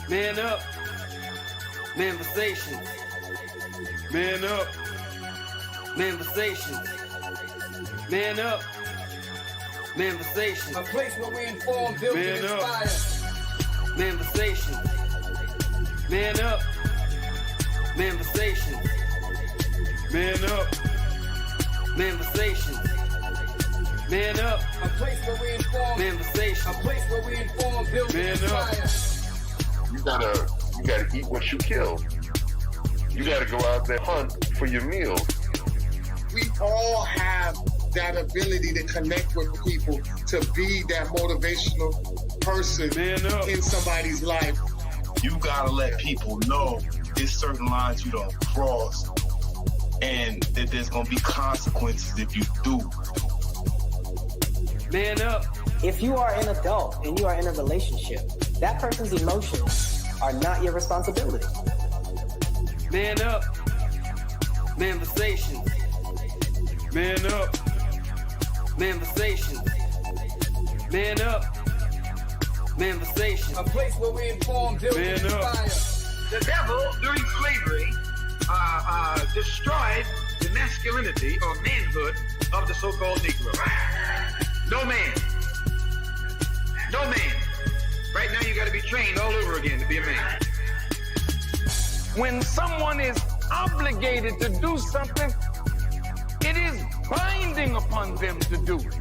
Man up. Manversations. Man up. Manversations. Man up. Manversations. A place where we inform, build, and inspire. Manversations. Man up. Manversations. Man up. Manversations. Man up. A place where we inform. Manversations. A place where we inform, build, and inspire. You gotta eat what you kill. You gotta go out there hunt for your meals. We all have that ability to connect with people, to be that motivational person in somebody's life. You gotta let people know there's certain lines you don't cross, and that there's gonna be consequences if you do. Man up. If you are an adult and you are in a relationship, that person's emotions are not your responsibility. Man up. Manversations. Man up. Manversations. Man up. Manversations. A place where we inform, build, and inspire. The devil, during slavery, destroyed the masculinity or manhood of the so-called Negro. No man. No man. Right now you got to be trained all over again to be a man. When someone is obligated to do something, it is binding upon them to do it.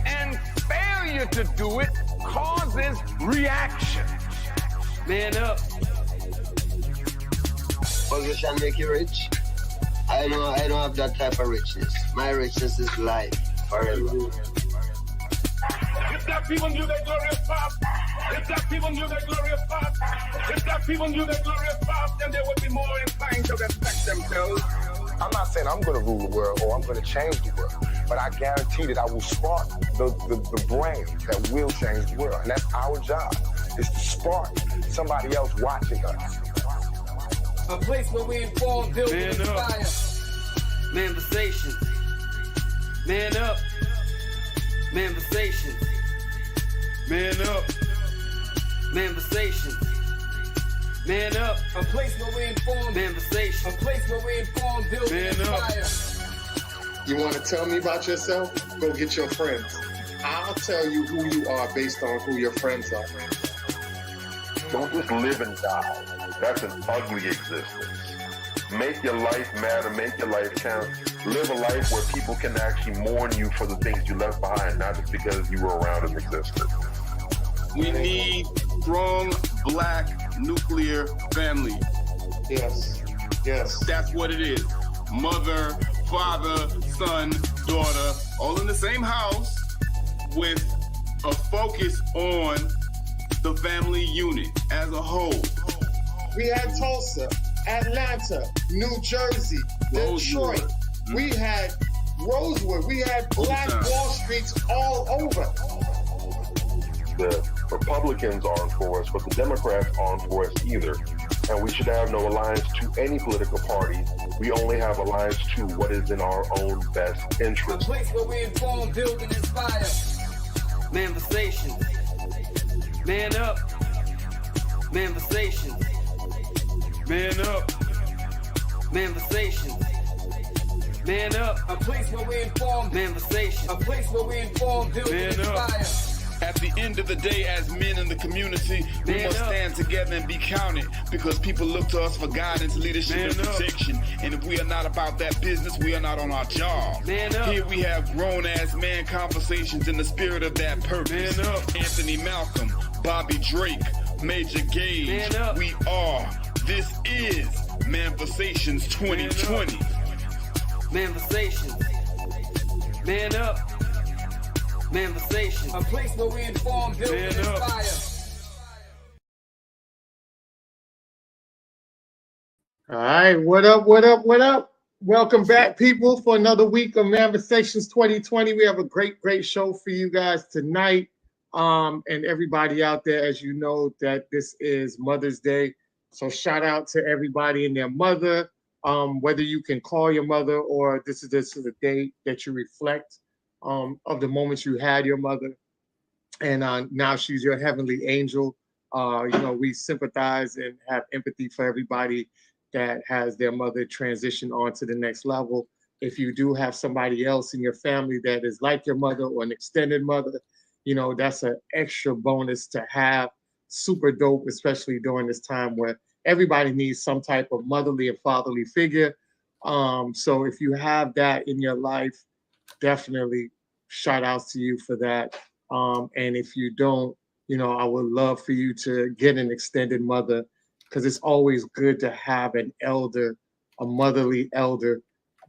And failure to do it causes reaction. Man up. Position make you rich. I don't have that type of richness. My richness is life forever. If that people knew their glorious past, if that people knew their glorious past, if that people knew their glorious past, then they would be more inclined to respect themselves. I'm not saying I'm going to rule the world or I'm going to change the world, but I guarantee that I will spark the brain that will change the world. And that's our job, is to spark somebody else watching us. A place where we inform, build, and inspire. Manversations. Man up. Manversations. Man up. Manversations. Man up. A place where we inform. Manversations. A place where we inform, build, and inspire. You want to tell me about yourself? Go get your friends. I'll tell you who you are based on who your friends are. Don't just live and die. That's an ugly existence. Make your life matter, make your life count. Live a life where people can actually mourn you for the things you left behind, not just because you were around and existed. We need strong black nuclear family. Yes. Yes. That's what it is. Mother, father, son, daughter, all in the same house with a focus on the family unit as a whole. We had Tulsa, Atlanta, New Jersey, Detroit. We had Rosewood. We had Black Wall Streets all over. The Republicans aren't for us, but the Democrats aren't for us either. And we should have no alliance to any political party. We only have alliance to what is in our own best interest. A place where we inform, build, and inspire. Manversations. Man up. Manversations. Man up. Manversations. Man up. A place where we inform. Manversations. A place where we inform, build, and inspire. At the end of the day, as men in the community, we must stand together and be counted, because people look to us for guidance, leadership, and protection. And if we are not about that business, we are not on our job. Here we have grown-ass man conversations in the spirit of that purpose. Anthony Malcolm, Bobby Drake, Major Gage. We are. This is Manversations 2020. Manversations. Man up. Manversations. A place where we inform, build, and inspire. All right, what up, what up, what up? Welcome back, people, for another week of Manversations 2020. We have a great show for you guys tonight. And everybody out there, as you know, that this is Mother's Day. So shout out to everybody and their mother. Whether you can call your mother or this is a day that you reflect of the moments you had your mother. And now she's your heavenly angel. We sympathize and have empathy for everybody that has their mother transition on to the next level. If you do have somebody else in your family that is like your mother or an extended mother, that's an extra bonus to have. Super dope, especially during this time where everybody needs some type of motherly and fatherly figure. So if you have that in your life, definitely shout outs to you for that. And if you don't, I would love for you to get an extended mother because it's always good to have an elder, a motherly elder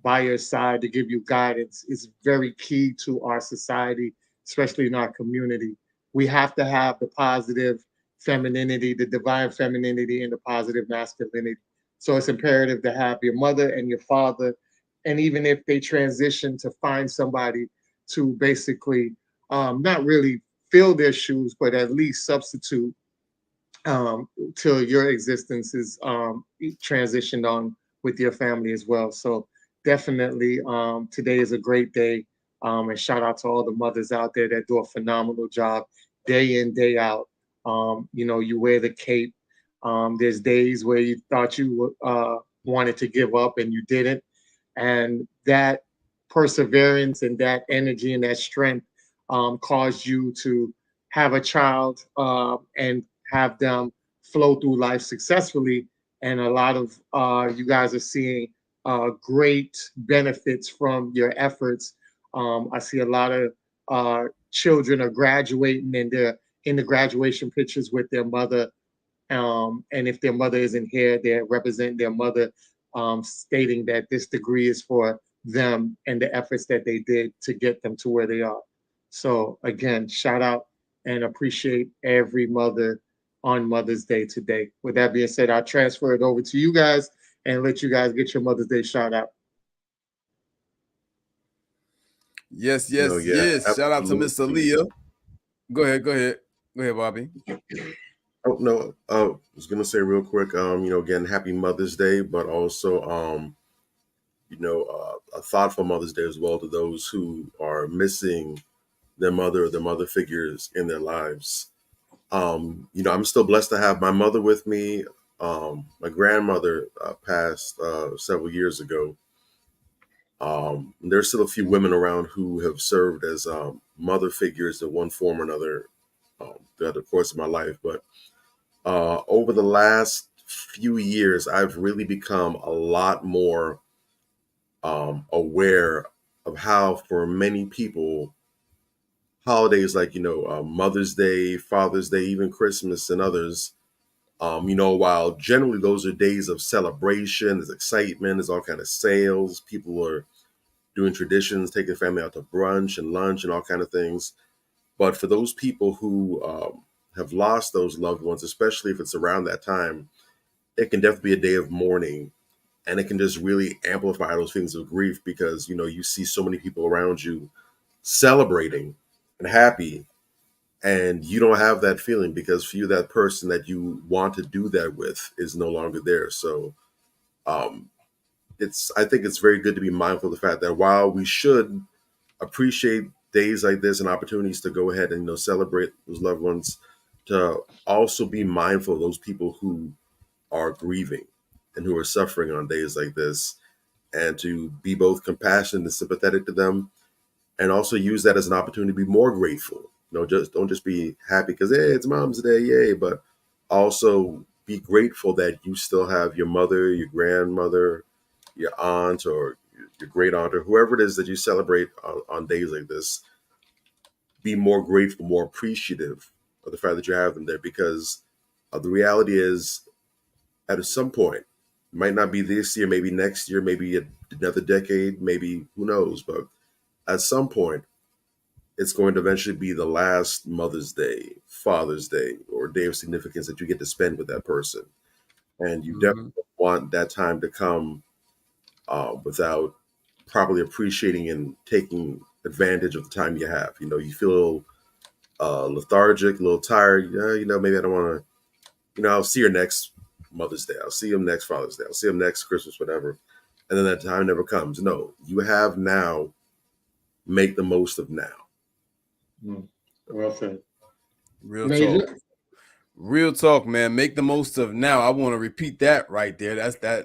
by your side to give you guidance. It's very key to our society, especially in our community. We have to have the positive femininity, the divine femininity, and the positive masculinity. So it's imperative to have your mother and your father. And even if they transition to find somebody to basically not really fill their shoes, but at least substitute till your existence is transitioned on with your family as well. So definitely today is a great day. And shout out to all the mothers out there that do a phenomenal job day in, day out. You wear the cape. There's days where you thought you wanted to give up and you didn't. And that perseverance and that energy and that strength caused you to have a child and have them flow through life successfully. And a lot of you guys are seeing great benefits from your efforts. I see a lot of children are graduating and they're in the graduation pictures with their mother. And if their mother isn't here, they're representing their mother, stating that this degree is for them and the efforts that they did to get them to where they are. So again, shout out and appreciate every mother on Mother's Day today. With that being said, I'll transfer it over to you guys and let you guys get your Mother's Day shout out. Yes. Shout out to Miss Aaliyah. Go ahead, Bobby. Oh no, I was gonna say real quick, again, happy Mother's Day, but also, a thoughtful Mother's Day as well to those who are missing their mother or their mother figures in their lives. I'm still blessed to have my mother with me. My grandmother passed several years ago. There's still a few women around who have served as mother figures in one form or another throughout the course of my life. But over the last few years, I've really become a lot more aware of how, for many people, holidays like Mother's Day, Father's Day, even Christmas and others, while generally those are days of celebration, there's excitement, there's all kind of sales, people are doing traditions, taking family out to brunch and lunch and all kind of things. But for those people who have lost those loved ones, especially if it's around that time, it can definitely be a day of mourning, and it can just really amplify those feelings of grief because you see so many people around you celebrating and happy, and you don't have that feeling because for you, that person that you want to do that with is no longer there. So I think it's very good to be mindful of the fact that while we should appreciate days like this and opportunities to go ahead and celebrate those loved ones, to also be mindful of those people who are grieving and who are suffering on days like this, and to be both compassionate and sympathetic to them, and also use that as an opportunity to be more grateful. Don't just be happy because, hey, it's Mom's Day, yay, but also be grateful that you still have your mother, your grandmother, your aunt, or your great aunt, or whoever it is that you celebrate on days like this. Be more grateful, more appreciative of the fact that you have them there, because the reality is, at some point, it might not be this year, maybe next year, maybe another decade, maybe who knows, but at some point, it's going to eventually be the last Mother's Day, Father's Day, or day of significance that you get to spend with that person. And you definitely want that time to come without properly appreciating and taking advantage of the time you have. You feel lethargic, a little tired. Maybe I don't want to, I'll see her next Mother's Day. I'll see him next Father's Day. I'll see him next Christmas, whatever. And then that time never comes. No, you have now. Make the most of now. Well said. Real Real talk, man. Make the most of now. I want to repeat that right there.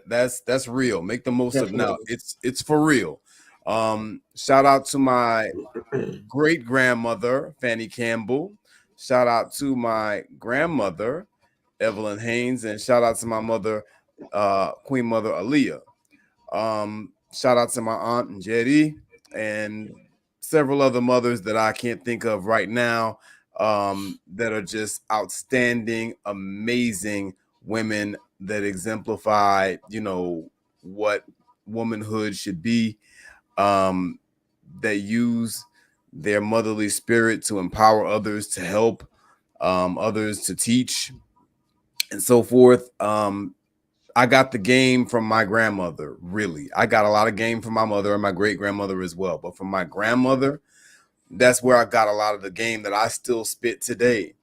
That's real. Make the most of now. Definitely. It's for real. Shout out to my great grandmother, Fanny Campbell. Shout out to my grandmother, Evelyn Haynes, and shout out to my mother, Queen Mother Aaliyah. Shout out to my aunt Jetty and several other mothers that I can't think of right now, that are just outstanding, amazing women that exemplify, what womanhood should be. They use their motherly spirit to empower others, to help others, to teach, and so forth. I got the game from my grandmother, really. I got a lot of game from my mother and my great grandmother as well. But from my grandmother, that's where I got a lot of the game that I still spit today.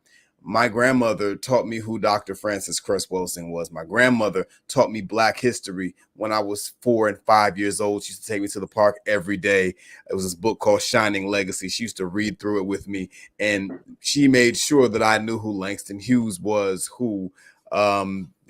My grandmother taught me who Dr. Francis Cress Wilson was. My grandmother taught me Black history when I was 4 and 5 years old. She used to take me to the park every day. It was this book called Shining Legacy. She used to read through it with me, and she made sure that I knew who Langston Hughes was, who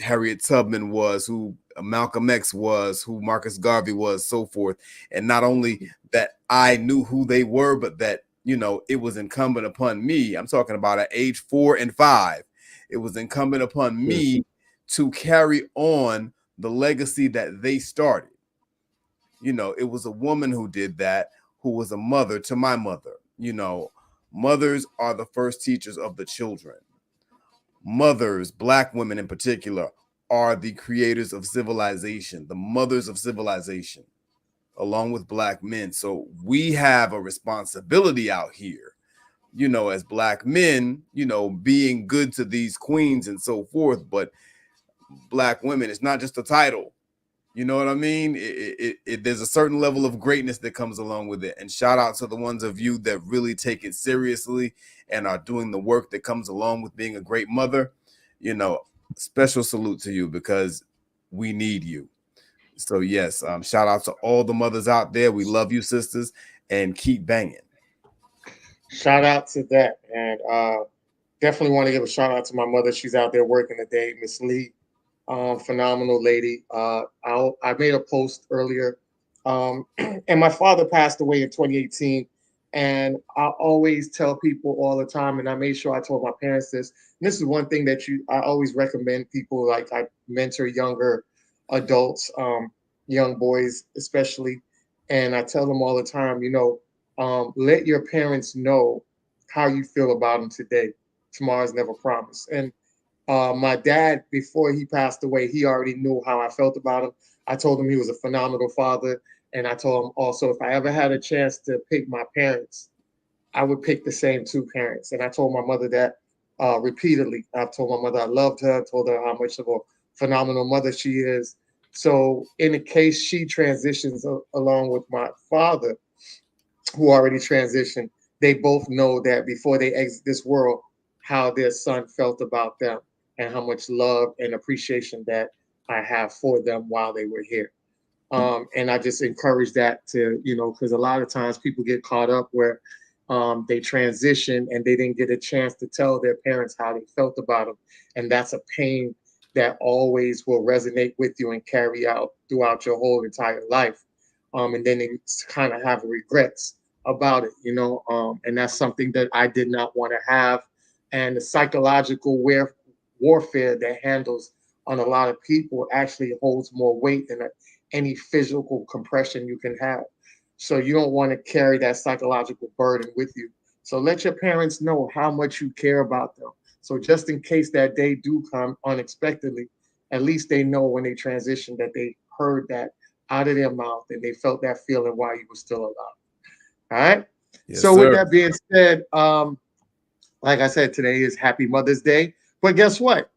Harriet Tubman was, who Malcolm X was, who Marcus Garvey was, so forth. And not only that I knew who they were, but that, it was incumbent upon me. I'm talking about at age 4 and 5. It was incumbent upon me to carry on the legacy that they started. It was a woman who did that, who was a mother to my mother. Mothers are the first teachers of the children. Mothers, Black women in particular, are the creators of civilization, the mothers of civilization, along with Black men. So we have a responsibility out here, as Black men, being good to these queens and so forth. But Black women, it's not just a title. You know what I mean? There's a certain level of greatness that comes along with it. And shout out to the ones of you that really take it seriously and are doing the work that comes along with being a great mother. Special salute to you, because we need you. So yes, shout out to all the mothers out there. We love you, sisters, and keep banging. Shout out to that. And definitely want to give a shout out to my mother. She's out there working today, Miss Lee. Phenomenal lady. I made a post earlier, and my father passed away in 2018. And I always tell people all the time, and I made sure I told my parents this. And this is one thing that I always recommend people, like I mentor younger adults, young boys especially, and I tell them all the time, let your parents know how you feel about them today. Tomorrow's never promised. And my dad, before he passed away, he already knew how I felt about him. I told him he was a phenomenal father. And I told him also, if I ever had a chance to pick my parents, I would pick the same two parents. And I told my mother that repeatedly. I've told my mother I loved her, told her how much of a phenomenal mother she is. So in the case she transitions along with my father, who already transitioned, they both know that before they exit this world, how their son felt about them and how much love and appreciation that I have for them while they were here. And I just encourage that to, because a lot of times people get caught up where they transition and they didn't get a chance to tell their parents how they felt about them. And that's a pain that always will resonate with you and carry out throughout your whole entire life. And then they kind of have regrets about it, and that's something that I did not want to have. And the psychological warfare that handles on a lot of people actually holds more weight than any physical compression you can have. So you don't want to carry that psychological burden with you. So let your parents know how much you care about them. So just in case that day do come unexpectedly, at least they know when they transition that they heard that out of their mouth and they felt that feeling while you were still alive. All right. Yes, so sir. With that being said, like I said, today is Happy Mother's Day. But guess what?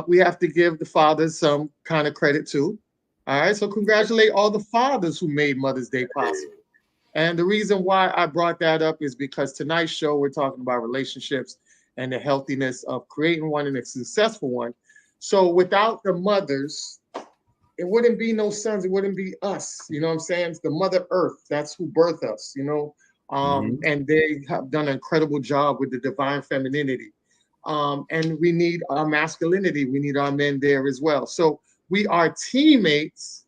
We have to give the fathers some kind of credit too. All right, so congratulate all the fathers who made Mother's Day possible. And the reason why I brought that up is because tonight's show, we're talking about relationships and the healthiness of creating one and a successful one. So without the mothers, it wouldn't be no sons, it wouldn't be us. You know what I'm saying? It's the Mother Earth, that's who birthed us, And they have done an incredible job with the divine femininity. And we need our masculinity. We need our men there as well. So we are teammates,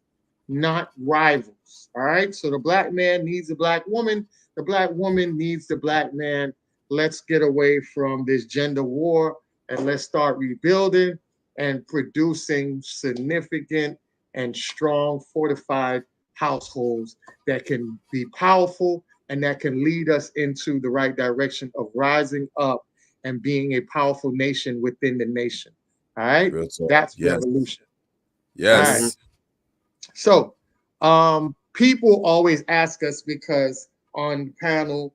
not rivals. All right. So the black man needs a black woman. The black woman needs the black man. Let's get away from this gender war and let's start rebuilding and producing significant and strong, fortified households that can be powerful and that can lead us into the right direction of rising up and being a powerful nation within the nation. All right. That's yes. revolution. Yes. All right. So people always ask us because on the panel,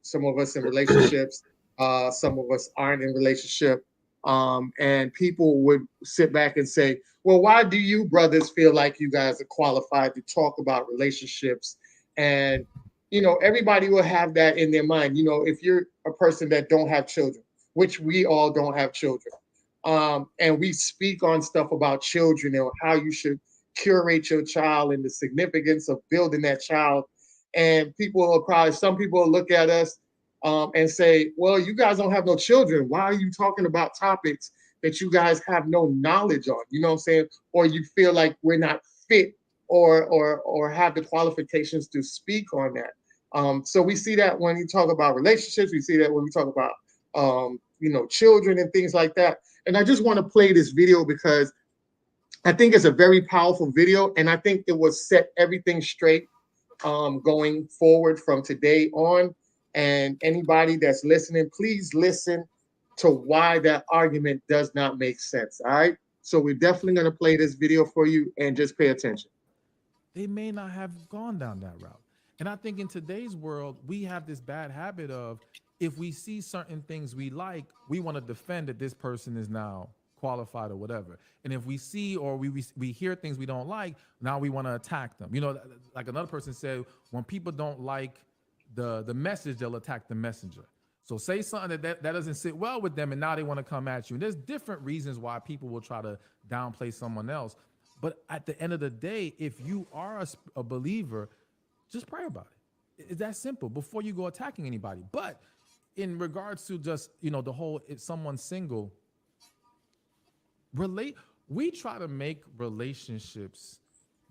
some of us in relationships, some of us aren't in relationship. And people would sit back and say, well, why do you brothers feel like you guys are qualified to talk about relationships? And, everybody will have that in their mind. If you're a person that don't have children, which we all don't have children, and we speak on stuff about children and how you should curate your child and the significance of building that child. And some people will look at us and say, well, you guys don't have no children. Why are you talking about topics that you guys have no knowledge on? You know what I'm saying? Or you feel like we're not fit or have the qualifications to speak on that. So we see that when you talk about relationships, we see that when we talk about children and things like that. And I just want to play this video because I think it's a very powerful video, and I think it will set everything straight going forward from today on. And anybody that's listening, please listen to why that argument does not make sense. All right. So we're definitely going to play this video for you and just pay attention. They may not have gone down that route. And I think in today's world, we have this bad habit of if we see certain things we like, we want to defend that this person is now qualified or whatever. And if we see or we hear things we don't like, now we want to attack them. Like another person said, when people don't like the message, they'll attack the messenger. So say something that doesn't sit well with them, and now they want to come at you. And there's different reasons why people will try to downplay someone else. But at the end of the day, if you are a believer, just pray about it. It's that simple before you go attacking anybody. But in regards to just, the whole, if someone's single, we try to make relationships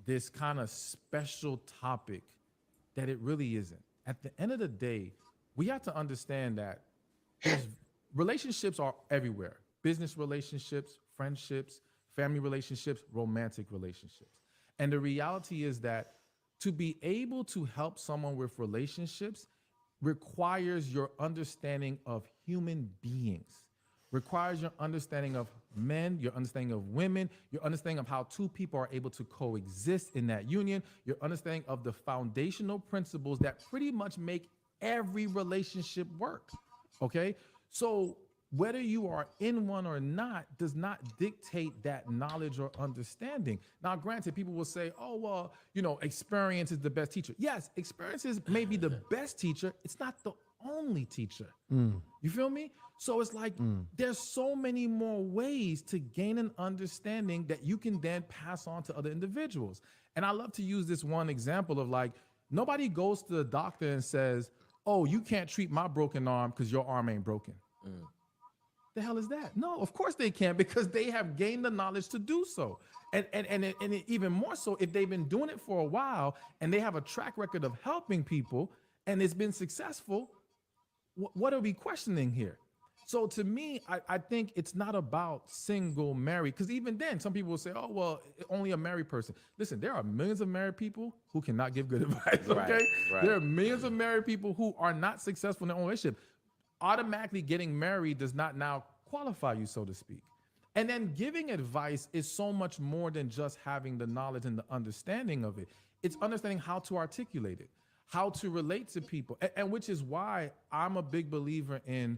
this kind of special topic that it really isn't. At the end of the day, we have to understand that relationships are everywhere. Business relationships, friendships, family relationships, romantic relationships. And the reality is that to be able to help someone with relationships requires your understanding of human beings, requires your understanding of men, your understanding of women, your understanding of how two people are able to coexist in that union, your understanding of the foundational principles that pretty much make every relationship work. Okay? So whether you are in one or not does not dictate that knowledge or understanding. Now, granted, people will say, oh, well, experience is the best teacher. Yes, experience is maybe the best teacher. It's not the only teacher. You feel me? So it's like there's so many more ways to gain an understanding that you can then pass on to other individuals. And I love to use this one example of like, nobody goes to the doctor and says, oh, you can't treat my broken arm because your arm ain't broken. The hell is that? No, of course they can't, because they have gained the knowledge to do so. And even more so, if they've been doing it for a while and they have a track record of helping people and it's been successful, what are we questioning here? So to me, I think it's not about single, married, because even then, some people will say, oh, well, only a married person. Listen, there are millions of married people who cannot give good advice, okay? Right. There are millions of married people who are not successful in their own relationship. Automatically getting married does not now qualify you, so to speak. And then giving advice is so much more than just having the knowledge and the understanding of it. It's understanding how to articulate it, how to relate to people, and which is why I'm a big believer in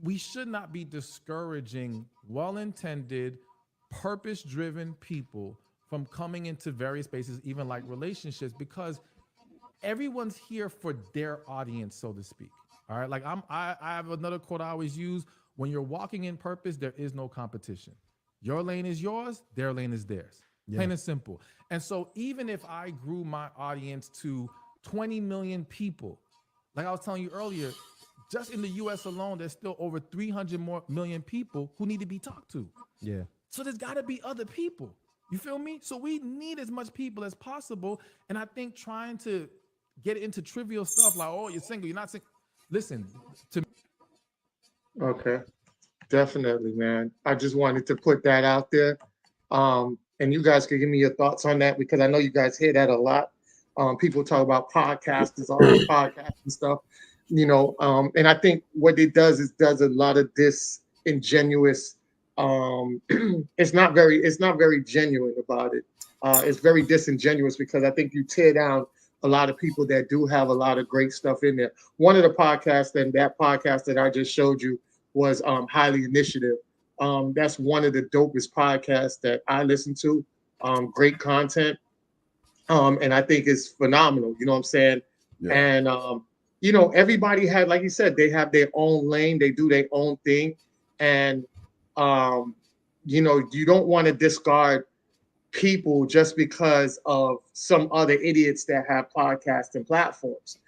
we should not be discouraging well-intended, purpose-driven people from coming into various spaces, even like relationships, because everyone's here for their audience, so to speak. All right, like I have another quote I always use: when you're walking in purpose, there is no competition. Your lane is yours, their lane is theirs. Plain and simple. And so even if I grew my audience to 20 million people, like I was telling you earlier, just in the U.S. alone, there's still over 300 million people who need to be talked to. Yeah. So there's got to be other people. You feel me? So we need as much people as possible. And I think trying to get into trivial stuff like, oh, you're single, you're not single. Listen, to Okay, definitely, man. I just wanted to put that out there. And you guys can give me your thoughts on that because I know you guys hear that a lot. People talk about podcasters, all the podcasts and stuff, and I think what it does is does a lot of disingenuous. It's not very genuine about it. It's very disingenuous because I think you tear down a lot of people that do have a lot of great stuff in there. One of the podcasts and that podcast that I just showed you was Highly Initiative. That's one of the dopest podcasts that I listen to. Great content. And I think it's phenomenal. You know what I'm saying? Yeah. And everybody had, like you said, they have their own lane, they do their own thing. And you don't want to discard people just because of some other idiots that have podcasts and platforms.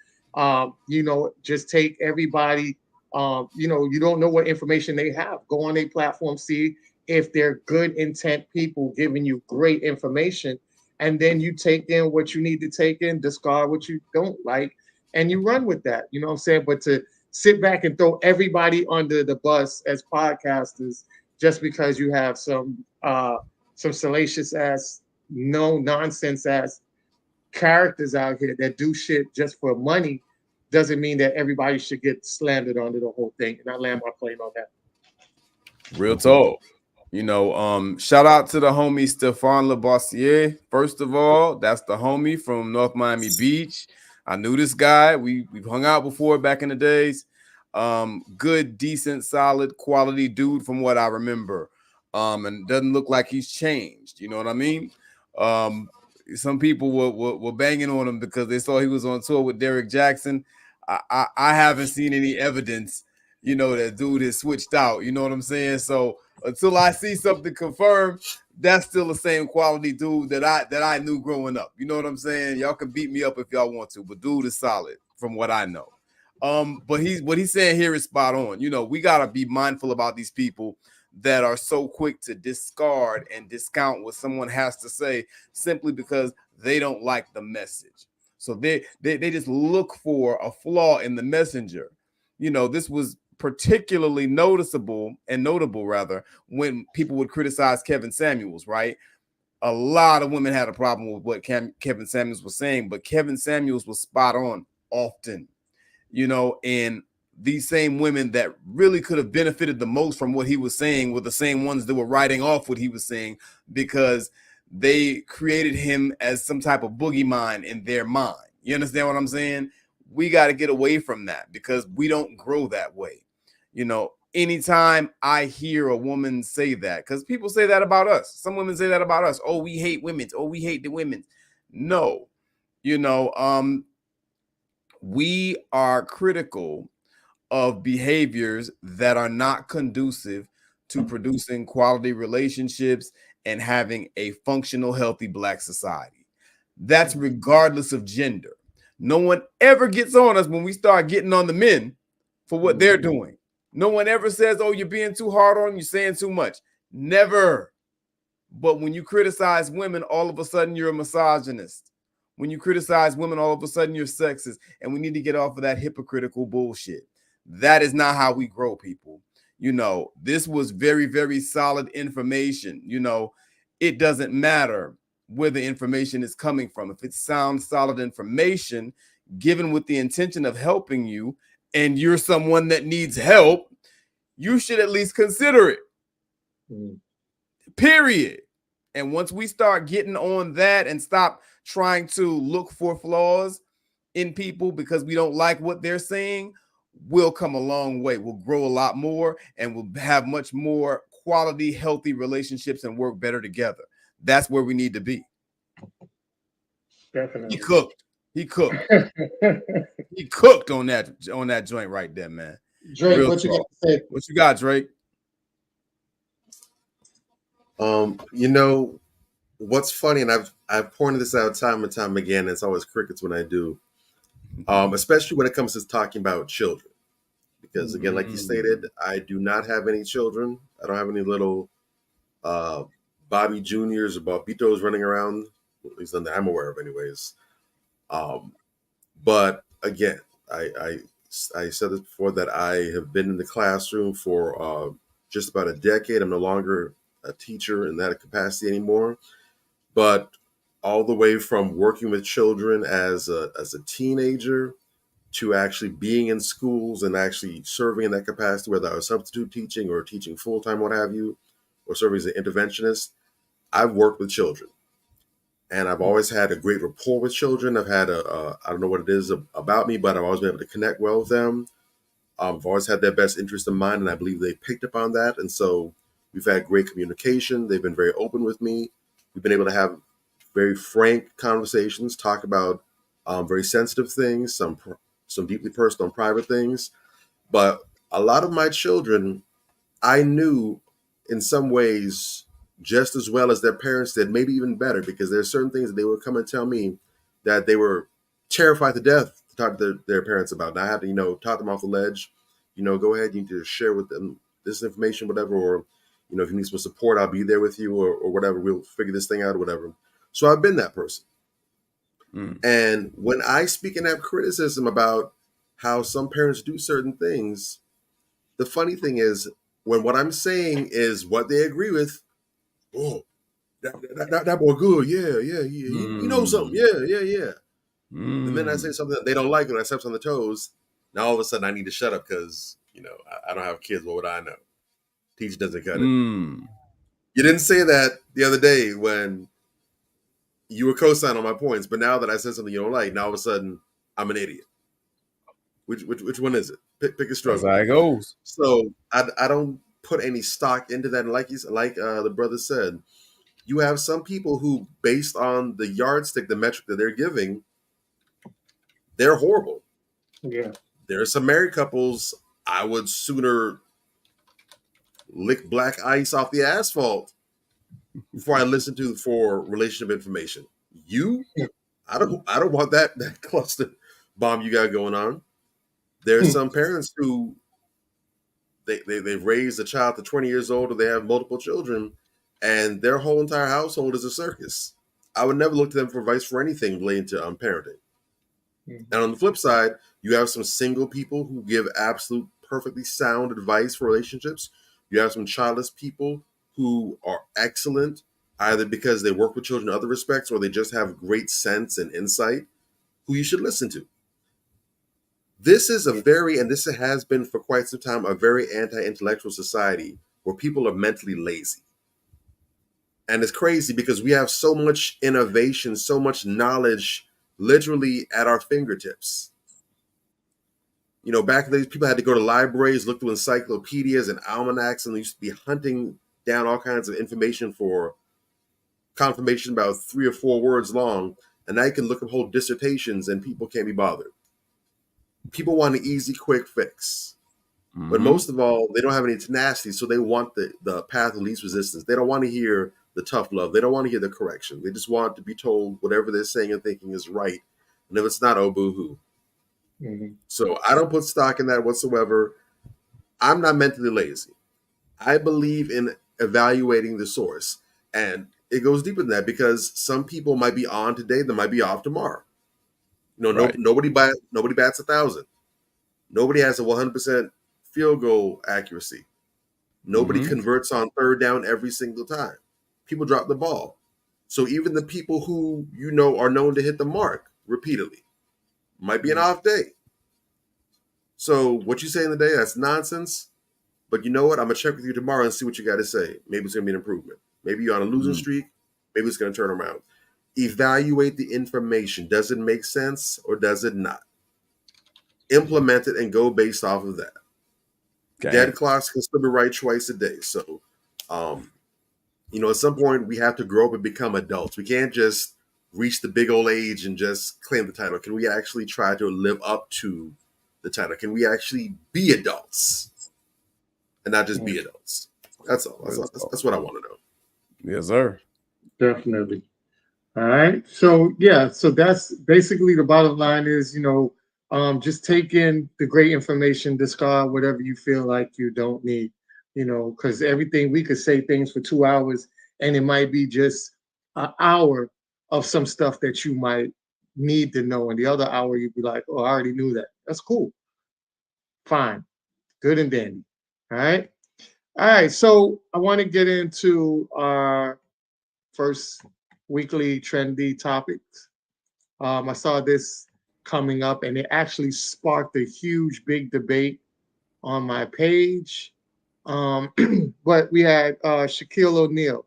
Just take everybody. You don't know what information they have. Go on their platform, see if they're good intent people giving you great information, and then you take in what you need to take in, discard what you don't like, and you run with that. You know what I'm saying? But to sit back and throw everybody under the bus as podcasters just because you have some salacious ass, no nonsense ass characters out here that do shit just for money doesn't mean that everybody should get slandered under the whole thing. And I land my plane on that. Real talk. Shout out to the homie Stefan Labossiere. First of all, that's the homie from North Miami Beach. I knew this guy. We've hung out before back in the days. Good, decent, solid, quality dude from what I remember. And doesn't look like he's changed. You know what I mean? Some people were banging on him because they saw he was on tour with Derek Jackson. I haven't seen any evidence, that dude has switched out. You know what I'm saying? So until I see something confirmed, that's still the same quality dude that I knew growing up. You know what I'm saying? Y'all can beat me up if y'all want to, but dude is solid from what I know. But what he's saying here is spot on. We gotta be mindful about these people that are so quick to discard and discount what someone has to say simply because they don't like the message. So they just look for a flaw in the messenger. This was particularly notable rather when people would criticize Kevin Samuels, right? A lot of women had a problem with what Kevin Samuels was saying, but Kevin Samuels was spot on often, and these same women that really could have benefited the most from what he was saying were the same ones that were writing off what he was saying because they created him as some type of boogeyman in their mind. You understand what I'm saying? We got to get away from that because we don't grow that way. Anytime I hear a woman say that, because people say that about us. Some women say that about us. Oh, we hate women. Oh, we hate the women. No, we are critical of behaviors that are not conducive to producing quality relationships and having a functional, healthy Black society. That's regardless of gender. No one ever gets on us when we start getting on the men for what they're doing. No one ever says, oh, you're being too hard on them, you're saying too much. Never. But when you criticize women, all of a sudden you're a misogynist. When you criticize women, all of a sudden you're sexist. And we need to get off of that hypocritical bullshit. That is not how we grow, people. This was very, very solid information. It doesn't matter where the information is coming from. If it sounds solid information, given with the intention of helping you, and you're someone that needs help, you should at least consider it. Period. And once we start getting on that and stop trying to look for flaws in people because we don't like what they're saying, we'll come a long way. We'll grow a lot more and we'll have much more quality, healthy relationships and work better together. That's where we need to be. Definitely. He cooked on that joint right there, man. Drake, real what talk. You got to say? What you got, Drake? What's funny, and I've pointed this out time and time again. It's always crickets when I do, especially when it comes to talking about children. Because again, like you stated, I do not have any children. I don't have any little Bobby Juniors or Bobitos running around, at least none that I'm aware of anyways. But again, I said this before that I have been in the classroom for just about a decade. I'm no longer a teacher in that capacity anymore. But all the way from working with children as a teenager to actually being in schools and actually serving in that capacity, whether I was substitute teaching or teaching full-time, what have you, or serving as an interventionist, I've worked with children. And I've always had a great rapport with children. I've had I don't know what it is about me, but I've always been able to connect well with them. I've always had their best interest in mind, and I believe they picked up on that. And so we've had great communication. They've been very open with me. We've been able to have very frank conversations, talk about very sensitive things, some deeply personal and private things. But a lot of my children, I knew in some ways just as well as their parents did, maybe even better, because there's certain things that they would come and tell me that they were terrified to death to talk to their parents about. And I had to, talk them off the ledge, go ahead, you need to share with them this information, whatever, or, if you need some support, I'll be there with you or whatever. We'll figure this thing out or whatever. So I've been that person. And when I speak and have criticism about how some parents do certain things, the funny thing is when what I'm saying is what they agree with, oh, that boy good, yeah. He knows something, yeah. The minute I say something that they don't like and I step on the toes, now all of a sudden I need to shut up because I don't have kids. What would I know? Teach doesn't cut it. You didn't say that the other day when you were co-signing on my points, but now that I said something you don't like, now all of a sudden I'm an idiot. Which one is it? Pick a struggle. That's how it goes. So I don't put any stock into that. And like the brother said, you have some people who, based on the yardstick, the metric that they're giving, they're horrible. Yeah. There are some married couples I would sooner lick black ice off the asphalt before I listen to for relationship information. I don't want that cluster bomb you got going on. There are some parents who they've raised a child to 20 years old, or they have multiple children, and their whole entire household is a circus. I would never look to them for advice for anything related to parenting. And on the flip side, you have some single people who give absolute perfectly sound advice for relationships. You have some childless people who are excellent, either because they work with children in other respects or they just have great sense and insight, who you should listen to. This is and this has been for quite some time, a very anti-intellectual society where people are mentally lazy. And it's crazy because we have so much innovation, so much knowledge literally at our fingertips. Back in the days, people had to go to libraries, look through encyclopedias and almanacs, and they used to be hunting down all kinds of information for confirmation about 3 or 4 words long. And now you can look up whole dissertations and people can't be bothered. People want an easy, quick fix. But most of all, they don't have any tenacity, so they want the path of least resistance. They don't want to hear the tough love. They don't want to hear the correction. They just want to be told whatever they're saying and thinking is right. And if it's not, oh, boo-hoo. So I don't put stock in that whatsoever. I'm not mentally lazy. I believe in evaluating the source. And it goes deeper than that because some people might be on today, they might be off tomorrow. Nobody bats 1,000. Nobody has a 100% field goal accuracy. Nobody converts on third down every single time. People drop the ball. So even the people who are known to hit the mark repeatedly might be an off day. So what you say in the day, that's nonsense. But you know what? I'm going to check with you tomorrow and see what you got to say. Maybe it's going to be an improvement. Maybe you're on a losing streak. Maybe it's going to turn around. Evaluate the information. Does it make sense or does it not? Implement it and go based off of that. Okay. Dead clocks can still be right twice a day. So, at some point we have to grow up and become adults. We can't just reach the big old age and just claim the title. Can we actually try to live up to the title? Can we actually be adults and not just be adults? That's all. That's what I want to know. Yes, sir. Definitely. All right. So that's basically the bottom line is, Just take in the great information, discard whatever you feel like you don't need, because everything we could say things for 2 hours and it might be just an hour of some stuff that you might need to know. And the other hour you'd be like, oh, I already knew that. That's cool. Fine. Good and dandy. All right. All right. So I want to get into our first weekly trendy topics. I saw this coming up and it actually sparked a huge, big debate on my page. But we had Shaquille O'Neal,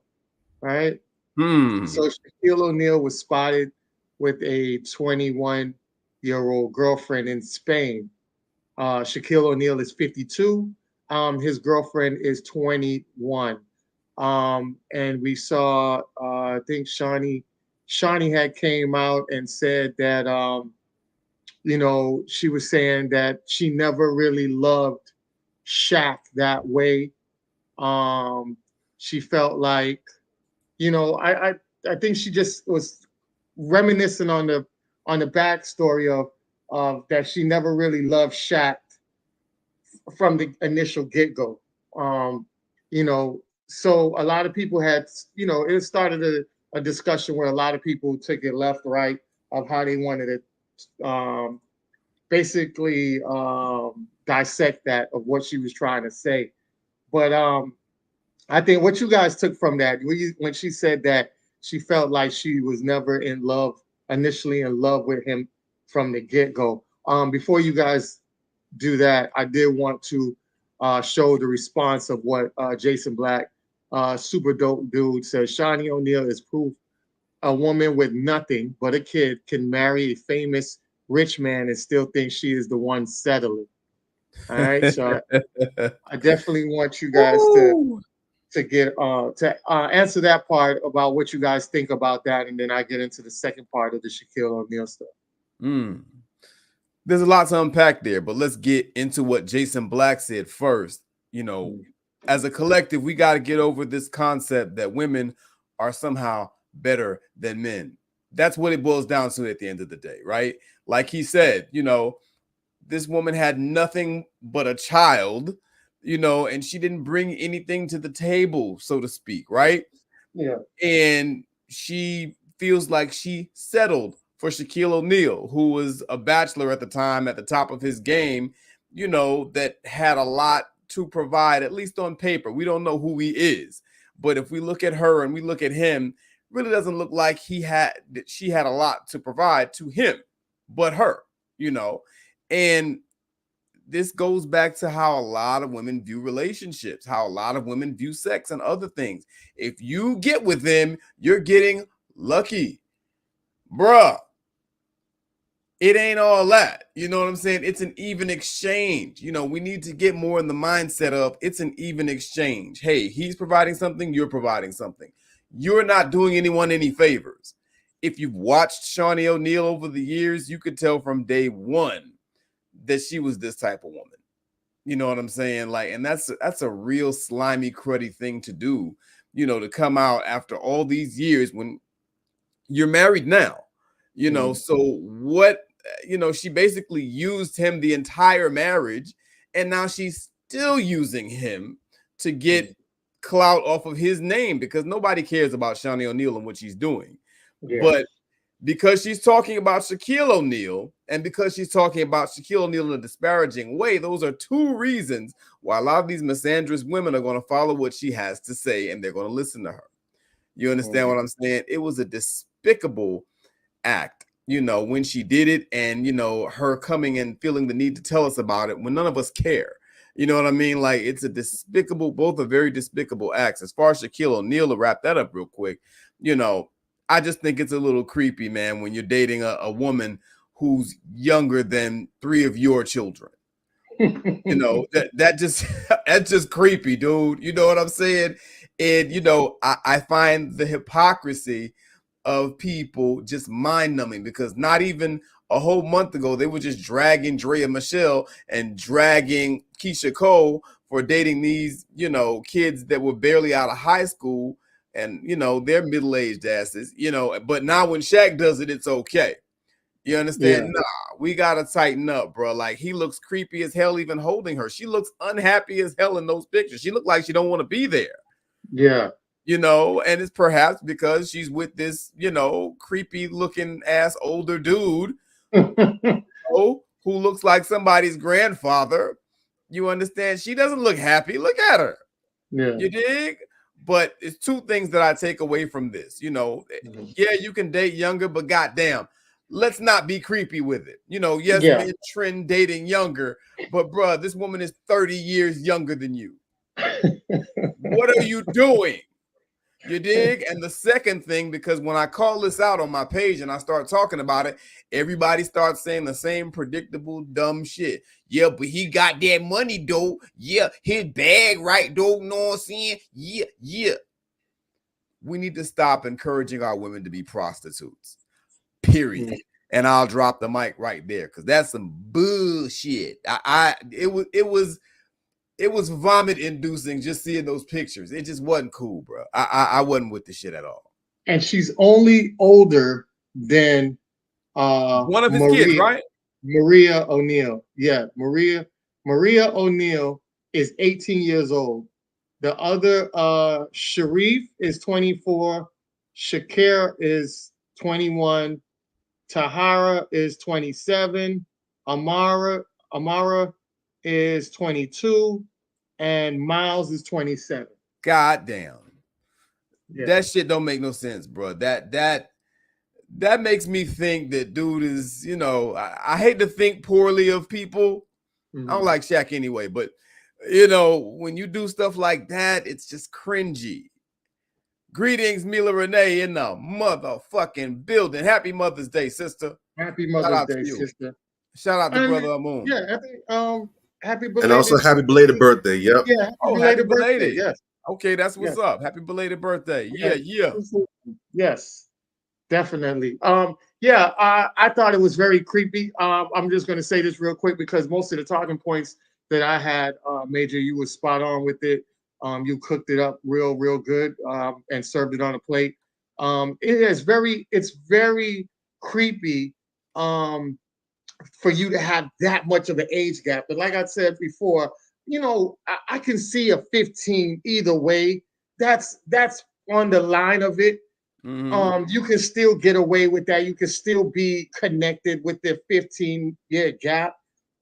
right? So Shaquille O'Neal was spotted with a 21-year-old girlfriend in Spain. Shaquille O'Neal is 52. His girlfriend is 21. And we saw, I think Shawnee had came out and said that, she was saying that she never really loved Shaq that way. She felt like, I think she just was reminiscing on the backstory of that she never really loved Shaq from the initial get-go. So a lot of people had, it started a discussion where a lot of people took it left, right, of how they wanted to basically dissect that of what she was trying to say. But I think what you guys took from that, when she said that she felt like she was never initially in love with him from the get-go. Before you guys do that, I did want to show the response of what Jason Black, super dope dude, says. Shawnee O'Neal is proof a woman with nothing but a kid can marry a famous rich man and still think she is the one settling. All right, so I definitely want you guys to get to answer that part about what you guys think about that, and then I get into the second part of the Shaquille O'Neal stuff. There's a lot to unpack there, but let's get into what Jason Black said first. As a collective, we got to get over this concept that women are somehow better than men. That's what it boils down to at the end of the day, right? Like he said, this woman had nothing but a child, and she didn't bring anything to the table, so to speak, right? Yeah. And she feels like she settled for Shaquille O'Neal, who was a bachelor at the time, at the top of his game, that had a lot to provide, at least on paper. We don't know who he is. But if we look at her and we look at him, really doesn't look like she had a lot to provide to him, but her, And this goes back to how a lot of women view relationships, how a lot of women view sex and other things. If you get with them, you're getting lucky. Bruh. It ain't all that. You know what I'm saying? It's an even exchange. We need to get more in the mindset of it's an even exchange. Hey, he's providing something, you're providing something. You're not doing anyone any favors. If you've watched Shawnee O'Neal over the years, you could tell from day one that she was this type of woman. You know what I'm saying? And that's a real slimy, cruddy thing to do, to come out after all these years when you're married now. So what, she basically used him the entire marriage, and now she's still using him to get clout off of his name because nobody cares about Shawnee O'Neal and what she's doing. Yeah. But because she's talking about Shaquille O'Neal and because she's talking about Shaquille O'Neal in a disparaging way, those are two reasons why a lot of these misandrous women are going to follow what she has to say and they're going to listen to her. You understand what I'm saying? It was a despicable act, when she did it, and her coming and feeling the need to tell us about it when none of us care. You know what I mean? Like, it's a despicable, both are very despicable acts. As far as Shaquille O'Neal, to wrap that up real quick, I just think it's a little creepy, man, when you're dating a woman who's younger than 3 of your children. That's just creepy, dude. You know what I'm saying? And I find the hypocrisy of people just mind-numbing, because not even a whole month ago they were just dragging Drea Michelle and dragging Keisha Cole for dating these kids that were barely out of high school, and they're middle-aged asses, but now when Shaq does it, it's okay. You understand? Yeah. Nah, we gotta tighten up, bro. Like, he looks creepy as hell even holding her. She looks unhappy as hell in those pictures. She looked like she don't want to be there. Yeah. You know, and it's perhaps because she's with this, you know, creepy looking ass older dude who looks like somebody's grandfather. You understand? She doesn't look happy. Look at her. Yeah. You dig? But it's two things that I take away from this. You know, yeah, you can date younger, but goddamn, let's not be creepy with it. You know, yes, Yeah. men trend dating younger, but bruh, this woman is 30 years younger than you. What are you doing? You dig? And the second thing, because when I call this out on my page and I start talking about it, everybody starts saying the same predictable dumb shit. Yeah, but he got that money though. Yeah, his bag right though. Know what I'm saying? Yeah. We need to stop encouraging our women to be prostitutes. Period. And I'll drop the mic right there because that's some bullshit. It was vomit inducing just seeing those pictures. It just wasn't cool, bro. I wasn't with the shit at all. And she's only older than one of his kids, right? Maria ONeal. Yeah, Maria ONeal is 18 years old. The other Sharif is 24. Shakir is 21. Tahara is 27. Amara is 22, and Miles is 27. God damn. Yeah. That shit don't make no sense, bro. That makes me think that dude is, you know, I hate to think poorly of people. I don't like Shaq anyway, but you know, when you do stuff like that, it's just cringy. Greetings, Mila Renee in the motherfucking building. Happy Mother's Day, sister. Happy Mother's Day, sister. Shout out to Brother Amun. Yeah, happy belated. And also happy belated birthday. Yep. Yeah, happy birthday. Yes. Okay, that's what's up. Happy belated birthday. Yeah. Yes, definitely. I thought it was very creepy. I'm just going to say this real quick because most of the talking points that I had, Major, you were spot on with it. You cooked it up real good and served it on a plate. It's very creepy for you to have that much of an age gap. But like I said before, you know, I can see a 15 either way. That's on the line of it. You can still get away with that. You can still be connected with the 15-year gap.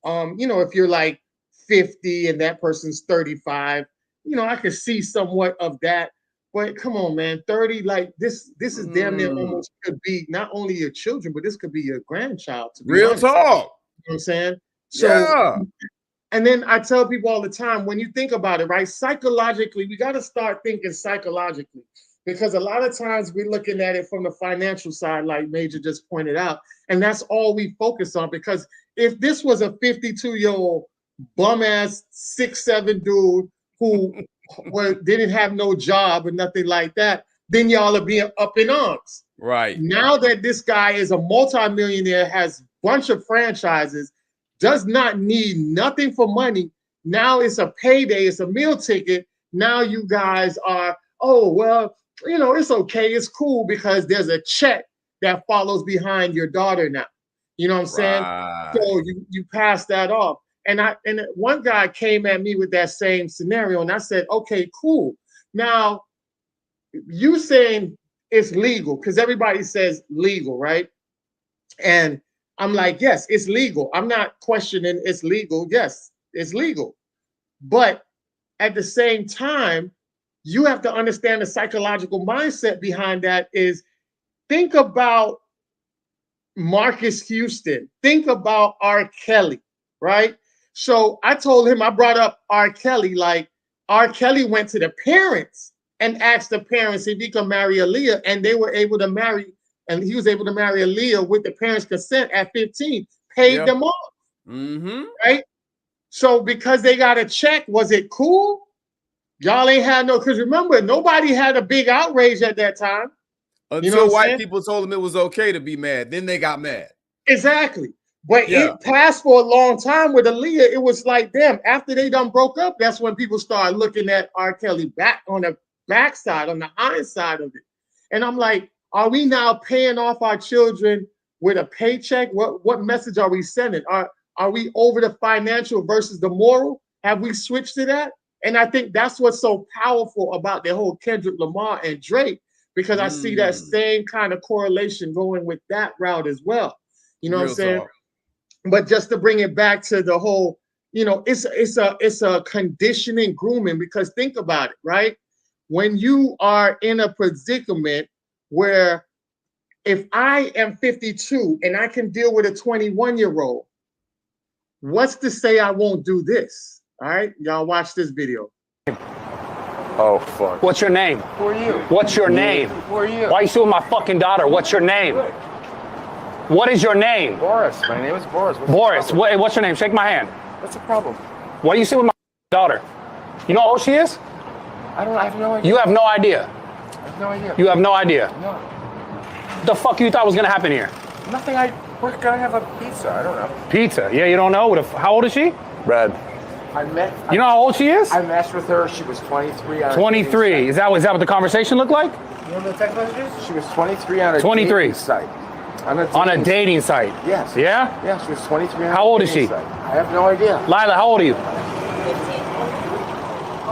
You know, if you're like 50 and that person's 35, you know, I could see somewhat of that. But come on, man, 30, like this is damn near almost could be not only your children, but this could be your grandchild. To be Real honest. talk. You know what I'm saying? So, yeah. And then I tell people all the time, when you think about it, right, psychologically, we got to start thinking psychologically, because a lot of times we're looking at it from the financial side, like Major just pointed out, and that's all we focus on. Because if this was a 52-year-old bum-ass 6'7" dude who didn't have no job or nothing like that, then y'all are being up in arms. Right. Now that this guy is a multimillionaire, has a bunch of franchises, does not need nothing for money. Now it's a payday, it's a meal ticket. Now you guys are, oh, well, you know, it's okay, it's cool because there's a check that follows behind your daughter now. You know what I'm saying? So you pass that off. And one guy came at me with that same scenario, and I said, okay, cool. Now, you saying it's legal, because everybody says legal, right? And I'm like, yes, it's legal. I'm not questioning it's legal. Yes, it's legal. But at the same time, you have to understand the psychological mindset behind that is, think about Marcus Houston. Think about R. Kelly, right? So I told him, I brought up R. Kelly, like R. Kelly went to the parents and asked the parents if he could marry Aaliyah, and they were able to marry, and he was able to marry Aaliyah with the parents' consent at 15, paid them off, right? So because they got a check, was it cool? Y'all ain't had no, because remember, nobody had a big outrage at that time. Until you know white people told them it was okay to be mad. Then they got mad. Exactly. But it passed for a long time with Aaliyah. It was like, damn, after they done broke up, that's when people started looking at R. Kelly back on the backside, on the hindsight of it. And I'm like, are we now paying off our children with a paycheck? What message are we sending? Are we over the financial versus the moral? Have we switched to that? And I think that's what's so powerful about the whole Kendrick Lamar and Drake, because I see that same kind of correlation going with that route as well. You know what I'm saying? But just to bring it back to the whole, you know, it's a conditioning grooming, because think about it, right? When you are in a predicament where if I am 52 and I can deal with a 21-year-old, what's to say I won't do this? All right, y'all watch this video. Oh, fuck. What's your name? Who are you? What's your name? Who are you? Why are you still with my fucking daughter? What's your name? What is your name? Boris. My name is Boris. Boris, what's your name? Shake my hand. What's the problem? Why are you still with my daughter? You know how old she is? I have no idea. You have no idea. I have no idea. You have no idea. No. What the fuck you thought was gonna happen here? Nothing. We're gonna have a pizza. I don't know. Pizza? Yeah, you don't know? How old is she? Red. You know how old she is? I matched with her. She was 23. 23. Is that what the conversation looked like? You know the text messages? She was 23 on a 23. dating site. On a dating site? Yes. Yeah? Yeah, she was 23 on How old is she? site. I have no idea. Lila, how old are you?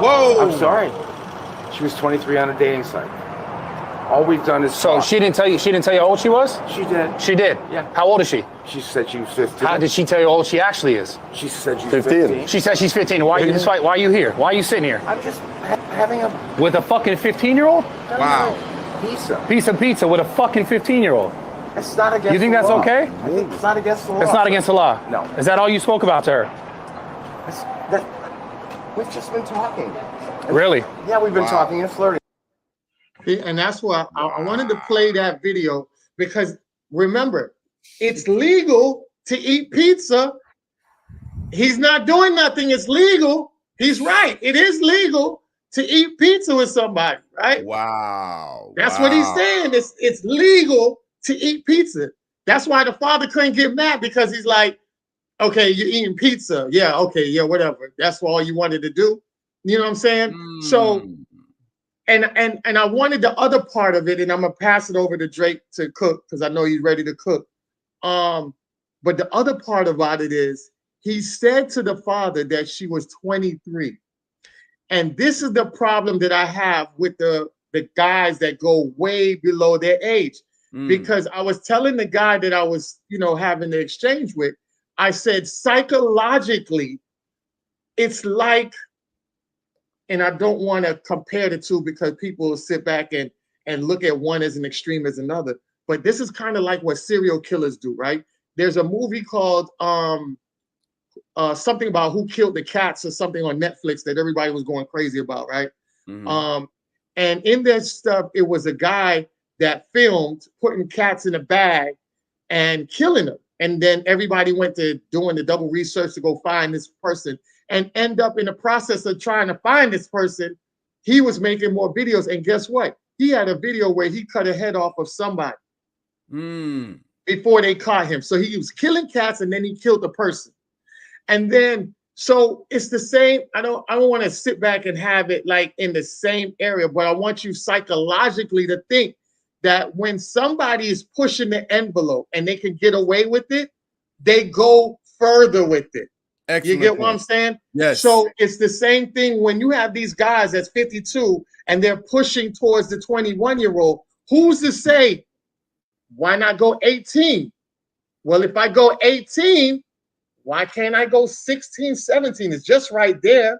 Whoa! I'm sorry. She was 23 on a dating site. All we've done is So she didn't tell you how old she was? She did. She did? Yeah. How old is she? She said she was 15. How did she tell you how old she actually is? She said she's 15. She said she's 15. Why are you here? Why are you sitting here? I'm just having a... With a fucking 15-year-old? Wow. Pizza. Piece of pizza with a fucking 15-year-old. It's not against the law. You think that's okay? I think it's not against the law. It's not against the law? No. Is that all you spoke about to her? We've just been talking. Really? Yeah, we've been talking and flirting. And that's why I wanted to play that video, because remember, it's legal to eat pizza. He's not doing nothing. It's legal. He's right. It is legal to eat pizza with somebody, right? Wow. That's what he's saying. It's legal to eat pizza. That's why the father couldn't get mad, because he's like, okay, you're eating pizza. Yeah, okay, yeah, whatever. That's all you wanted to do. You know what I'm saying? So, and I wanted the other part of it, and I'm gonna pass it over to Drake to cook, because I know he's ready to cook. But the other part about it is, he said to the father that she was 23. And this is the problem that I have with the guys that go way below their age. Because I was telling the guy that I was, having the exchange with, I said, psychologically, it's like, and I don't want to compare the two, because people will sit back and look at one as an extreme as another. But this is kind of like what serial killers do, right? There's a movie called something about Who Killed the Cats or something on Netflix that everybody was going crazy about, right? And in that stuff, it was a guy that filmed putting cats in a bag and killing them. And then everybody went to doing the double research to go find this person, and end up in the process of trying to find this person. He was making more videos. And guess what? He had a video where he cut a head off of somebody before they caught him. So he was killing cats, and then he killed the person. And then, so it's the same. I don't want to sit back and have it like in the same area, but I want you psychologically to think that when somebody is pushing the envelope and they can get away with it, they go further with it. Excellent. You get what I'm saying? Yes. So it's the same thing when you have these guys that's 52 and they're pushing towards the 21-year-old. Who's to say, why not go 18? Well, if I go 18, why can't I go 16, 17? It's just right there.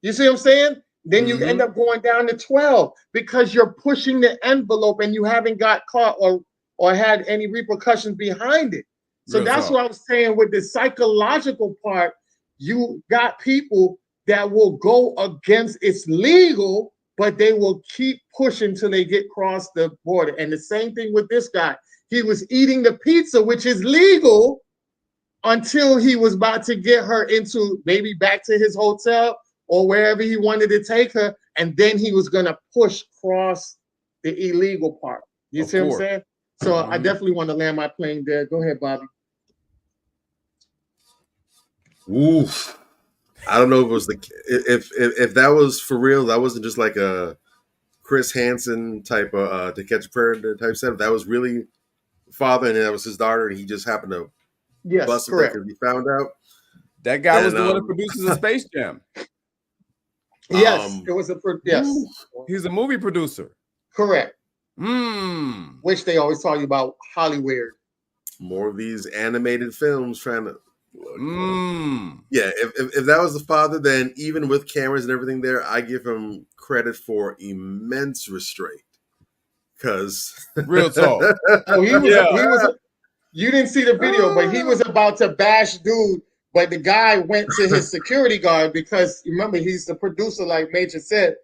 You see what I'm saying? Then you end up going down to 12 because you're pushing the envelope and you haven't got caught or had any repercussions behind it. So that's what I was saying with the psychological part. You got people that will go against, it's legal, but they will keep pushing till they get across the border. And the same thing with this guy. He was eating the pizza, which is legal, until he was about to get her into maybe back to his hotel or wherever he wanted to take her. And then he was going to push across the illegal part. You see what I'm saying? So I definitely want to land my plane there. Go ahead, Bobby. Oof. I don't know if it was if that was for real, that wasn't just like a Chris Hansen type of To Catch a Predator type setup. That was really father, and that was his daughter, and he just happened to Yes, bust him correct. because he found out. That guy was Then, the one that produces a Space Jam. Yes, it was yes. He's a movie producer. Correct. Hmm. Which they always tell you about Hollywood. More of these animated films trying to. Mm. Yeah, if that was the father, then even with cameras and everything there, I give him credit for immense restraint. Because real talk. Oh, he was. You didn't see the video, but he was about to bash dude. But the guy went to his security guard because remember he's the producer, like Major said,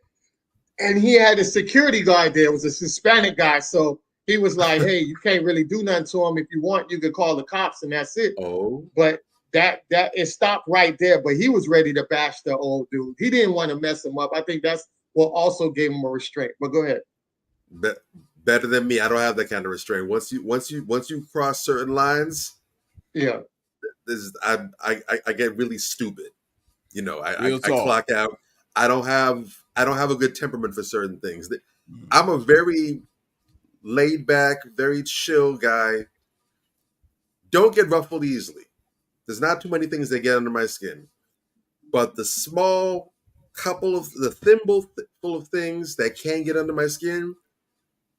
and he had a security guard there. It was a Hispanic guy, so he was like, "Hey, you can't really do nothing to him. If you want, you could call the cops, and that's it." Oh, but that it stopped right there. But he was ready to bash the old dude. He didn't want to mess him up. I think that's what also gave him a restraint. But go ahead. Better than me. I don't have that kind of restraint. Once you cross certain lines, yeah, I get really stupid. You know, I Real talk. clock out. I don't have a good temperament for certain things. I'm a very laid back, very chill guy. Don't get ruffled easily. There's not too many things that get under my skin, but the small couple of the thimble full of things that can get under my skin,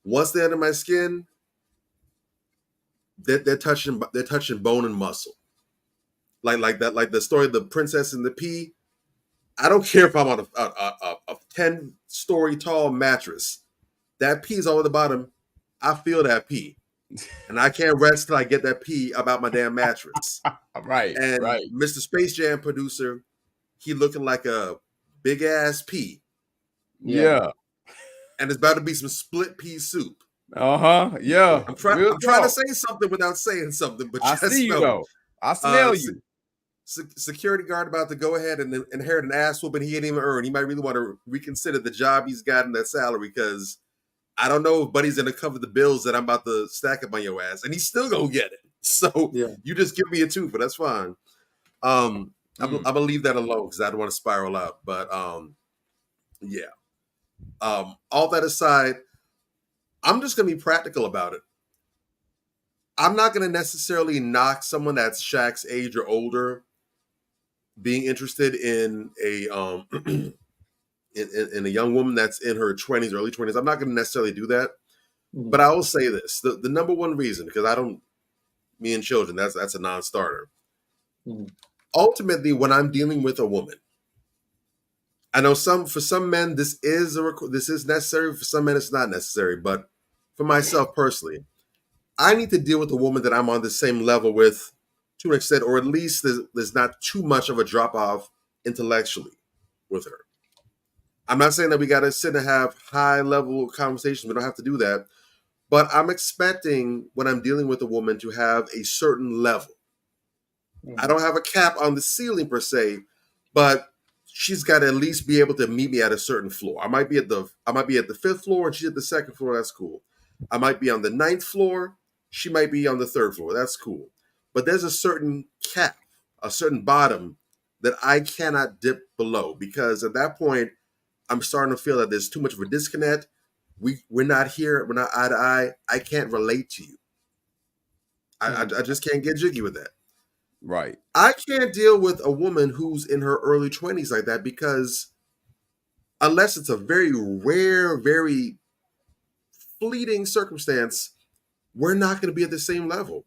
once they're under my skin, they're touching bone and muscle. Like that, like the story of the princess and the pea. I don't care if I'm on a 10-story tall mattress. That pee's all at the bottom. I feel that pee. And I can't rest till I get that pee about my damn mattress. Right. And right. Mr. Space Jam producer, he looking like a big ass pea. Yeah. And it's about to be some split pea soup. Yeah. I'm trying to say something without saying something, but I see you though. I smell you. Security guard about to go ahead and inherit an ass whooping he ain't even earned. He might really want to reconsider the job he's got in that salary because I don't know if Buddy's gonna cover the bills that I'm about to stack up on your ass, and he's still gonna get it. So you just give me a two, but that's fine. I'm gonna leave that alone because I don't want to spiral out. But yeah. All that aside, I'm just gonna be practical about it. I'm not gonna necessarily knock someone that's Shaq's age or older being interested in a in a young woman that's in her 20s, early 20s. I'm not going to necessarily do that. Mm-hmm. But I will say this. The number one reason, because me and children, that's a non-starter. Mm-hmm. Ultimately, when I'm dealing with a woman, I know for some men, this is necessary. For some men, it's not necessary. But for myself personally, I need to deal with a woman that I'm on the same level with to an extent, or at least there's not too much of a drop off intellectually with her. I'm not saying that we got to sit and have high level conversations. We don't have to do that. But I'm expecting when I'm dealing with a woman to have a certain level. Mm-hmm. I don't have a cap on the ceiling per se, but she's got to at least be able to meet me at a certain floor. I might be at the 5th floor and she's at the 2nd floor. That's cool. I might be on the 9th floor. She might be on the 3rd floor. That's cool. But there's a certain cap, a certain bottom that I cannot dip below because at that point, I'm starting to feel that there's too much of a disconnect. We're not here. We're not eye to eye. I can't relate to you. I just can't get jiggy with that. Right. I can't deal with a woman who's in her early 20s like that because unless it's a very rare, very fleeting circumstance, we're not going to be at the same level.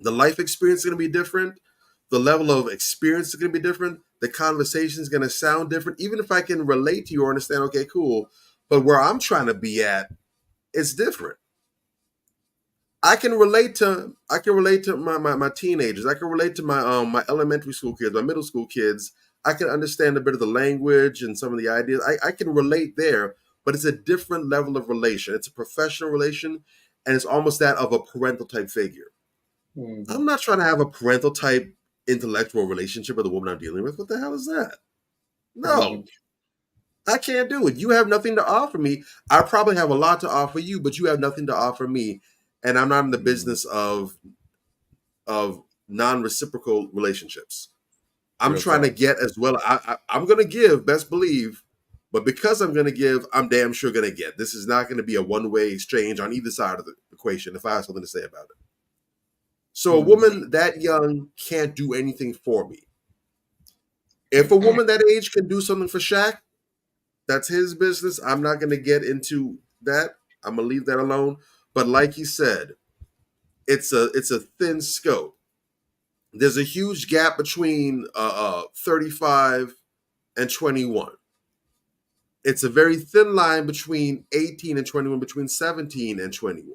The life experience is going to be different. The level of experience is going to be different. The conversation is going to sound different. Even if I can relate to you or understand, okay, cool. But where I'm trying to be at, it's different. I can relate to my teenagers. I can relate to my elementary school kids, my middle school kids. I can understand a bit of the language and some of the ideas. I can relate there, but it's a different level of relation. It's a professional relation, and it's almost that of a parental type figure. Mm-hmm. I'm not trying to have a parental type intellectual relationship with the woman I'm dealing with. What the hell is that? No, I can't do it. You have nothing to offer me. I probably have a lot to offer you, but you have nothing to offer me. And I'm not in the business of non-reciprocal relationships. I'm trying to get as well. I'm going to give, best believe, but because I'm going to give, I'm damn sure going to get. This is not going to be a one-way exchange on either side of the equation if I have something to say about it. So a woman that young can't do anything for me. If a woman that age can do something for Shaq, that's his business. I'm not going to get into that. I'm going to leave that alone. But like you said, it's a thin scope. There's a huge gap between 35 and 21. It's a very thin line between 18 and 21, between 17 and 21.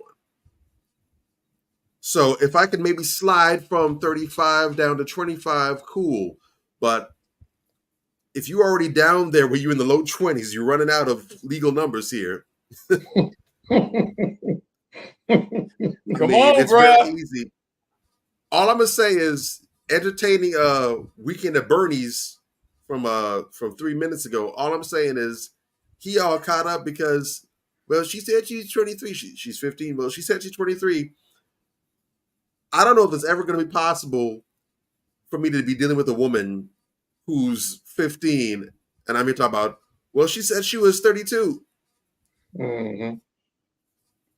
So if I could maybe slide from 35 down to 25, cool. But if you're already down there where you're in the low 20s, you're running out of legal numbers here. Come on, it's bro. very easy. All I'm gonna say is entertaining Weekend at Bernie's from 3 minutes ago. All I'm saying is he all caught up because, well, she said she's 23. She's 15. Well, she said she's 23. I don't know if it's ever going to be possible for me to be dealing with a woman who's 15, and I'm here talking about, well, she said she was 32. Mm-hmm.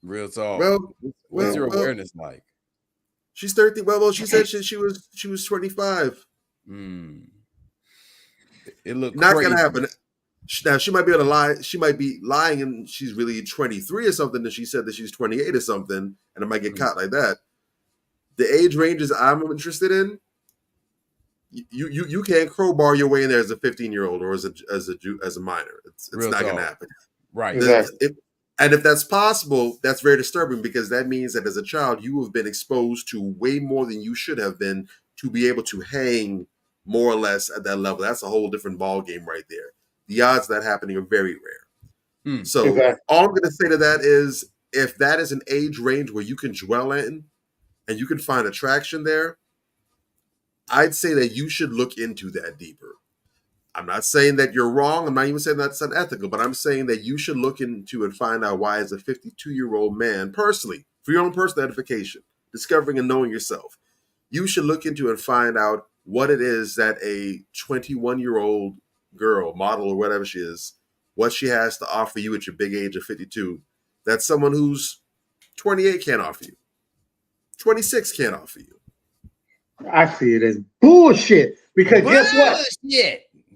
Real talk. What's your awareness like? She's 30. Well, she said she was 25. It looked not crazy. Gonna happen. Now she might be able to lie. She might be lying, and she's really 23 or something. And she said that she's 28 or something, and it might get caught like that. The age ranges I'm interested in, you can't crowbar your way in there as a 15-year-old or as a minor. It's not going to happen. Right. Exactly. And if that's possible, that's very disturbing because that means that as a child, you have been exposed to way more than you should have been to be able to hang more or less at that level. That's a whole different ball game right there. The odds of that happening are very rare. So all I'm going to say to that is if that is an age range where you can dwell in and you can find attraction there, I'd say that you should look into that deeper. I'm not saying that you're wrong. I'm not even saying that's unethical, but I'm saying that you should look into and find out why, as a 52-year-old man, personally, for your own personal edification, discovering and knowing yourself, you should look into and find out what it is that a 21-year-old girl, model or whatever she is, what she has to offer you at your big age of 52, that someone who's 28 can't offer you, 26 can't offer you. I see it as bullshit because guess what?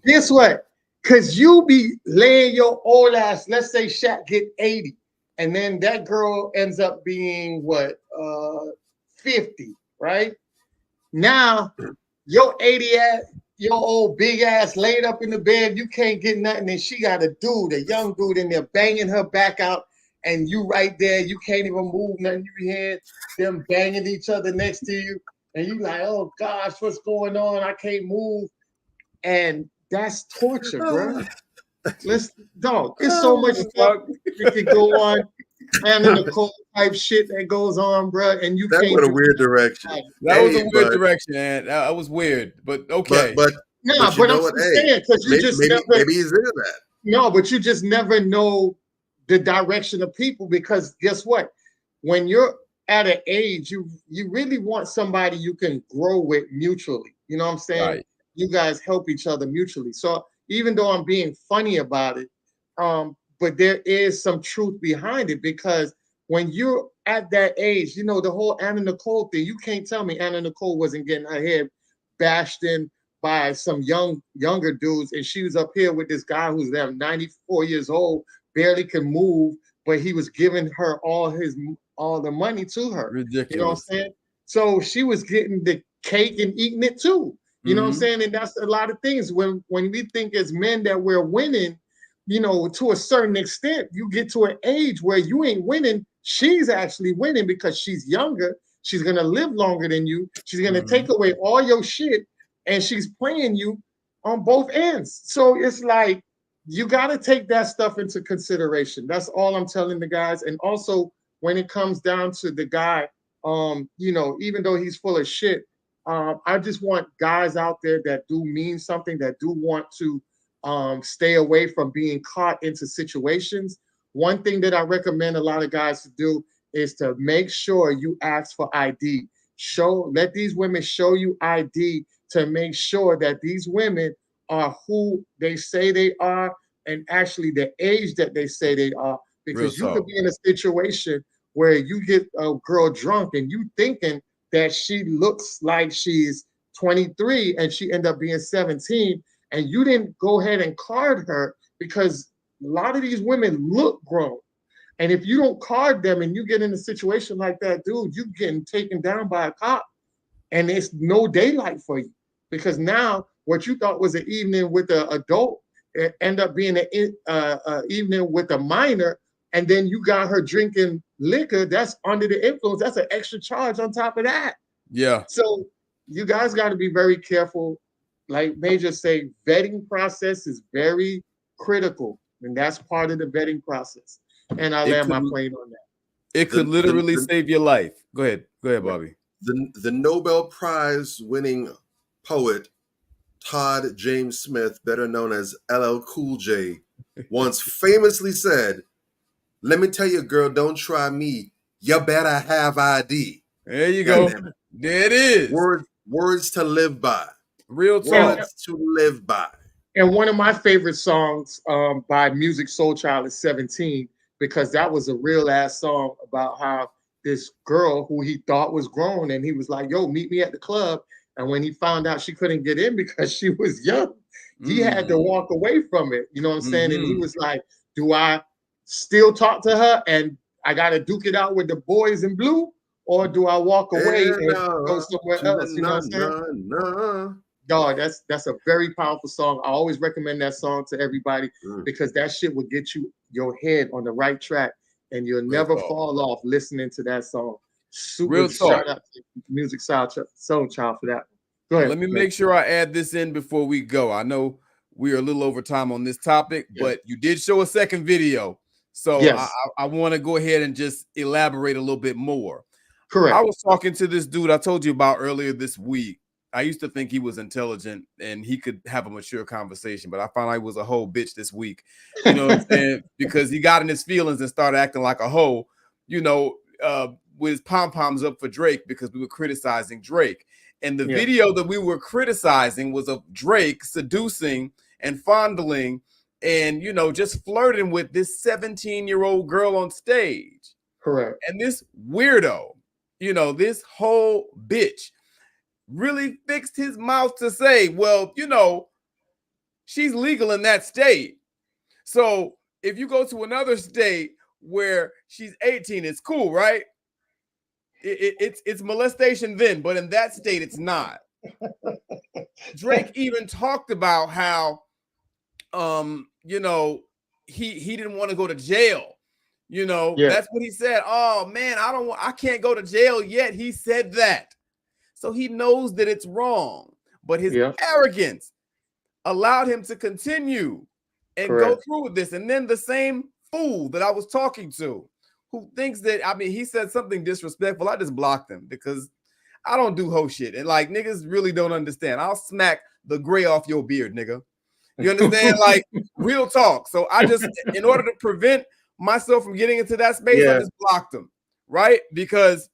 Guess what? Because you be laying your old ass, let's say Shaq get 80, and then that girl ends up being what, 50, right? Now, your 80 ass, your old big ass laid up in the bed, you can't get nothing, and she got a dude, a young dude in there banging her back out, and you right there, you can't even move nothing. You hear them banging each other next to you, and you like, oh gosh, what's going on? I can't move. And that's torture, bro. It's so much stuff we could go on. Anna Nicole type shit that goes on, bro. And you that can't. Went a weird direction. That was a weird direction, man. That was weird, but okay. But I'm saying because you just maybe he's into that. No, but you just never know the direction of people because guess what? When you're at an age, you really want somebody you can grow with mutually. You know what I'm saying? Right. You guys help each other mutually. So even though I'm being funny about it, but there is some truth behind it because when you're at that age, you know, the whole Anna Nicole thing, you can't tell me Anna Nicole wasn't getting her head bashed in by some younger dudes, and she was up here with this guy who's 94 years old, barely can move, but he was giving her all the money to her. Ridiculous. You know what I'm saying? So she was getting the cake and eating it too. You know what I'm saying? And that's a lot of things. When we think as men that we're winning, you know, to a certain extent, you get to an age where you ain't winning. She's actually winning because she's younger. She's going to live longer than you. She's going to take away all your shit, and she's playing you on both ends. So it's like, you got to take that stuff into consideration. That's all I'm telling the guys. And also, when it comes down to the guy, you know, even though he's full of shit, I just want guys out there that do mean something, that do want to stay away from being caught into situations. One thing that I recommend a lot of guys to do is to make sure you ask for ID. Let these women show you ID to make sure that these women are who they say they are and actually the age that they say they are. Because you could be in a situation where you get a girl drunk and you thinking that she looks like she's 23 and she end up being 17, and you didn't go ahead and card her, because a lot of these women look grown. And if you don't card them and you get in a situation like that, dude, you getting taken down by a cop, and it's no daylight for you, because now what you thought was an evening with an adult end up being an evening with a minor, and then you got her drinking liquor that's under the influence. That's an extra charge on top of that. Yeah. So you guys got to be very careful. Like Major say, vetting process is very critical, and that's part of the vetting process. And I land my plane on that. It could literally save your life. Go ahead, Bobby. The Nobel Prize winning poet Todd James Smith, better known as LL Cool J, once famously said, "Let me tell you, girl, don't try me. You better have ID." There you go. There it is. Words to live by. Real talk. Words to live by. And one of my favorite songs by Music Soul Child is 17, because that was a real ass song about how this girl who he thought was grown, and he was like, yo, meet me at the club. And when he found out she couldn't get in because she was young, he had to walk away from it. You know what I'm saying? And he was like, do I still talk to her and I got to duke it out with the boys in blue? Or do I walk away and go somewhere else? You know what I'm saying? Dog, that's a very powerful song. I always recommend that song to everybody, because that shit will get you your head on the right track, and you'll never fall off listening to that song. Super Real talk. Shout out to Music Soul Child for that. Go ahead. Let me make sure I add this in before we go. I know we are a little over time on this topic, but you did show a second video. So I want to go ahead and just elaborate a little bit more. Correct. I was talking to this dude I told you about earlier this week. I used to think he was intelligent and he could have a mature conversation, but I found out he was a whole bitch this week. You know what I'm saying? Because he got in his feelings and started acting like a hoe, you know, with his pom-poms up for Drake, because we were criticizing Drake. And the video that we were criticizing was of Drake seducing and fondling and, you know, just flirting with this 17-year-old girl on stage. Correct. And this weirdo, you know, this whole bitch really fixed his mouth to say, well, you know, she's legal in that state. So if you go to another state where she's 18, it's cool, right? It's molestation then, but in that state, it's not. Drake even talked about how, you know, he didn't want to go to jail. You know, that's what he said. Oh man, I can't go to jail yet. He said that. So he knows that it's wrong, but his arrogance allowed him to continue and go through with this. And then the same fool that I was talking to, who thinks that, I mean, he said something disrespectful, I just blocked him because I don't do hoe shit. And like, niggas really don't understand. I'll smack the gray off your beard, nigga. You understand? Like, real talk. So I just, in order to prevent myself from getting into that space, I just blocked him, right? Because,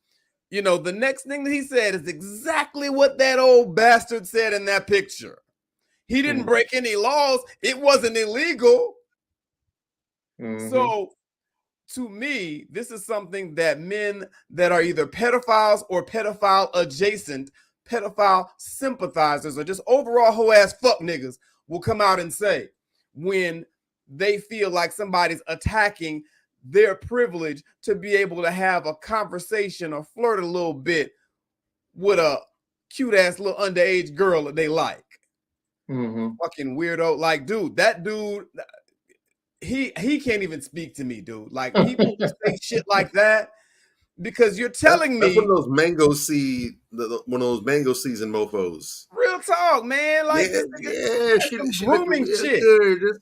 you know, the next thing that he said is exactly what that old bastard said in that picture. He didn't break any laws. It wasn't illegal. So to me, this is something that men that are either pedophiles or pedophile adjacent, pedophile sympathizers, or just overall hoe ass fuck niggas will come out and say when they feel like somebody's attacking their privilege to be able to have a conversation or flirt a little bit with a cute ass little underage girl that they like. Fucking weirdo. Like, dude, that dude, he can't even speak to me, dude. Like, people say shit like that because you're telling me that's one of those mango seed, one of those mango season mofos. Real talk, man. Like, she grooming shit.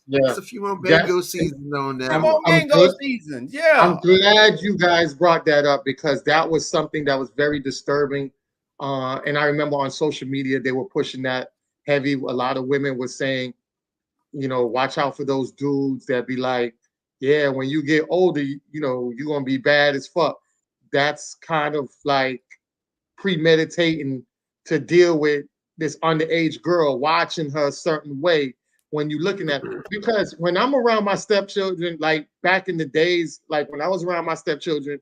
Just a few more mango season on that. Come on, mango season. Yeah. I'm glad you guys brought that up, because that was something that was very disturbing. And I remember on social media, they were pushing that heavy. A lot of women were saying, you know, watch out for those dudes that be like, yeah, when you get older, you know, you're going to be bad as fuck. That's kind of like premeditating to deal with this underage girl, watching her a certain way when you're looking at her. Because when I'm around my stepchildren, like back in the days, like when I was around my stepchildren,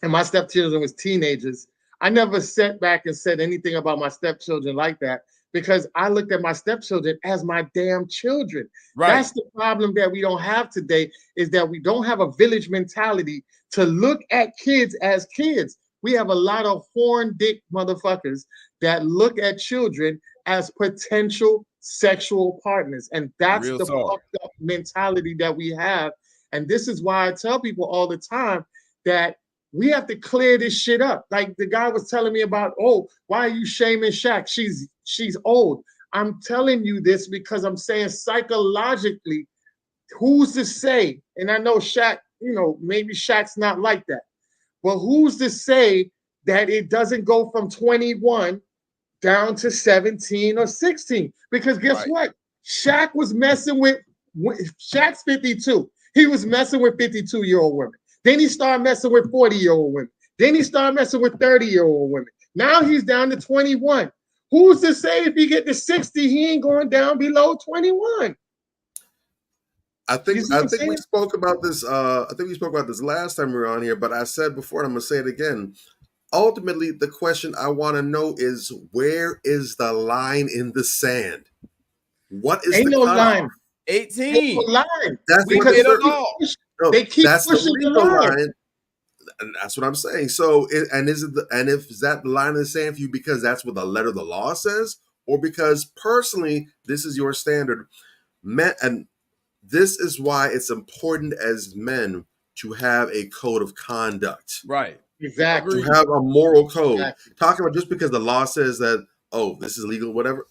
and my stepchildren was teenagers, I never sat back and said anything about my stepchildren like that because I looked at my stepchildren as my damn children. Right. That's the problem that we don't have today, is that we don't have a village mentality to look at kids as kids. We have a lot of horn dick motherfuckers that look at children as potential sexual partners. And that's Real the talk. fucked up mentality that we have. And this is why I tell people all the time that we have to clear this shit up. Like the guy was telling me about, oh, why are you shaming Shaq? She's old. I'm telling you this because I'm saying psychologically, who's to say? And I know Shaq, you know, maybe Shaq's not like that. But who's to say that it doesn't go from 21 down to 17 or 16? Because guess what? Shaq was messing with, Shaq's 52. He was messing with 52-year-old women. Then he started messing with 40-year-old women. Then he started messing with 30-year-old women. Now he's down to 21. Who's to say if he get to 60, he ain't going down below 21? I think we spoke about this. I think we spoke about this last time we were on here, but I said before, and I'm gonna say it again. Ultimately, the question I want to know is, where is the line in the sand? What is ain't the no cutoff? line. 18. Ain't no line. That's Because they keep that's pushing the the legal line. And that's what I'm saying. So, if is that the line in the sand for you because that's what the letter of the law says, or because personally this is your standard, men, and this is why it's important as men to have a code of conduct. Right. Exactly. To have a moral code. Exactly. Talking about just because the law says that, oh, this is legal, whatever.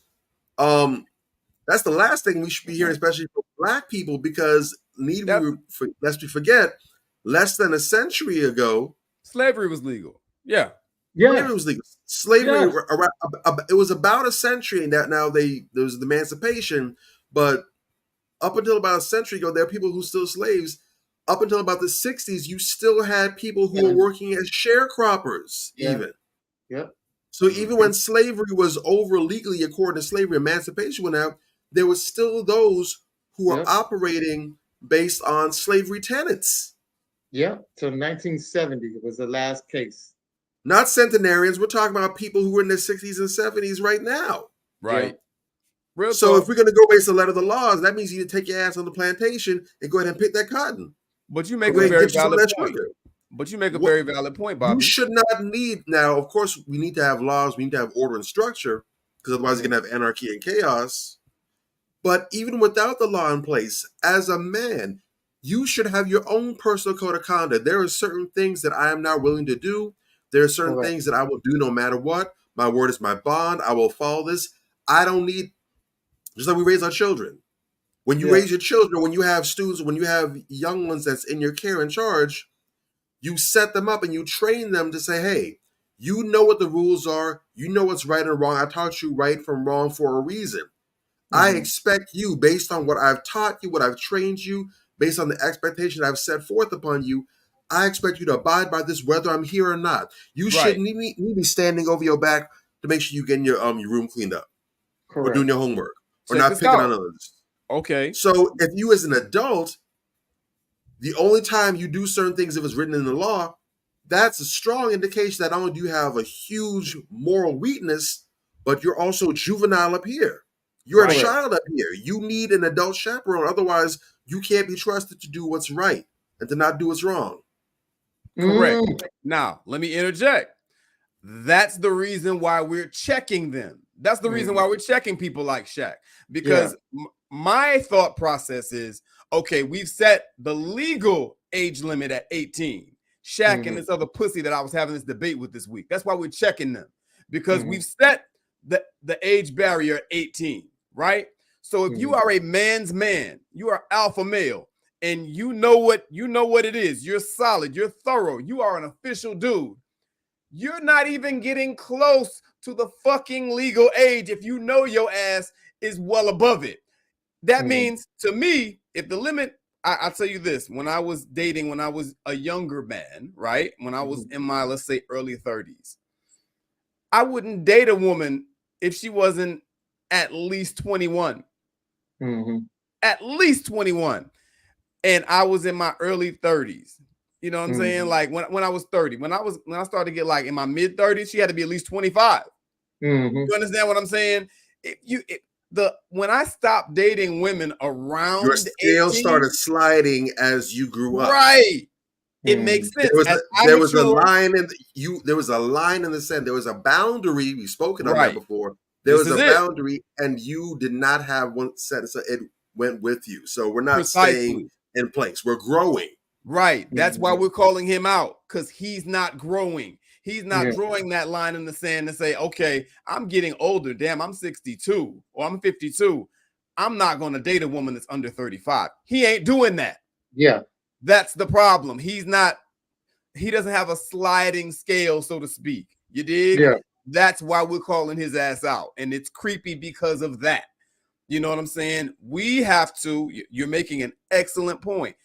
That's the last thing we should be hearing, especially for Black people, because lest we forget, less than a century ago, slavery was legal. Yeah. Slavery was legal. Slavery, it was about a century, and that now there was the emancipation, but up until about a century ago, there are people who still slaves. Up until about the 60s, you still had people who were working as sharecroppers, even. Yeah. So even when slavery was over legally, according to slavery, emancipation went out, there was still those who were operating based on slavery tenets. Yeah, till 1970 was the last case. Not centenarians. We're talking about people who were in their 60s and 70s right now. Right. Yeah. So if we're going to go based on the letter of the laws, that means you need to take your ass on the plantation and go ahead and pick that cotton. But you make a very valid point. But you make a very valid point, Bobby. You should not need, now, of course, we need to have laws, we need to have order and structure, because otherwise you're going to have anarchy and chaos. But even without the law in place, as a man, you should have your own personal code of conduct. There are certain things that I am not willing to do. There are certain things that I will do no matter what. My word is my bond. I will follow this. I don't need, just like we raise our children. When you raise your children, when you have students, when you have young ones that's in your care and charge, you set them up and you train them to say, hey, you know what the rules are. You know what's right and wrong. I taught you right from wrong for a reason. I expect you, based on what I've taught you, what I've trained you, based on the expectation I've set forth upon you, I expect you to abide by this whether I'm here or not. You shouldn't need me be standing over your back to make sure you're getting your room cleaned up. Or doing your homework. Or not picking on others. Okay. So if you as an adult, the only time you do certain things if it's written in the law, that's a strong indication that not only do you have a huge moral weakness, but you're also juvenile up here. You're a child up here. You need an adult chaperone. Otherwise, you can't be trusted to do what's right and to not do what's wrong. Correct. Now, let me interject. That's the reason why we're checking them. That's the reason why we're checking people like Shaq. Because my thought process is, okay, we've set the legal age limit at 18. Shaq and this other pussy that I was having this debate with this week. That's why we're checking them. Because we've set the age barrier at 18, right? So if you are a man's man, you are alpha male, and you know what it is. You're solid, you're thorough, you are an official dude. You're not even getting close to the fucking legal age if you know your ass is well above it. That means, to me, if the limit, I'll tell you this, when I was dating, when I was a younger man, right? When I was in my, let's say, early 30s, I wouldn't date a woman if she wasn't at least 21. At least 21. And I was in my early 30s. You know what I'm saying? Like when I was 30, when I started to get like in my mid 30s, she had to be at least 25. You understand what I'm saying? When I stopped dating women around your scale 18, started sliding as you grew up. right? It makes sense. There was a line in there was a line in the sand. There was a boundary. We've spoken on that before. There was a boundary, and you did not have one set, so it went with you. So we're not staying in place. We're growing. Right. That's why we're calling him out, because he's not growing. He's not drawing that line in the sand and say, okay, I'm getting older. Damn, I'm 62 or I'm 52. I'm not going to date a woman that's under 35. He ain't doing that. Yeah. That's the problem. He doesn't have a sliding scale, so to speak. You dig? Yeah. That's why we're calling his ass out. And it's creepy because of that. You know what I'm saying? We have to, you're making an excellent point.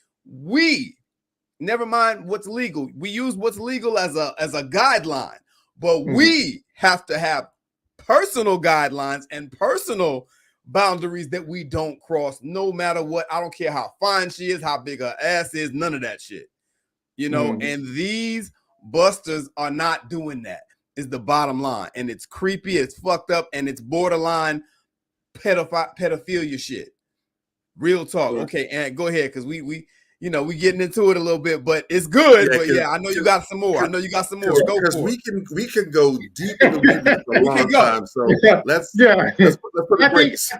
Never mind what's legal. We use what's legal as a guideline, but we have to have personal guidelines and personal boundaries that we don't cross, no matter what. I don't care how fine she is, how big her ass is, none of that shit. You know, and these busters are not doing that, is the bottom line. And it's creepy, it's fucked up, and it's borderline pedophilia shit. Real talk. Okay, and go ahead, because we getting into it a little bit, but it's good. But I know you got some more. Go because for we can go deep in the weeds for a long time. So let's put a brakes.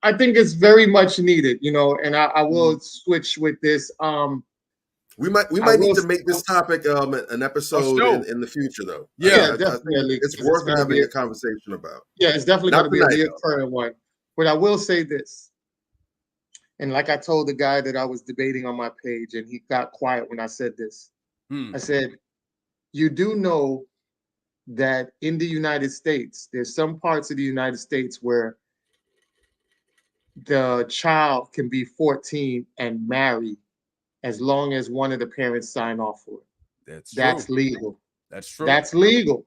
I think it's very much needed, and I will switch with this. We might need to make this topic an episode in the future, though. Yeah, definitely. It's worth having a conversation about. Yeah, it's definitely going to be a recurring one. But I will say this. And like I told the guy that I was debating on my page, and he got quiet when I said this. I said, you do know that in the United States, there's some parts of the United States where the child can be 14 and marry as long as one of the parents sign off for it. That's legal. That's true. That's legal.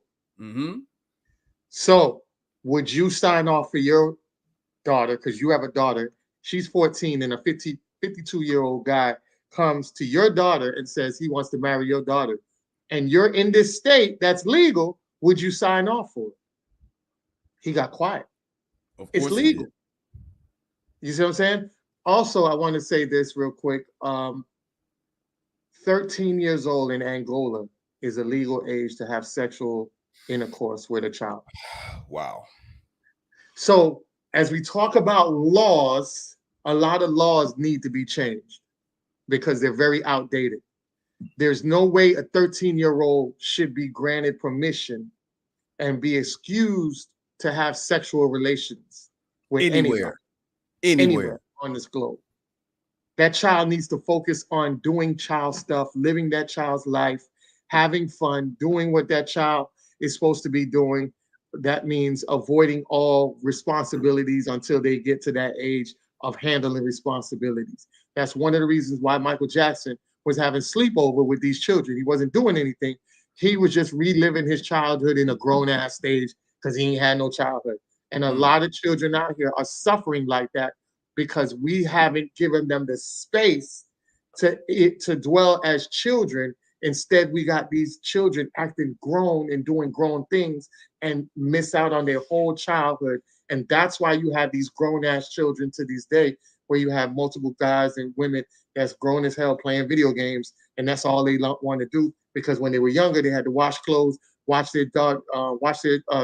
So would you sign off for your daughter, because you have a daughter, she's 14, and a 52-year-old guy comes to your daughter and says he wants to marry your daughter, and you're in this state that's legal, would you sign off for it? He got quiet. It's legal. You see what I'm saying? Also, I want to say this real quick. 13 years old in Angola is a legal age to have sexual intercourse with a child. Wow. So as we talk about laws, a lot of laws need to be changed because they're very outdated. There's no way a 13-year-old should be granted permission and be excused to have sexual relations with anywhere on this globe. That child needs to focus on doing child stuff, living that child's life, having fun, doing what that child is supposed to be doing. That means avoiding all responsibilities until they get to that age of handling responsibilities. That's one of the reasons why Michael Jackson was having sleepover with these children. He wasn't doing anything. He was just reliving his childhood in a grown-ass stage because he ain't had no childhood. And a lot of children out here are suffering like that because we haven't given them the space to dwell as children. Instead, we got these children acting grown and doing grown things and miss out on their whole childhood. And that's why you have these grown-ass children to this day, where you have multiple guys and women that's grown as hell playing video games, and that's all they want to do, because when they were younger, they had to wash clothes, watch their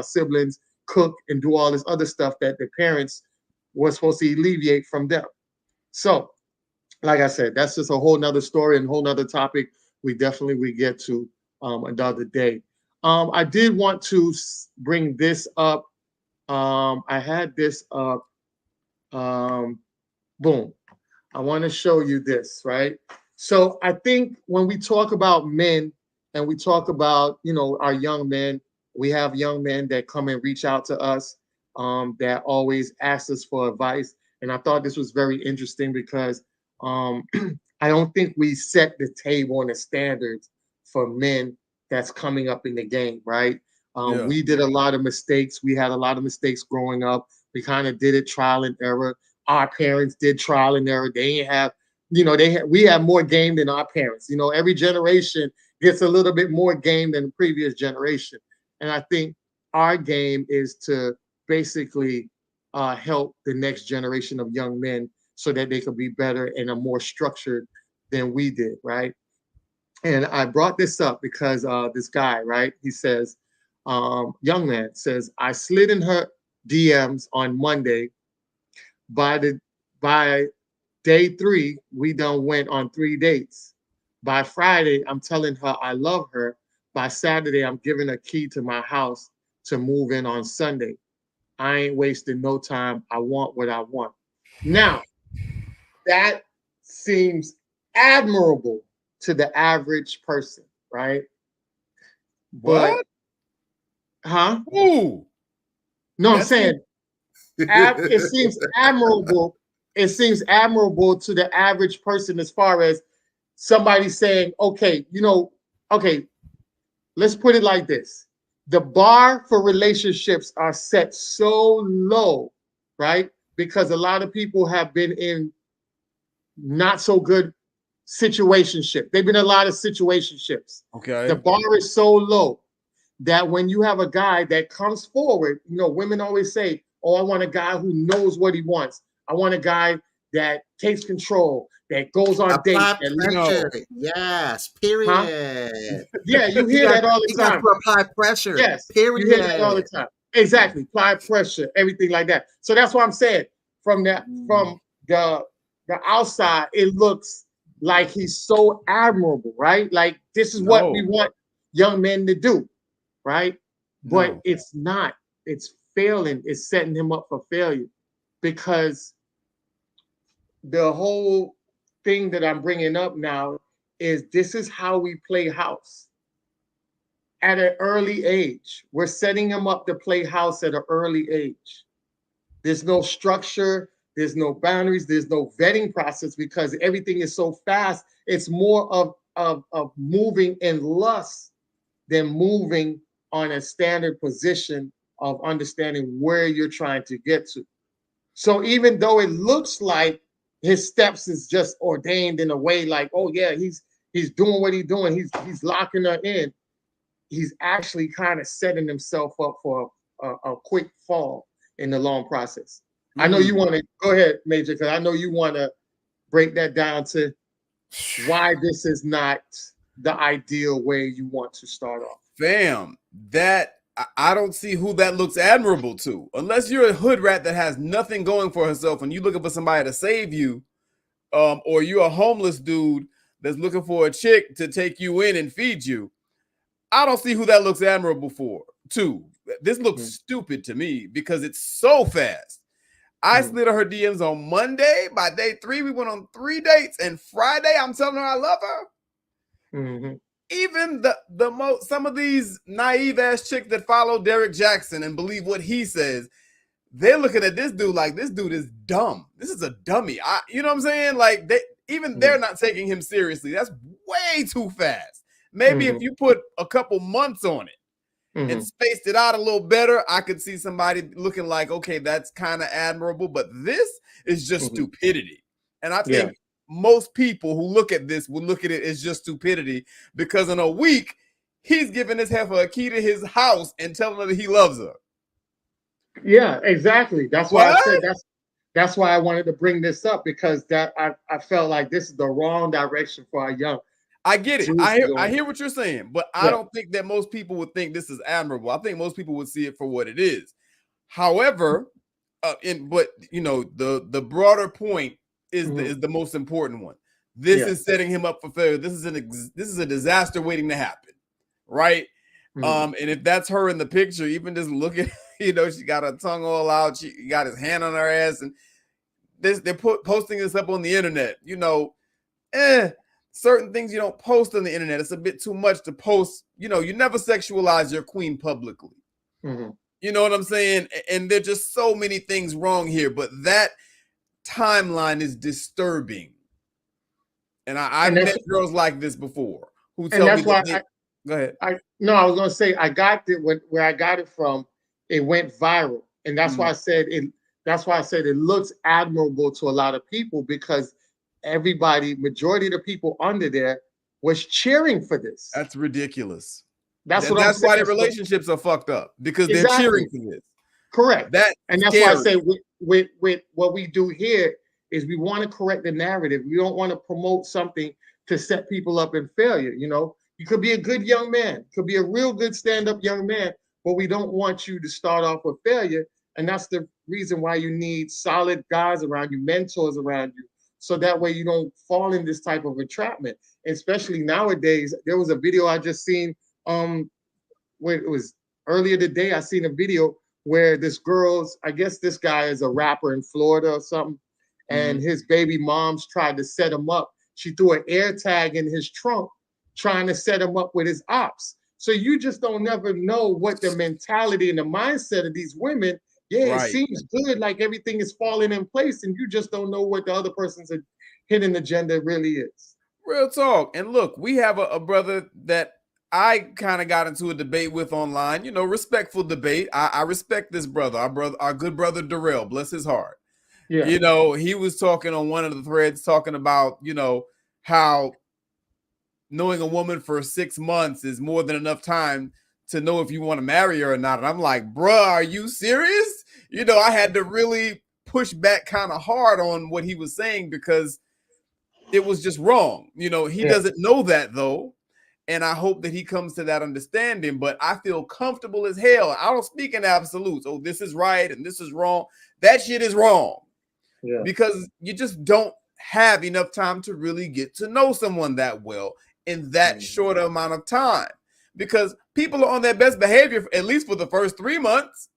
siblings cook, and do all this other stuff that their parents were supposed to alleviate from them. So, like I said, that's just a whole nother story and a whole nother topic we get to another day. I did want to bring this up. I had this up. Boom. I want to show you this, right? So I think when we talk about men and we talk about, our young men, we have young men that come and reach out to us that always ask us for advice. And I thought this was very interesting because I don't think we set the table and the standards for men that's coming up in the game, right? We did a lot of mistakes. We had a lot of mistakes growing up. We kind of did it trial and error. Our parents did trial and error. They didn't have we have more game than our parents. Every generation gets a little bit more game than the previous generation. And I think our game is to basically help the next generation of young men so that they could be better and are more structured than we did, right? And I brought this up because this guy, right, he says, young man says, I slid in her DMs on Monday. By day 3, we done went on 3 dates. By Friday, I'm telling her I love her. By Saturday, I'm giving a key to my house to move in on Sunday. I ain't wasting no time. I want what I want. Now, that seems admirable to the average person, right? What? Huh? Ooh. No, I'm saying it seems admirable. It seems admirable to the average person as far as somebody saying, okay, let's put it like this. The bar for relationships are set so low, right? Because a lot of people have been in not so good situationship. They've been in a lot of situationships. Okay. The bar is so low that when you have a guy that comes forward, women always say, oh, I want a guy who knows what he wants. I want a guy that takes control, that goes on dates. Pressure. Yes, period. Huh? Yeah, you hear that all the time. You got to apply pressure. Yes, period. You hear that all the time. Exactly, apply pressure, everything like that. So that's what I'm saying. From the outside, it looks like he's so admirable, right? Like this is what we want young men to do, right? But it's not. It's failing. It's setting him up for failure because the whole thing that I'm bringing up now is this is how we play house. At an early age, we're setting him up to play house at an early age. There's no structure, there's no boundaries, there's no vetting process because everything is so fast. It's more of moving in lust than moving on a standard position of understanding where you're trying to get to. So even though it looks like his steps is just ordained in a way like, oh yeah, he's doing what he's doing, he's locking her in, he's actually kind of setting himself up for a quick fall in the long process. I know you want to go ahead, Major, because I know you want to break that down to why this is not the ideal way you want to start off. Fam, that I don't see who that looks admirable to. Unless you're a hood rat that has nothing going for herself and you're looking for somebody to save you, or you're a homeless dude that's looking for a chick to take you in and feed you. I don't see who that looks admirable to. This looks stupid to me because it's so fast. I slid her DMs on Monday. By day 3, we went on 3 dates, and Friday, I'm telling her I love her. Even some of these naive ass chicks that follow Derek Jackson and believe what he says, they're looking at this dude like this dude is dumb. This is a dummy. You know what I'm saying? Like they're not taking him seriously. That's way too fast. Maybe if you put a couple months on it and spaced it out a little better, I could see somebody looking like, okay, that's kind of admirable, but this is just stupidity. And I think most people who look at this would look at it as just stupidity because in a week, he's giving this heifer a key to his house and telling her that he loves her. Yeah, exactly. That's why I said that's why I wanted to bring this up because I felt like this is the wrong direction for our young. I get it. I hear what you're saying, but I don't think that most people would think this is admirable. I think most people would see it for what it is. However, the broader point is the most important one. This is setting him up for failure. This is a disaster waiting to happen, right? And if that's her in the picture, even just looking, she got her tongue all out, she got his hand on her ass, and they're posting this up on the internet. Certain things you don't post on the internet. It's a bit too much to post. You never sexualize your queen publicly. You know what I'm saying? And there's just so many things wrong here, but that timeline is disturbing. And I've met girls like this before who tell me that go ahead. I was going to say I got it where I got it from. It went viral, and that's why I said it. That's why I said it looks admirable to a lot of people because everybody, majority of the people under there was cheering for this. That's ridiculous. That's what I'm That's saying. why the relationships are fucked up, because they're Exactly. cheering for this. Correct. That's and that's scary. why I say with what we do here is we want to correct the narrative. We don't want to promote something to set people up in failure. You know, you could be a good young man, could be a real good stand-up young man, but we don't want you to start off with failure. And that's the reason why you need solid guys around you, mentors around you, so that way you don't fall in this type of entrapment. Especially nowadays, there was a video I just seen. When it was earlier today, I seen a video where this girl's, I guess this guy is a rapper in Florida or something, and his baby moms tried to set him up. She threw an air tag in his trunk, trying to set him up with his ops. So you just don't never know what the mentality and the mindset of these women. Yeah, Right. it seems good, like everything is falling in place, and you just don't know what the other person's hidden agenda really is. Real talk. And look, we have a brother that I kind of got into a debate with online, you know, respectful debate. I respect this brother, our good brother Darrell, bless his heart. Yeah. You know, he was talking on one of the threads, talking about, you know, how knowing a woman for 6 months is more than enough time to know if you want to marry her or not. And I'm like, bruh, are you serious? You know, I had to really push back kind of hard on what he was saying, because it was just wrong. You know, he doesn't know that though. And I hope that he comes to that understanding, but I feel comfortable as hell. I don't speak in absolutes. Oh, this is right and this is wrong. That shit is wrong. Yeah. Because you just don't have enough time to really get to know someone that well in that short amount of time. Because people are on their best behavior, at least for the first 3 months.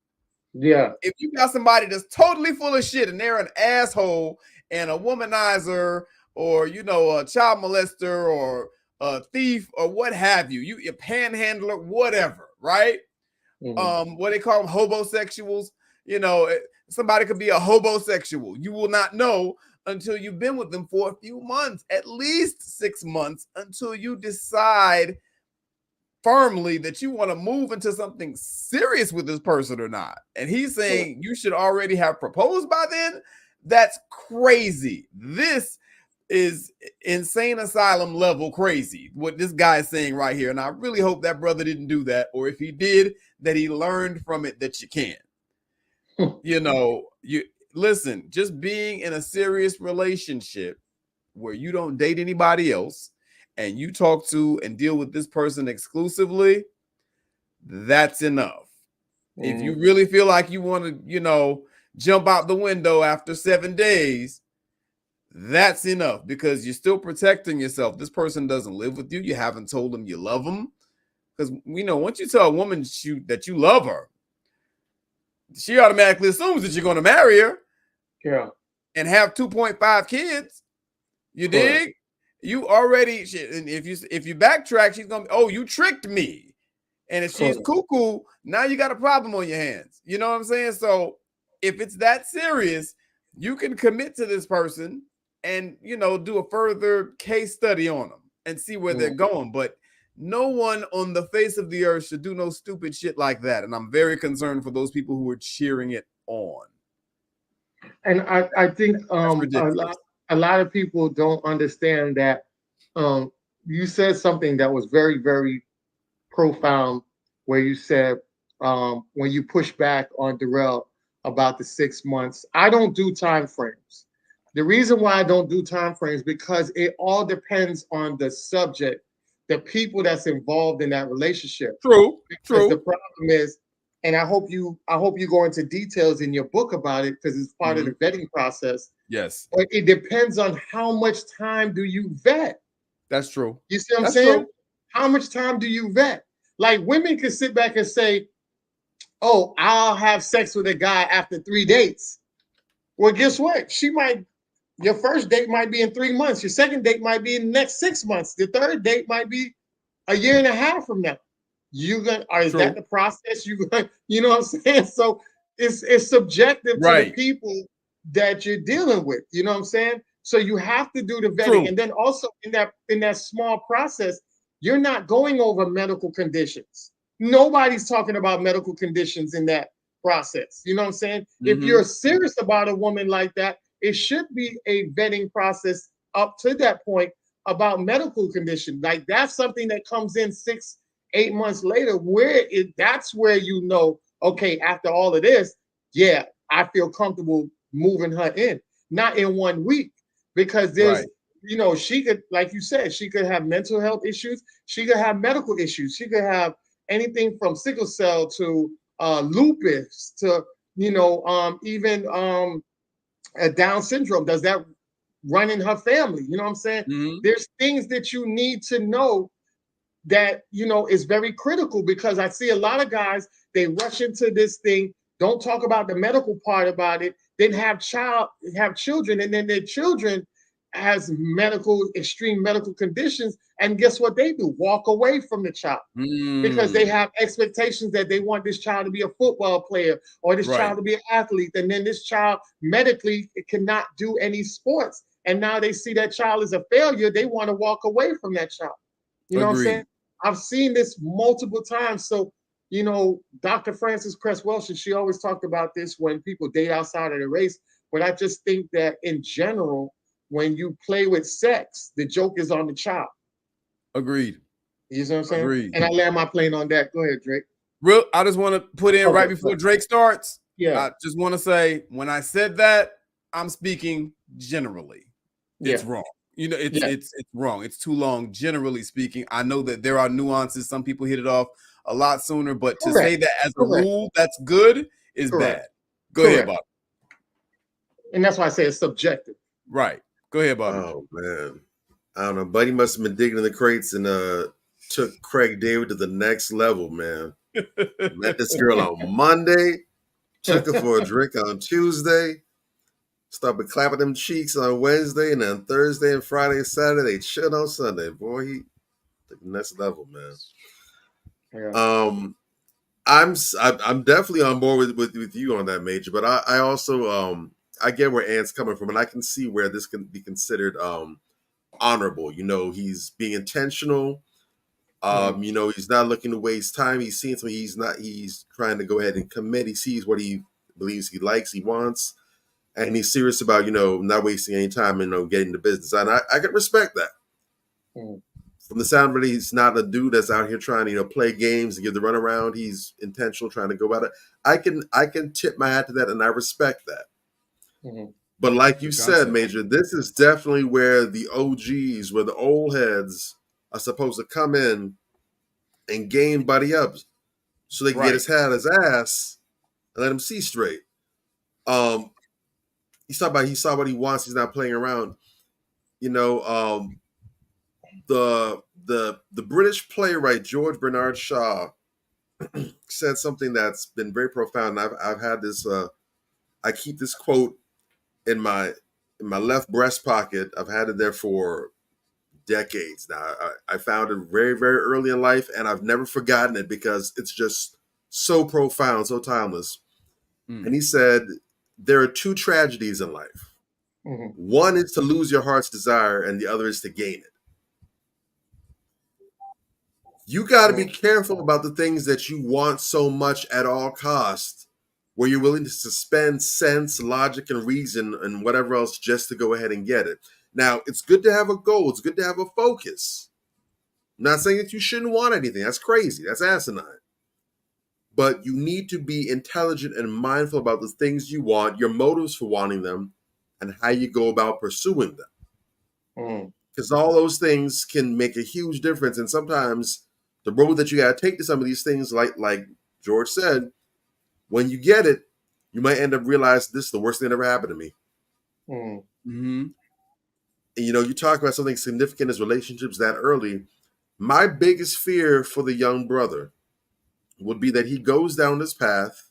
Yeah. If you got somebody that's totally full of shit and they're an asshole and a womanizer, or, you know, a child molester or a thief or what have you, a panhandler, whatever, right? What they call them, hobosexuals. You know, somebody could be a hobosexual. You will not know until you've been with them for a few months, at least 6 months, until you decide firmly that you want to move into something serious with this person or not. And he's saying you should already have proposed by then. That's crazy. This is insane asylum level crazy, what this guy is saying right here. And I really hope that brother didn't do that, or if he did, that he learned from it that you can't. You know, you listen, just being in a serious relationship where you don't date anybody else and you talk to and deal with this person exclusively, that's enough. If you really feel like you want to, you know, jump out the window after 7 days, that's enough, because you're still protecting yourself. This person doesn't live with you. You haven't told them you love them. Because, you know, once you tell a woman that you love her, she automatically assumes that you're going to marry her. Yeah. And have 2.5 kids. You dig? You already, and if you backtrack, she's going to be, oh, you tricked me. And if she's cuckoo, now you got a problem on your hands. You know what I'm saying? So if it's that serious, you can commit to this person and, you know, do a further case study on them and see where they're going. But no one on the face of the earth should do no stupid shit like that. And I'm very concerned for those people who are cheering it on. And I think a lot of people don't understand that. You said something that was very, very profound, where you said when you push back on Darrell about the 6 months. I don't do time frames. The reason why I don't do time frames, because it all depends on the subject, the people that's involved in that relationship. True. The problem is, and I hope you go into details in your book about it, because it's part of the vetting process. Yes. But it depends on how much time do you vet. That's true. You see what I'm saying? True. How much time do you vet? Like, women can sit back and say, oh, I'll have sex with a guy after 3 dates. Well, guess what? Your first date might be in 3 months. Your second date might be in the next 6 months. The third date might be a year and a half from now. Is that the process? You know what I'm saying? So it's subjective to the people that you're dealing with. You know what I'm saying? So you have to do the vetting. And then also in that small process, you're not going over medical conditions. Nobody's talking about medical conditions in that process. You know what I'm saying? If you're serious about a woman like that, it should be a vetting process up to that point about medical condition. Like that's something that comes in 6-8 months later, that's where you know, okay, after all of this, yeah, I feel comfortable moving her in, not in 1 week, because there's, you know, she could, like you said, she could have mental health issues, she could have medical issues, she could have anything from sickle cell to lupus to, you know, even a Down syndrome. Does that run in her family? You know what I'm saying? Mm-hmm. There's things that you need to know that, you know, is very critical, because I see a lot of guys, they rush into this thing, don't talk about the medical part about it, then have children, and then their children has extreme medical conditions, and guess what they do? Walk away from the child. Because they have expectations that they want this child to be a football player or this child to be an athlete, and then this child medically cannot do any sports, and now they see that child as a failure, they want to walk away from that child. You know what I'm saying? I've seen this multiple times. So, you know, Dr. Frances Cress Welsh, she always talked about this when people date outside of the race. But I just think that in general, when you play with sex, the joke is on the child. Agreed. You know what I'm saying? Agreed. And I land my plane on that. Go ahead, Drake. I just want to put in right before Drake starts. Yeah. I just want to say, when I said that, I'm speaking generally. It's wrong. You know, it's wrong. It's too long. Generally speaking, I know that there are nuances. Some people hit it off a lot sooner, but to say that as a rule that's good is bad. Go ahead, Bob. And that's why I say it's subjective. Right. Go ahead, Bob. Oh man, I don't know. Buddy must have been digging in the crates and took Craig David to the next level, man. Met this girl on Monday, took her for a drink on Tuesday. Started clapping them cheeks on Wednesday, and then Thursday and Friday and Saturday, chilled on Sunday. Boy, he took the next level, man. Yeah. I'm definitely on board with you on that, Major. But I also I get where Ant's coming from, and I can see where this can be considered honorable. You know, he's being intentional. You know, he's not looking to waste time. He's seeing something. He's trying to go ahead and commit. He sees what he believes he likes, he wants. And he's serious about, you know, not wasting any time and, you know, getting the business. And I can respect that. From the sound of it, he's not a dude that's out here trying to, you know, play games and give the runaround. He's intentional, trying to go about it. I can tip my hat to that, and I respect that. But like you said, Major, this is definitely where the OGs, where the old heads are supposed to come in and game Buddy up so they can get his head out his ass and let him see straight. He saw what he wants. He's not playing around. You know, the British playwright George Bernard Shaw said something that's been very profound. I've had this. I keep this quote in my left breast pocket. I've had it there for decades now. I found it very, very early in life, and I've never forgotten it because it's just so profound, so timeless. And he said, there are two tragedies in life. One is to lose your heart's desire, and the other is to gain it. You got to be careful about the things that you want so much at all costs, where you're willing to suspend sense, logic, and reason and whatever else just to go ahead and get it. Now, it's good to have a goal. It's good to have a focus. I'm not saying that you shouldn't want anything. That's crazy. That's asinine. But you need to be intelligent and mindful about the things you want, your motives for wanting them, and how you go about pursuing them. Because all those things can make a huge difference. And sometimes the road that you got to take to some of these things, like George said, when you get it, you might end up realizing this is the worst thing that ever happened to me. And, you know, you talk about something significant as relationships that early. My biggest fear for the young brother would be that he goes down this path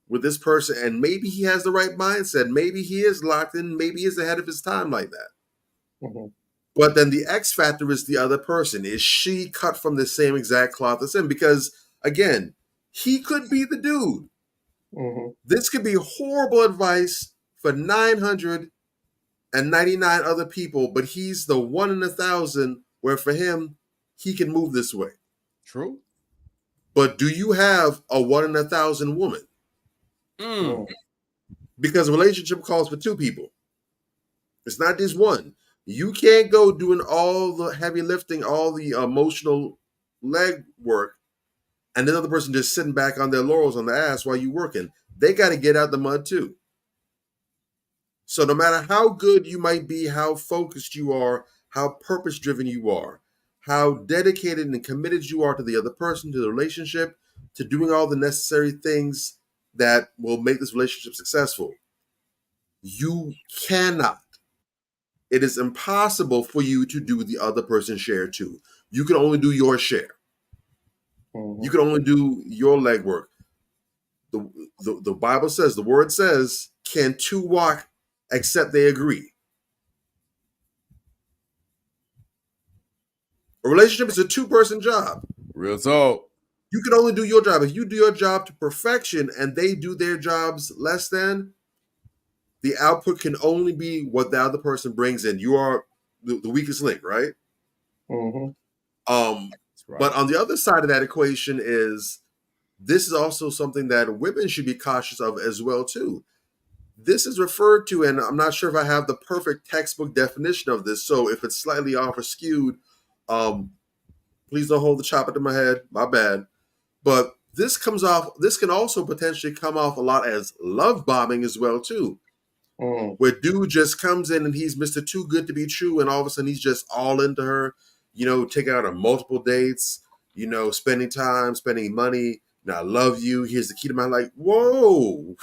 with this person, and maybe he has the right mindset. Maybe he is locked in. Maybe he's ahead of his time like that. But then the X factor is the other person. Is she cut from the same exact cloth as him? Because, again, he could be the dude. This could be horrible advice for 999 other people, but he's the 1 in 1,000 where for him, he can move this way. True. But do you have a 1 in 1,000 woman? Because a relationship calls for two people. It's not just one. You can't go doing all the heavy lifting, all the emotional leg work, and the other person just sitting back on their laurels on the ass while you working. They got to get out the mud too. So no matter how good you might be, how focused you are, how purpose driven you are, how dedicated and committed you are to the other person, to the relationship, to doing all the necessary things that will make this relationship successful, you cannot. It is impossible for you to do the other person's share too. You can only do your share. You can only do your legwork. The Bible says, the word says, can two walk except they agree? A relationship is a two-person job. Real talk. You can only do your job. If you do your job to perfection and they do their jobs less than, the output can only be what the other person brings in. You are the weakest link, right? Mm-hmm. Right. But on the other side of that equation is, this is also something that women should be cautious of as well too. This is referred to, and I'm not sure if I have the perfect textbook definition of this, so if it's slightly off or skewed, please don't hold the chopper to my head, my bad. But this can also potentially come off a lot as love bombing as well too. Where dude just comes in and he's Mr. Too Good to Be True, and all of a sudden he's just all into her, taking out on multiple dates, spending time, spending money. I love you. Here's the key to my life. Whoa.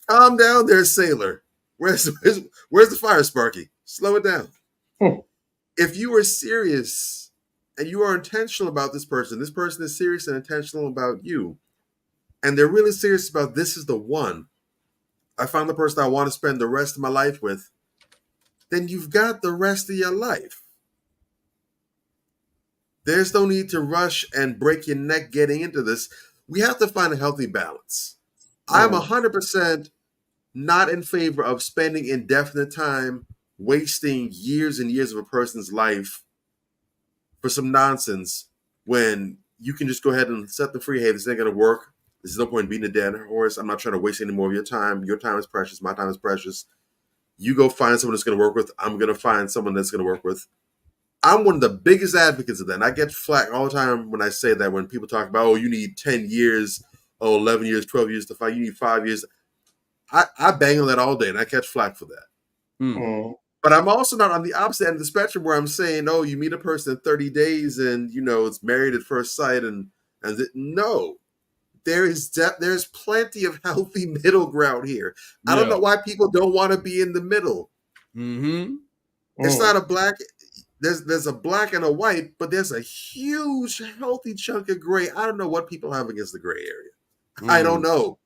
Calm down there, sailor. Where's the fire, Sparky? Slow it down. If you are serious and you are intentional about this person is serious and intentional about you, and they're really serious about this is the one, I found the person I want to spend the rest of my life with, then you've got the rest of your life. There's no need to rush and break your neck getting into this. We have to find a healthy balance. I'm 100% not in favor of spending indefinite time wasting years and years of a person's life for some nonsense when you can just go ahead and set them free. Hey, this ain't going to work. There's no point in beating a dead horse. I'm not trying to waste any more of your time. Your time is precious. My time is precious. You go find someone that's going to work with. I'm going to find someone that's going to work with. I'm one of the biggest advocates of that. And I get flack all the time when I say that, when people talk about, you need 10 years, 11 years, 12 years to find. You need 5 years. I bang on that all day, and I catch flack for that. But I'm also not on the opposite end of the spectrum where I'm saying, you meet a person in 30 days and, it's married at first sight. No. There's plenty of healthy middle ground here. I don't know why people don't want to be in the middle. It's not a black. There's a black and a white, but there's a huge healthy chunk of gray. I don't know what people have against the gray area. I don't know.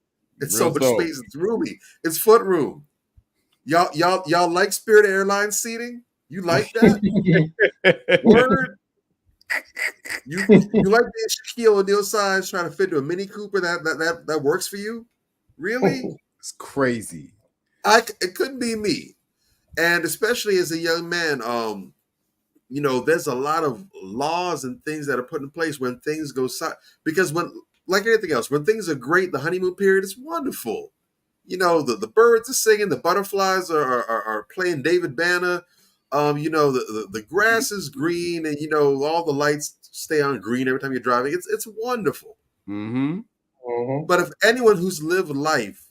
It's so much space. It's roomy. It's foot room. Y'all like Spirit Airlines seating? You like that? Word. You like being Shaquille ONeal size trying to fit into a Mini Cooper that works for you? Really? It's crazy. It couldn't be me. And especially as a young man, there's a lot of laws and things that are put in place when things go south. Because like anything else, when things are great, the honeymoon period is wonderful. The birds are singing, the butterflies are playing David Banner. The grass is green, and all the lights stay on green every time you're driving. It's wonderful. But if anyone who's lived life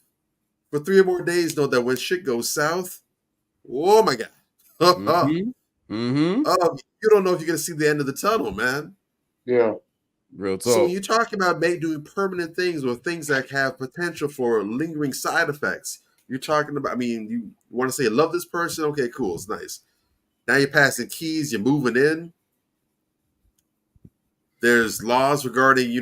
for 3 or more days know that when shit goes south, oh my God. You don't know if you're gonna see the end of the tunnel, man. Yeah. Real talk. So when you're talking about doing permanent things or things that have potential for lingering side effects, you're talking about, you want to say, love this person? Okay, cool. It's nice. Now you're passing keys, you're moving in. There's laws regarding,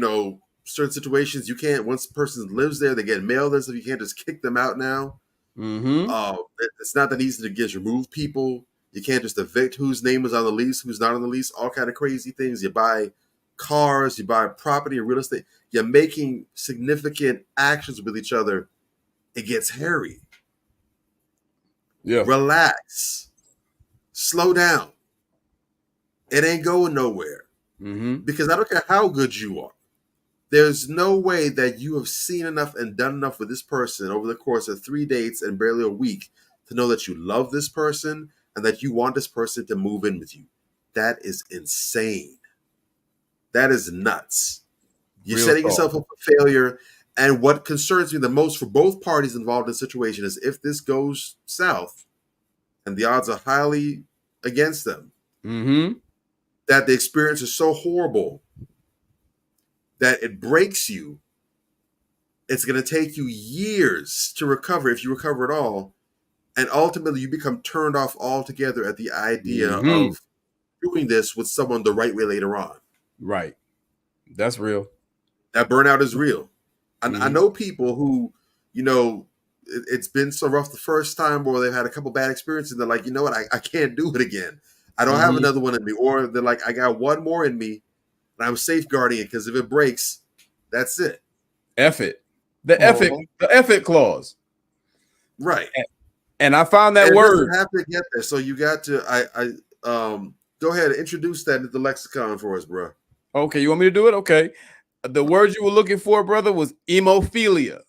certain situations. You can't, once a person lives there, they get mail and stuff. You can't just kick them out now. It's not that easy to just remove people. You can't just evict whose name is on the lease, who's not on the lease, all kind of crazy things. You buy cars, you buy property and real estate. You're making significant actions with each other. It gets hairy. Yeah. Relax. Slow down. It ain't going nowhere. Because I don't care how good you are. There's no way that you have seen enough and done enough with this person over the course of 3 dates and barely a week to know that you love this person and that you want this person to move in with you. That is insane. That is nuts. You're Real setting talk. yourself up for failure. And what concerns me the most for both parties involved in the situation is if this goes south, and the odds are highly against them, that the experience is so horrible that it breaks you. It's going to take you years to recover, if you recover at all. And ultimately, you become turned off altogether at the idea of doing this with someone the right way later on. Right. That's real. That burnout is real. I know people who, it's been so rough the first time, or they've had a couple bad experiences. And they're like, you know what? I can't do it again. I don't have another one in me. Or they're like, I got one more in me, and I'm safeguarding it because if it breaks, that's it. F it. The F it clause. Right. And I found that word. It doesn't have to get there. So you got to, go ahead and introduce that into the lexicon for us, bro. Okay, you want me to do it? Okay. The word you were looking for, brother, was emophilia.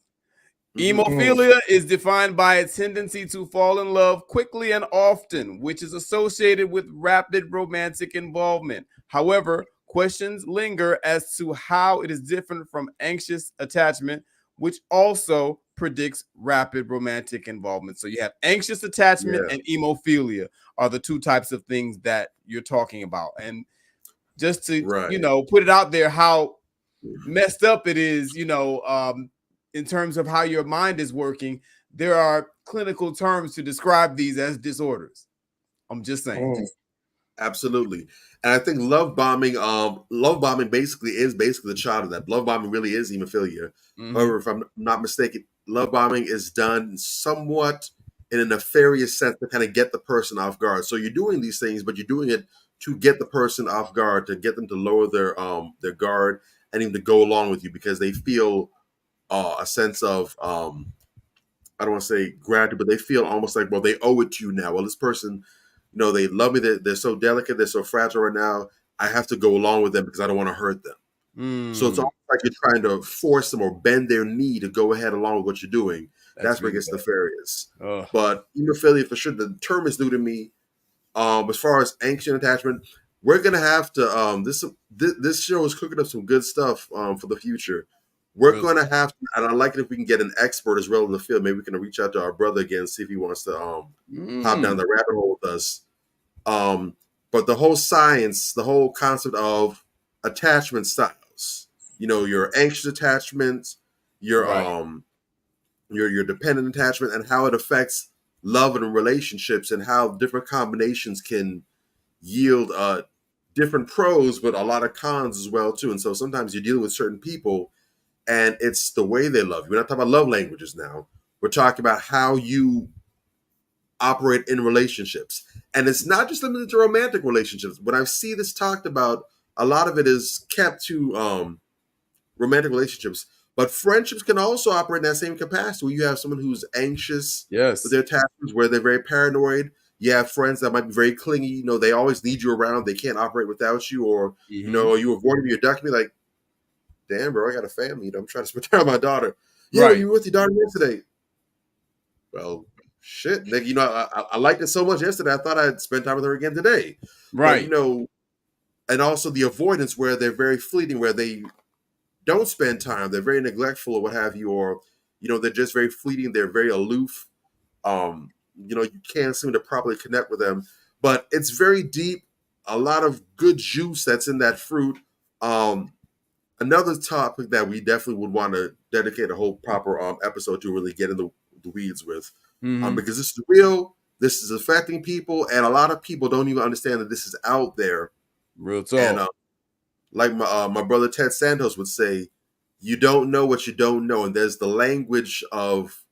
Emophilia is defined by a tendency to fall in love quickly and often, which is associated with rapid romantic involvement. However, questions linger as to how it is different from anxious attachment, which also predicts rapid romantic involvement. So you have anxious attachment and emophilia are the two types of things that you're talking about. And just to, put it out there, how messed up it is, in terms of how your mind is working, there are clinical terms to describe these as disorders. I'm just saying. Absolutely. And I think love bombing basically is the child of that. Love bombing really is hemophilia. However, if I'm not mistaken, love bombing is done somewhat in a nefarious sense to kind of get the person off guard. So you're doing these things, but you're doing it to get the person off guard, to get them to lower their guard and even to go along with you because they feel a sense of I don't want to say gratitude, but they feel almost like, well, they owe it to you now. Well, this person, they love me. They're so delicate. They're so fragile right now. I have to go along with them because I don't want to hurt them. So it's almost like you're trying to force them or bend their knee to go ahead along with what you're doing. That's where it gets nefarious. But hemophilia, for sure, the term is new to me. As far as anxious attachment, we're gonna have to. This show is cooking up some good stuff for the future. We're going to have to, and I like it if we can get an expert as well in the field. Maybe we can reach out to our brother again, see if he wants to hop down the rabbit hole with us. But the whole science, the whole concept of attachment styles, your anxious attachment, your dependent attachment, and how it affects love and relationships, and how different combinations can yield different pros, but a lot of cons as well too. And so sometimes you're dealing with certain people, and it's the way they love you. We're not talking about love languages now. We're talking about how you operate in relationships. And it's not just limited to romantic relationships. When I see this talked about, a lot of it is kept to romantic relationships. But friendships can also operate in that same capacity, where you have someone who's anxious with their attachments, where they're very paranoid. You have friends that might be very clingy. They always need you around. They can't operate without you. Or, you avoid me, you're ducking me. Like, damn, bro, I got a family. I'm trying to spend time with my daughter. Yeah, you were with your daughter yesterday. Well, shit, nigga. I liked it so much yesterday. I thought I'd spend time with her again today. Right. But, and also the avoidance where they're very fleeting, where they don't spend time. They're very neglectful or what have you, or they're just very fleeting. They're very aloof. You can't seem to properly connect with them. But it's very deep. A lot of good juice that's in that fruit. Another topic that we definitely would want to dedicate a whole proper episode to really get in the weeds with, because this is real. This is affecting people, and a lot of people don't even understand that this is out there. Real talk. And like my brother Ted Santos would say, you don't know what you don't know, and there's the language of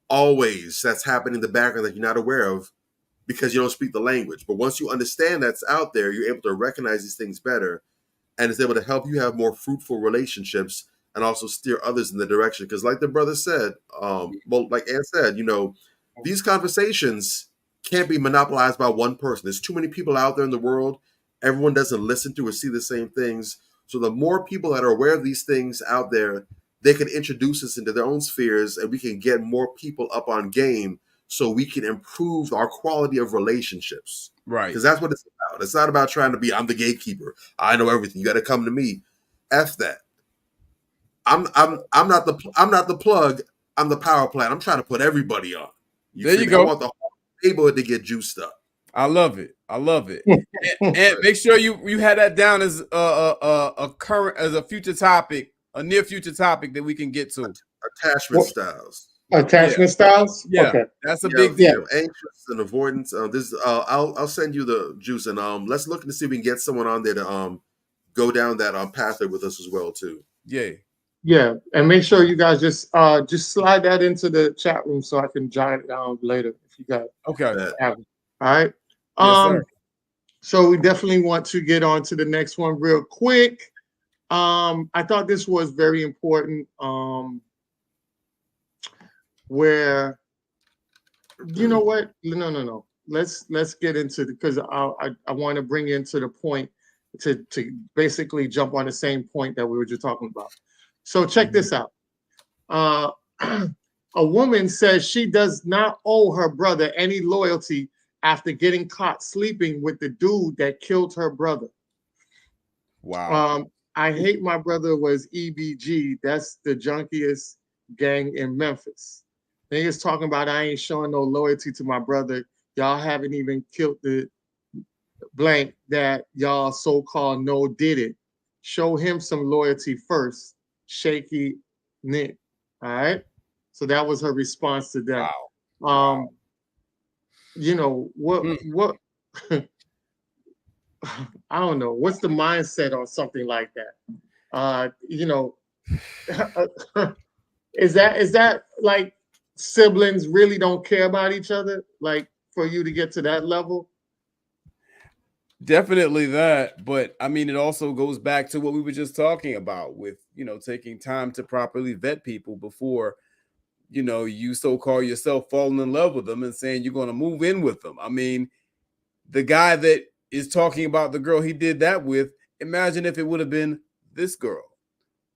always that's happening in the background that you're not aware of because you don't speak the language. But once you understand that's out there, you're able to recognize these things better. And it's able to help you have more fruitful relationships and also steer others in the direction. Because like the brother said, like Ann said, these conversations can't be monopolized by one person. There's too many people out there in the world. Everyone doesn't listen to or see the same things. So the more people that are aware of these things out there, they can introduce us into their own spheres, and we can get more people up on game so we can improve our quality of relationships. Right. Because that's what it's about. It's not about trying to be, I'm the gatekeeper. I know everything. You got to come to me. F that. I'm not the plug. I'm the power plant. I'm trying to put everybody on. There you me? go. I want the whole neighborhood to get juiced up. I love it. I love it. and make sure you had that down as a current, as a future topic, a near future topic that we can get to. Attachment styles. Attachment styles. Yeah, okay, that's a big deal. Anxious and avoidance. I'll send you the juice, and let's look to see if we can get someone on there to go down that pathway with us as well too. Yeah, and make sure you guys just slide that into the chat room so I can jot it down later if you got have it. All right. Yes, so we definitely want to get on to the next one real quick. I thought this was very important. Where, you know what? No. Let's get into it, because I want to bring you into the point to basically jump on the same point that we were just talking about. So check this out. A woman says she does not owe her brother any loyalty after getting caught sleeping with the dude that killed her brother. Wow. I Hate My Brother was EBG. That's the junkiest gang in Memphis. Niggas talking about I ain't showing no loyalty to my brother. Y'all haven't even killed the blank that y'all so-called know did it. Show him some loyalty first. Shaky Nick. All right. So that was her response to that. Wow. You know, what I don't know. What's the mindset on something like that? You know, is that like siblings really don't care about each other? Like, for you to get to that level? Definitely that, but I mean, it also goes back to what we were just talking about with, you know, taking time to properly vet people before, you know, you so-call yourself falling in love with them and saying you're going to move in with them. I mean, the guy that is talking about the girl he did that with, imagine if it would have been this girl.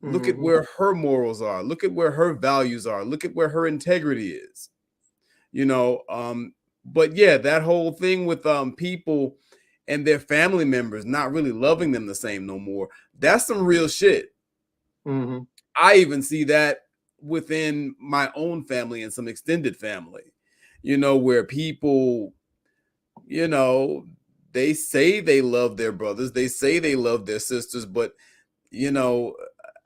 Look at where her morals are. Look at where her values are. Look at where her integrity is. You know, but yeah, that whole thing with people and their family members not really loving them the same no more. That's some real shit. I even see that within my own family and some extended family, you know, where people, you know, they say they love their brothers, they say they love their sisters, but, you know,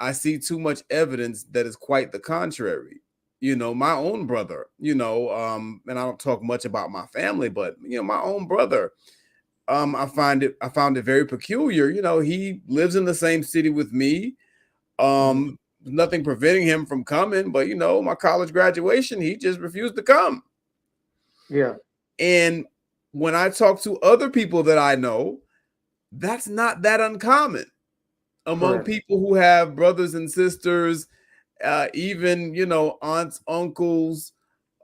I see too much evidence that is quite the contrary. You know, my own brother, you know, and I don't talk much about my family, but, you know, my own brother, I found it very peculiar. You know, he lives in the same city with me. Nothing preventing him from coming, but, you know, my college graduation, he just refused to come. Yeah. And when I talk to other people that I know, that's not that uncommon among people who have brothers and sisters, even, you know, aunts, uncles,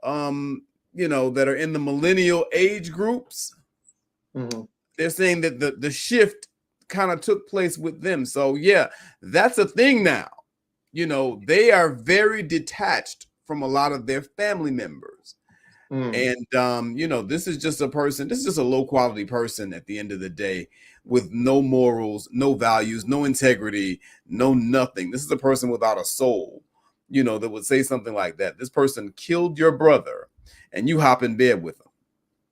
you know, that are in the millennial age groups. They're saying that the shift kind of took place with them. So yeah, that's a thing now. You know, they are very detached from a lot of their family members. And you know, this is just a person, this is just a low quality person at the end of the day, with no morals, no values, no integrity, no nothing. This is a person without a soul, you know, that would say something like that. This person killed your brother and you hop in bed with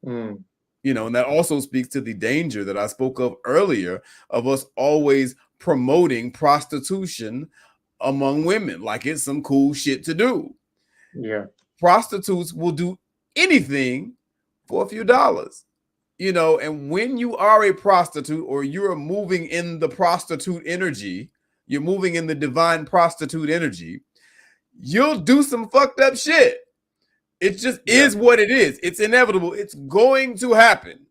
him. You know, and that also speaks to the danger that I spoke of earlier of us always promoting prostitution among women like it's some cool shit to do. Yeah. Prostitutes will do anything for a few dollars, you know, and when you are a prostitute or you're moving in the prostitute energy, you're moving in the divine prostitute energy, you'll do some fucked up shit. It just is what it is. It's inevitable. It's going to happen.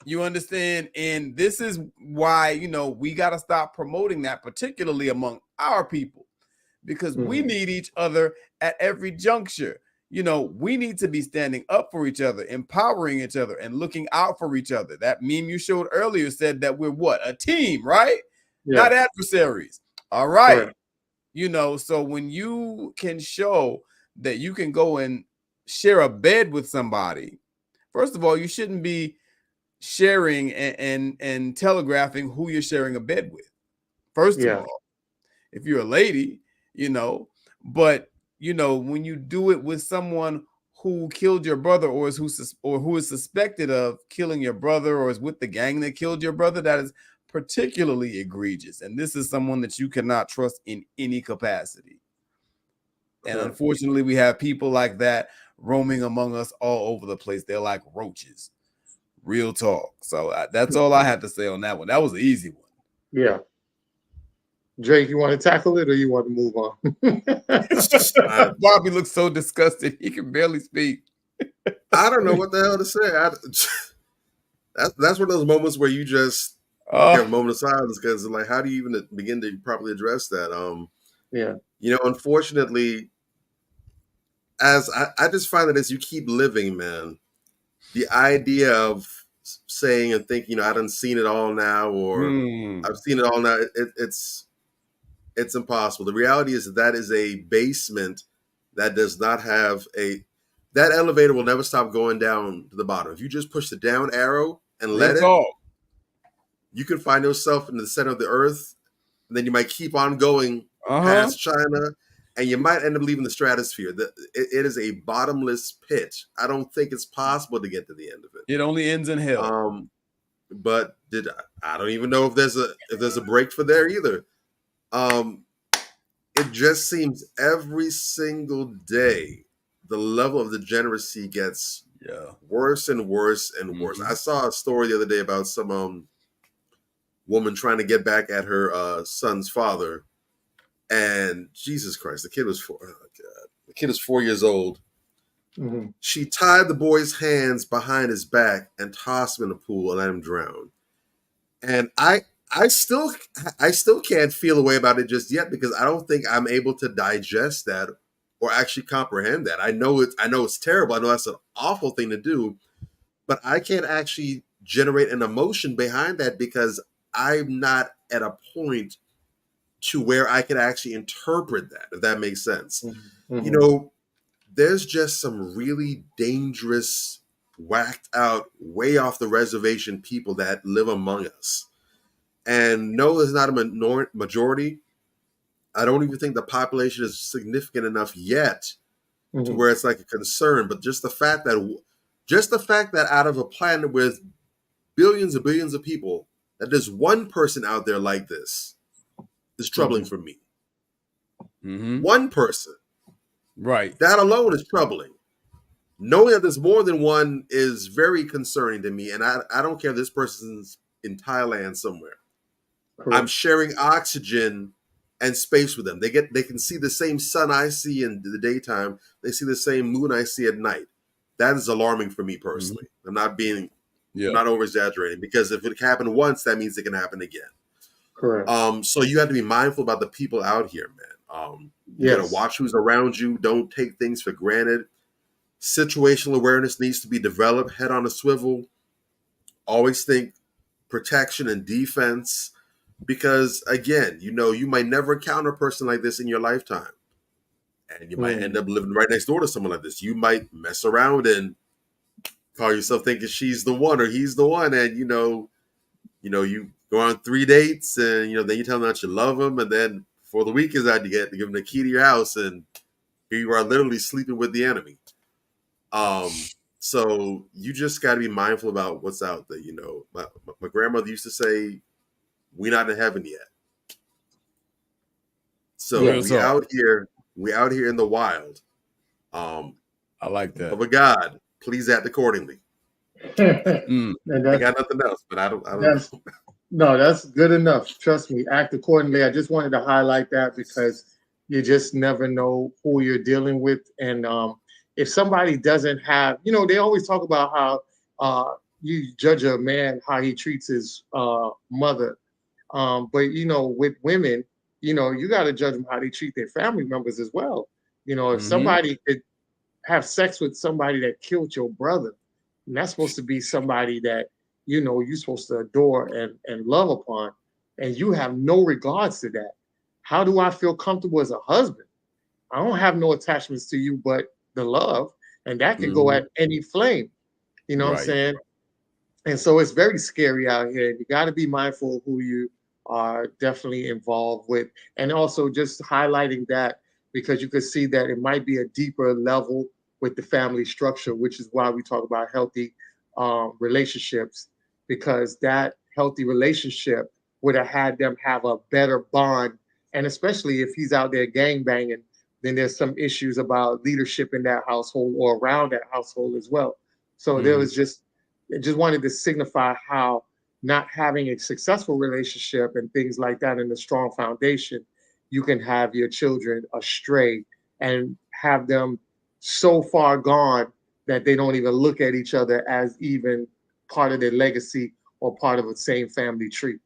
You understand? And this is why, you know, we got to stop promoting that, particularly among our people, because we need each other at every juncture. You know, we need to be standing up for each other, empowering each other, and looking out for each other. That meme you showed earlier said that we're what? A team, right? Yeah. Not adversaries. All right. You know, so when you can show that you can go and share a bed with somebody, first of all, you shouldn't be sharing and telegraphing who you're sharing a bed with. First of all, if you're a lady, but when you do it with someone who killed your brother or who is suspected of killing your brother or is with the gang that killed your brother, that is particularly egregious. And this is someone that you cannot trust in any capacity. And unfortunately, we have people like that roaming among us all over the place. They're like roaches. Real talk. So that's all I had to say on that one. That was an easy one. Yeah. Drake, you want to tackle it or you want to move on? Bobby looks so disgusted. He can barely speak. I don't know what the hell to say. That's one of those moments where you just have a moment of silence because, like, how do you even begin to properly address that? Unfortunately, as I just find that as you keep living, man, the idea of saying and thinking, I done seen it all now, or I've seen it all now, it's impossible. The reality is that is a basement that does not have that elevator will never stop going down to the bottom. If you just push the down arrow and let it, you can find yourself in the center of the earth, and then you might keep on going past China, and you might end up leaving the stratosphere. It is a bottomless pit. I don't think it's possible to get to the end of it. It only ends in hell. But I don't even know if there's a break for there either. It just seems every single day the level of degeneracy gets worse and worse and worse. I saw a story the other day about some woman trying to get back at her son's father, and Jesus Christ, the kid was 4 years old. Mm-hmm. She tied the boy's hands behind his back and tossed him in a pool and let him drown. And I still can't feel a way about it just yet because I don't think I'm able to digest that or actually comprehend that. I know it's terrible. I know that's an awful thing to do, but I can't actually generate an emotion behind that because I'm not at a point to where I can actually interpret that, if that makes sense. Mm-hmm. There's just some really dangerous, whacked out, way off the reservation people that live among us. And no, there's not a majority. I don't even think the population is significant enough yet to where it's like a concern. But just the fact that out of a planet with billions and billions of people, that there's one person out there like this is troubling for me. One person. Right. That alone is troubling. Knowing that there's more than one is very concerning to me. And I don't care if this person's in Thailand somewhere. Correct. I'm sharing oxygen and space with them. They can see the same sun I see in the daytime. They see the same moon I see at night. That is alarming for me personally. I'm not over exaggerating because if it happened once, that means it can happen again. Correct. So you have to be mindful about the people out here, man. You gotta watch who's around you. Don't take things for granted. Situational awareness needs to be developed. Head on a swivel. Always think protection and defense. Because again, you might never encounter a person like this in your lifetime. And you might end up living right next door to someone like this. You might mess around and call yourself thinking she's the one or he's the one. And you go on 3 dates and then you tell them that you love them. And then before the week is out, you get to give them the key to your house and here you are literally sleeping with the enemy. So you just got to be mindful about what's out there. My grandmother used to say, "We're not in heaven yet." So we out here in the wild. I like that. Of a God, please act accordingly. And I got nothing else, but I don't know. No, that's good enough. Trust me, act accordingly. I just wanted to highlight that because you just never know who you're dealing with. And if somebody doesn't have, they always talk about how you judge a man how he treats his mother. But with women, you got to judge them how they treat their family members as well. If somebody could have sex with somebody that killed your brother, and that's supposed to be somebody that you're supposed to adore and love upon, and you have no regards to that. How do I feel comfortable as a husband? I don't have no attachments to you but the love. and that can go at any flame. You know what I'm saying? And so it's very scary out here. You got to be mindful of who you are definitely involved with, and also just highlighting that because you could see that it might be a deeper level with the family structure, which is why we talk about healthy relationships, because that healthy relationship would have had them have a better bond. And especially if he's out there gang banging, then there's some issues about leadership in that household or around that household as well. So there was just wanted to signify how not having a successful relationship and things like that and a strong foundation, you can have your children astray and have them so far gone that they don't even look at each other as even part of their legacy or part of the same family tree.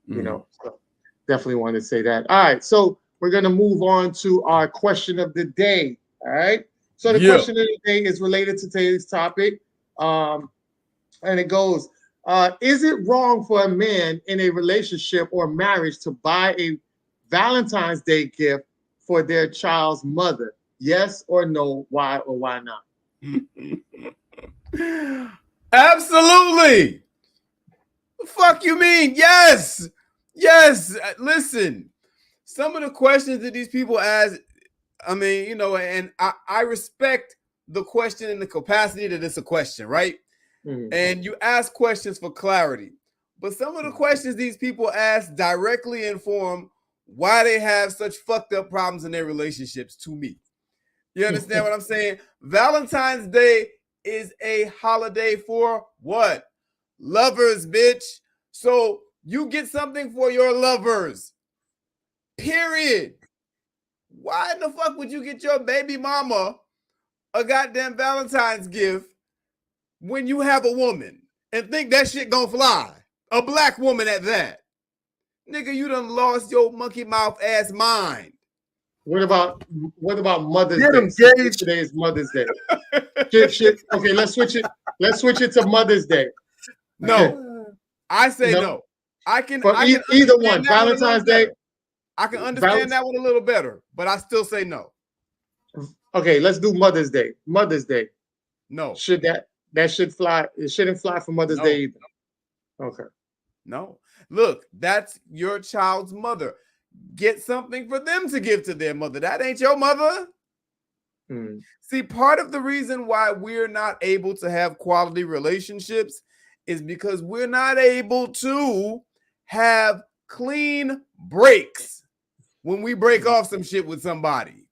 You know, so definitely want to say that. All right, so we're gonna move on to our question of the day. All right, so the question of the day is related to today's topic, and it goes: is it wrong for a man in a relationship or marriage to buy a Valentine's Day gift for their child's mother? Yes or no? Why or why not? Absolutely. The fuck you mean? Yes. Yes. Listen, some of the questions that these people ask, I mean, you know, and I respect the question in the capacity that it's a question, right? And you ask questions for clarity. But some of the questions these people ask directly inform why they have such fucked up problems in their relationships to me. You understand what I'm saying? Valentine's Day is a holiday for what? Lovers, bitch. So you get something for your lovers. Period. Why in the fuck would you get your baby mama a goddamn Valentine's gift when you have a woman and think that shit gonna fly? A black woman at that. Nigga, you done lost your monkey mouth ass mind. What about Mother's Get Day? 'em, Gage. Today is Mother's Day. Shit. Okay, let's switch it. Let's switch it to Mother's Day. No, I say no. I can either one. Valentine's Day. I can understand that one a little better, but I still say no. Okay, let's do Mother's Day. Mother's Day. No. Should that should fly? It shouldn't fly for Mother's Day either. Okay. No. Look, that's your child's mother. Get something for them to give to their mother. That ain't your mother. See, part of the reason why we're not able to have quality relationships is because we're not able to have clean breaks when we break off some shit with somebody.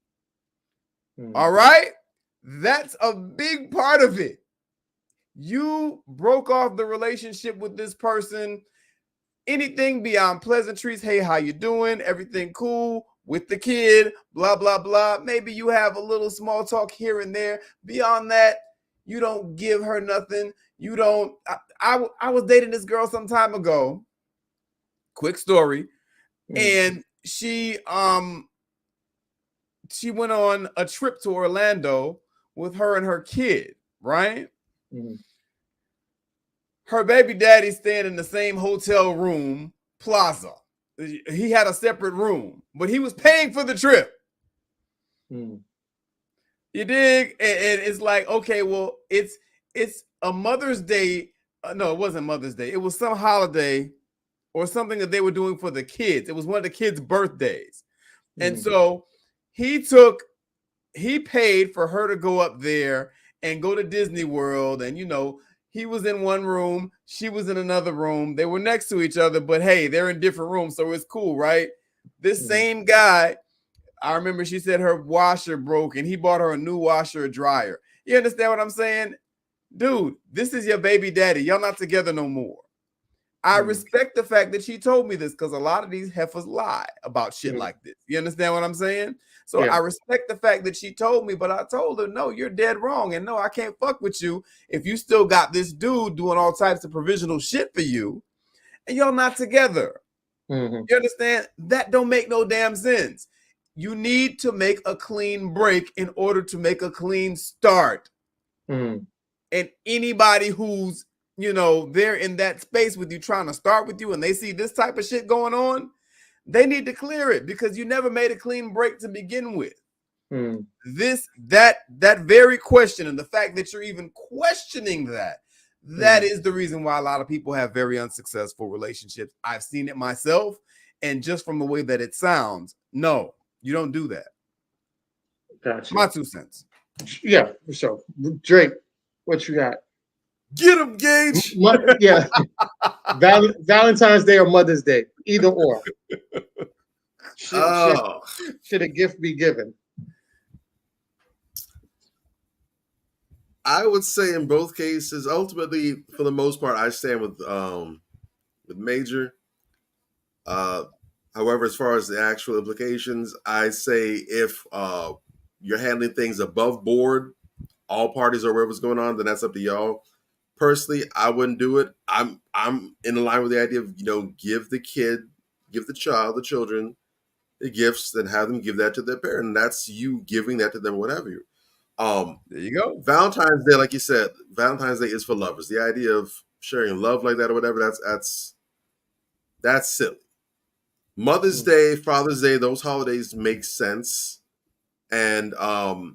All right? That's a big part of it. You broke off the relationship with this person. Anything beyond pleasantries, hey, how you doing? Everything cool with the kid, blah, blah, blah. Maybe you have a little small talk here and there. Beyond that, you don't give her nothing. You don't. I was dating this girl some time ago. Quick story. And she went on a trip to Orlando with her and her kid, right? Her baby daddy staying in the same hotel room, plaza. He had a separate room, but he was paying for the trip. You dig? And it's like, okay, well, it's a Mother's Day. No, it wasn't Mother's Day. It was some holiday or something that they were doing for the kids. It was one of the kids' birthdays. And so he paid for her to go up there and go to Disney World. And, you know, he was in one room. She was in another room. They were next to each other, but hey, they're in different rooms. So it's cool, right? This same guy, I remember she said her washer broke and he bought her a new washer, dryer. You understand what I'm saying? Dude, this is your baby daddy. Y'all not together no more. I respect the fact that she told me this because a lot of these heifers lie about shit like this. You understand what I'm saying? So I respect the fact that she told me, but I told her, no, you're dead wrong. And no, I can't fuck with you if you still got this dude doing all types of provisional shit for you and y'all not together. You understand? That don't make no damn sense. You need to make a clean break in order to make a clean start. And anybody who's, you know, they're in that space with you trying to start with you and they see this type of shit going on, they need to clear it because you never made a clean break to begin with. That very question, and the fact that you're even questioning that is the reason why a lot of people have very unsuccessful relationships. I've seen it myself, and just from the way that it sounds, no, you don't do that. Gotcha. My 2 cents. Yeah, for sure. Drake, what you got? Get him, Gage. Yeah. Valentine's Day or Mother's Day, either or. Should a gift be given? I would say in both cases, ultimately, for the most part, I stand with Major. However, as far as the actual implications, I say if you're handling things above board, all parties or whatever's going on, then that's up to y'all. Personally, I wouldn't do it. I'm in line with the idea of, give the children the gifts, then have them give that to their parent. And that's you giving that to them, whatever. There you go. Valentine's Day, like you said, Valentine's Day is for lovers. The idea of sharing love like that or whatever, that's silly. Mother's Day, Father's Day, those holidays make sense. And I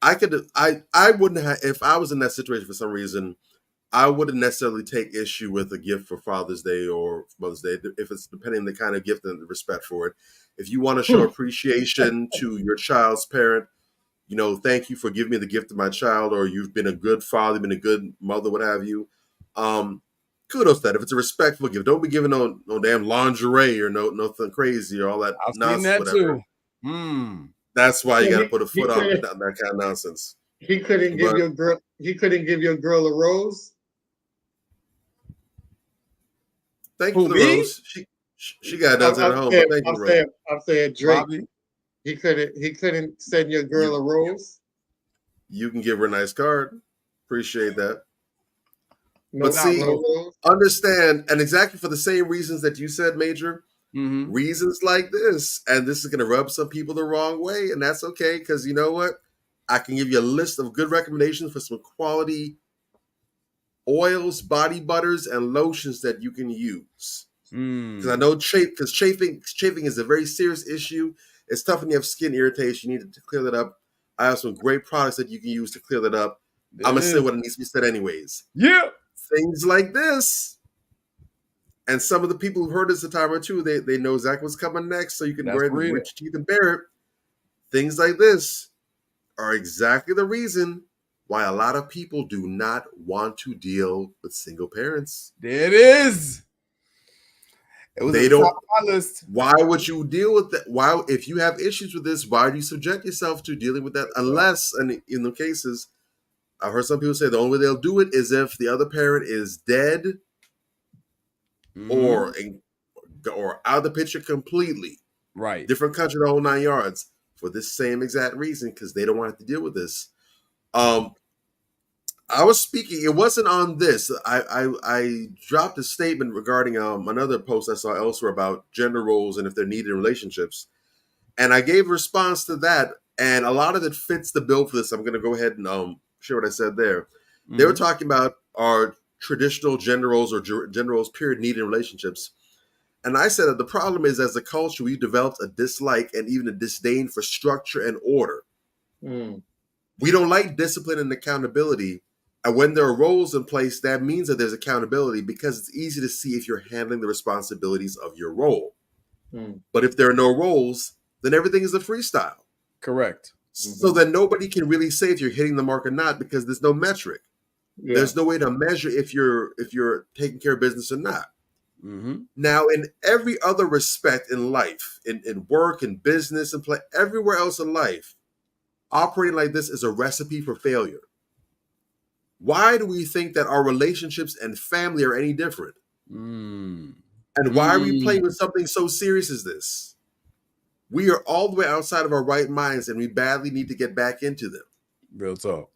wouldn't have, if I was in that situation for some reason, I wouldn't necessarily take issue with a gift for Father's Day or Mother's Day, if it's depending on the kind of gift and the respect for it. If you want to show appreciation to your child's parent, thank you for giving me the gift of my child, or you've been a good father, been a good mother, what have you. Kudos to that. If it's a respectful gift, don't be giving no damn lingerie or nothing crazy or all that nonsense. I've seen that whatever. Too. That's why you got to put a foot on that kind of nonsense. He couldn't give your girl. He couldn't give your girl a rose. Thank you for the rose. She got those at home. Thank you, I'm saying Drake. Bobby? He couldn't send your girl a rose. You can give her a nice card. Appreciate that. No, but see, no understand, and exactly for the same reasons that you said, Major, reasons like this, and this is going to rub some people the wrong way, and that's okay, because you know what? I can give you a list of good recommendations for some quality oils, body butters, and lotions that you can use. Because I know chafing is a very serious issue. It's tough when you have skin irritation. You need to clear that up. I have some great products that you can use to clear that up. I'm going to say what needs to be said anyways. Yeah. Things like this. And some of the people who've heard this a time or two, they know exactly what's coming next, so you can grit your teeth and bear it. Things like this are exactly the reason why a lot of people do not want to deal with single parents. There it is. They don't. Why would you deal with that? Why, if you have issues with this, why do you subject yourself to dealing with that? Unless, and in the cases, I've heard some people say the only way they'll do it is if the other parent is dead or out of the picture completely. Right. Different country, the whole 9 yards, for this same exact reason, because they don't want to deal with this. I was speaking, it wasn't on this. I dropped a statement regarding another post I saw elsewhere about gender roles and if they're needed in relationships. And I gave a response to that, and a lot of it fits the bill for this. I'm going to go ahead and share what I said there. They were talking about our traditional gender roles or gender roles, period, needed in relationships. And I said that the problem is, as a culture, we've developed a dislike and even a disdain for structure and order. We don't like discipline and accountability. And when there are roles in place, that means that there's accountability, because it's easy to see if you're handling the responsibilities of your role. But if there are no roles, then everything is a freestyle. Correct. So then nobody can really say if you're hitting the mark or not, because there's no metric. Yeah. There's no way to measure if you're taking care of business or not. Now, in every other respect in life, in work, in business, and play, everywhere else in life, operating like this is a recipe for failure. Why do we think that our relationships and family are any different? And why are we playing with something so serious as this? We are all the way outside of our right minds, and we badly need to get back into them. Real talk.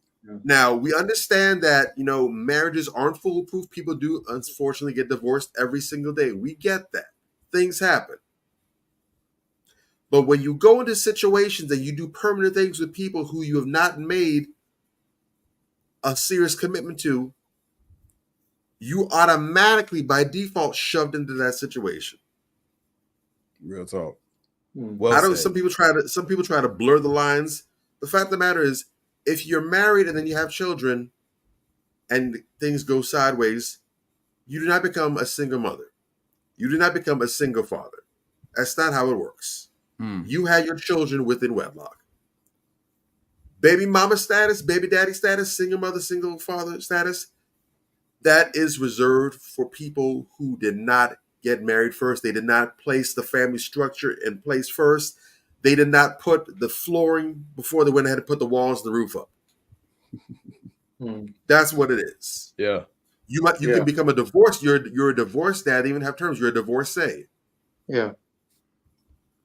Now, we understand that, marriages aren't foolproof. People do, unfortunately, get divorced every single day. We get that. Things happen. But when you go into situations and you do permanent things with people who you have not made a serious commitment to, you automatically, by default, shoved into that situation. Real talk. Well I don't. said. Some people try to blur the lines. The fact of the matter is, if you're married and then you have children, and things go sideways, you do not become a single mother. You do not become a single father. That's not how it works. You had your children within wedlock. Baby mama status, baby daddy status, single mother, single father status, that is reserved for people who did not get married first. They did not place the family structure in place first. They did not put the flooring before they went ahead and put the walls and the roof up. That's what it is. Yeah. You can become a divorce. You're a divorced dad. Even have terms. You're a divorcee. Yeah.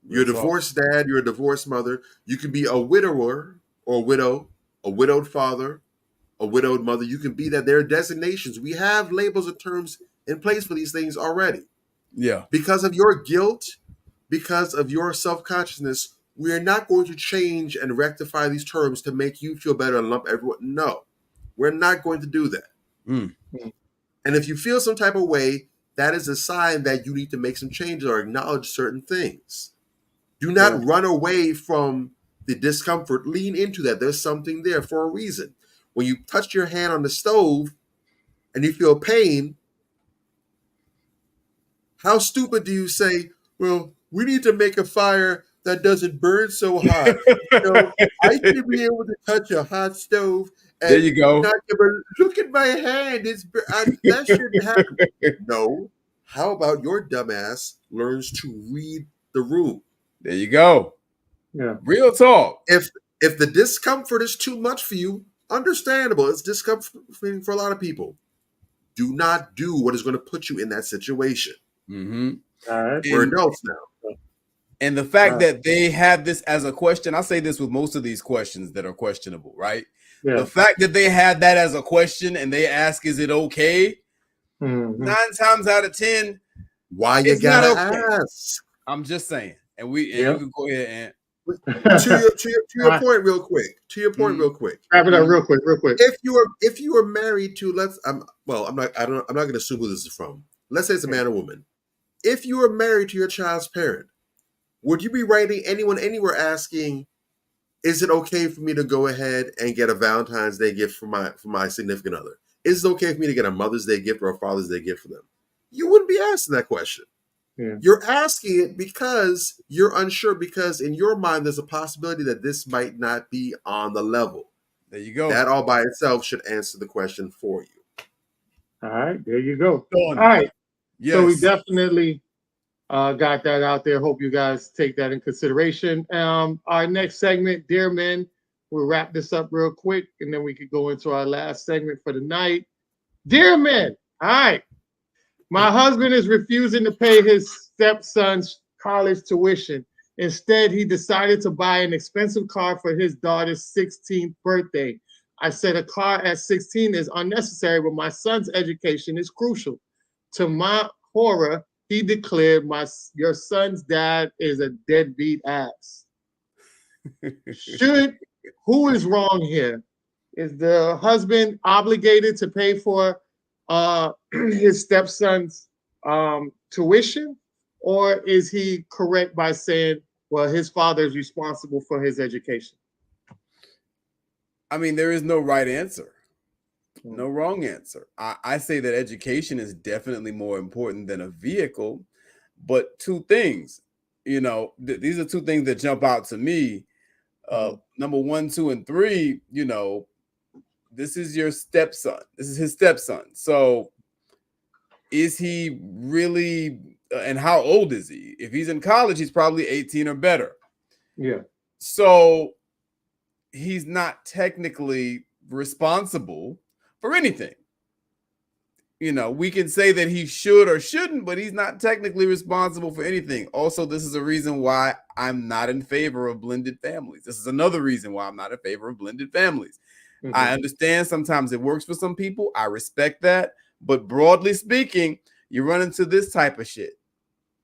You're a divorced dad. You're a divorced mother. You can be a widower or a widow, a widowed father, a widowed mother. You can be that. There are designations. We have labels and terms in place for these things already. Yeah. Because of your guilt, because of your self-consciousness, we are not going to change and rectify these terms to make you feel better and lump everyone. No, we're not going to do that. And if you feel some type of way, that is a sign that you need to make some changes or acknowledge certain things. Do not run away from the discomfort. Lean into that. There's something there for a reason. When you touch your hand on the stove and you feel pain, how stupid do you say, well, we need to make a fire that doesn't burn so hot. I should be able to touch a hot stove. And there you go. Not look at my hand. That shouldn't happen. No. How about your dumbass learns to read the room? There you go. Yeah. Real talk. If the discomfort is too much for you, understandable. It's discomforting for a lot of people. Do not do what is going to put you in that situation. All right. We're adults now. And the fact that they have this as a question, I say this with most of these questions that are questionable, right? Yeah. The fact that they have that as a question and they ask, is it okay? 9 times out of 10, why you gotta ask? I'm just saying. And you can go ahead and to your point real quick. To your point real quick. Wrap it up real quick. If you are married to I'm not gonna assume who this is from. Let's say it's a man or woman. If you are married to your child's parent, would you be writing anyone anywhere asking, is it okay for me to go ahead and get a Valentine's Day gift for my significant other? Is it okay for me to get a Mother's Day gift or a Father's Day gift for them? You wouldn't be asking that question. Yeah. You're asking it because you're unsure, because in your mind there's a possibility that this might not be on the level. There you go. That all by itself should answer the question for you. All right, there you go. Done. All right. Yes. So we definitely got that out there. Hope you guys take that in consideration. Our next segment, Dear Men, we'll wrap this up real quick, and then we could go into our last segment for the night. Dear Men, all right. My husband is refusing to pay his stepson's college tuition. Instead, he decided to buy an expensive car for his daughter's 16th birthday. I said a car at 16 is unnecessary, but my son's education is crucial. To my horror, he declared, your son's dad is a deadbeat ass. Who is wrong here? Is the husband obligated to pay for his stepson's tuition, or is he correct by saying, well, his father is responsible for his education? I mean, there is no right answer, no wrong answer. I say that education is definitely more important than a vehicle, but two things, these are two things that jump out to me. Number 1, 2, and 3, this is your stepson. This is his stepson. So is he really, and how old is he? If he's in college, he's probably 18 or better. Yeah. So he's not technically responsible for anything. We can say that he should or shouldn't, but he's not technically responsible for anything. Also, this is a reason why I'm not in favor of blended families. This is another reason why I'm not in favor of blended families. I understand sometimes it works for some people. I respect that. But broadly speaking, you run into this type of shit.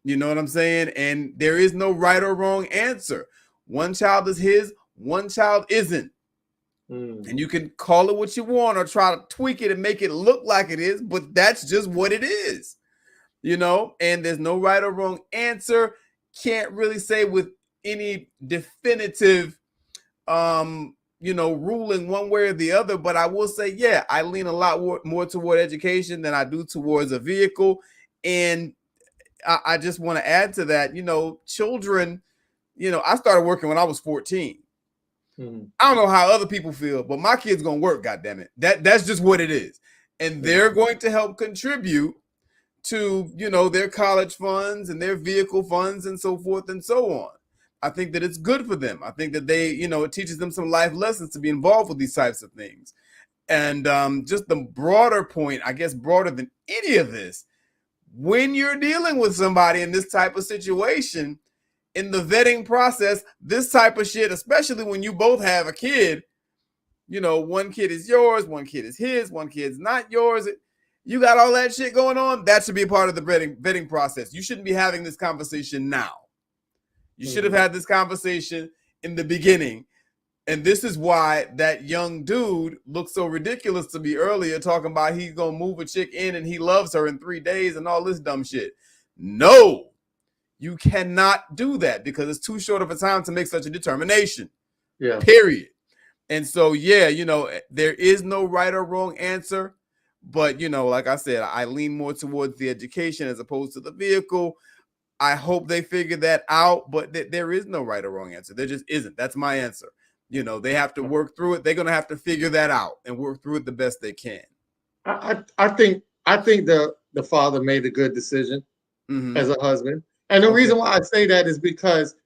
You know what I'm saying? And there is no right or wrong answer. One child is his, one child isn't. And you can call it what you want or try to tweak it and make it look like it is, but that's just what it is. And there's no right or wrong answer. can't really say with any definitive ruling one way or the other, but I will say, yeah, I lean a lot more toward education than I do towards a vehicle. And I just want to add to that, children, I started working when I was 14. Mm-hmm. I don't know how other people feel, but my kid's gonna work, goddammit. That's just what it is. And they're going to help contribute to, their college funds and their vehicle funds and so forth and so on. I think that it's good for them. I think that they, it teaches them some life lessons to be involved with these types of things. And just the broader point, I guess broader than any of this, when you're dealing with somebody in this type of situation, in the vetting process, this type of shit, especially when you both have a kid, one kid is yours, one kid is his, one kid's not yours. You got all that shit going on. That should be a part of the vetting process. You shouldn't be having this conversation now. You should have had this conversation in the beginning. And this is why that young dude looked so ridiculous to me earlier, talking about he's going to move a chick in and he loves her in 3 days and all this dumb shit. No, you cannot do that because it's too short of a time to make such a determination. Yeah. Period. And so, yeah, there is no right or wrong answer. But, like I said, I lean more towards the education as opposed to the vehicle. I hope they figure that out, but there is no right or wrong answer. There just isn't. That's my answer. They have to work through it. They're going to have to figure that out and work through it the best they can. I think the father made a good decision as a husband. And the reason why I say that is because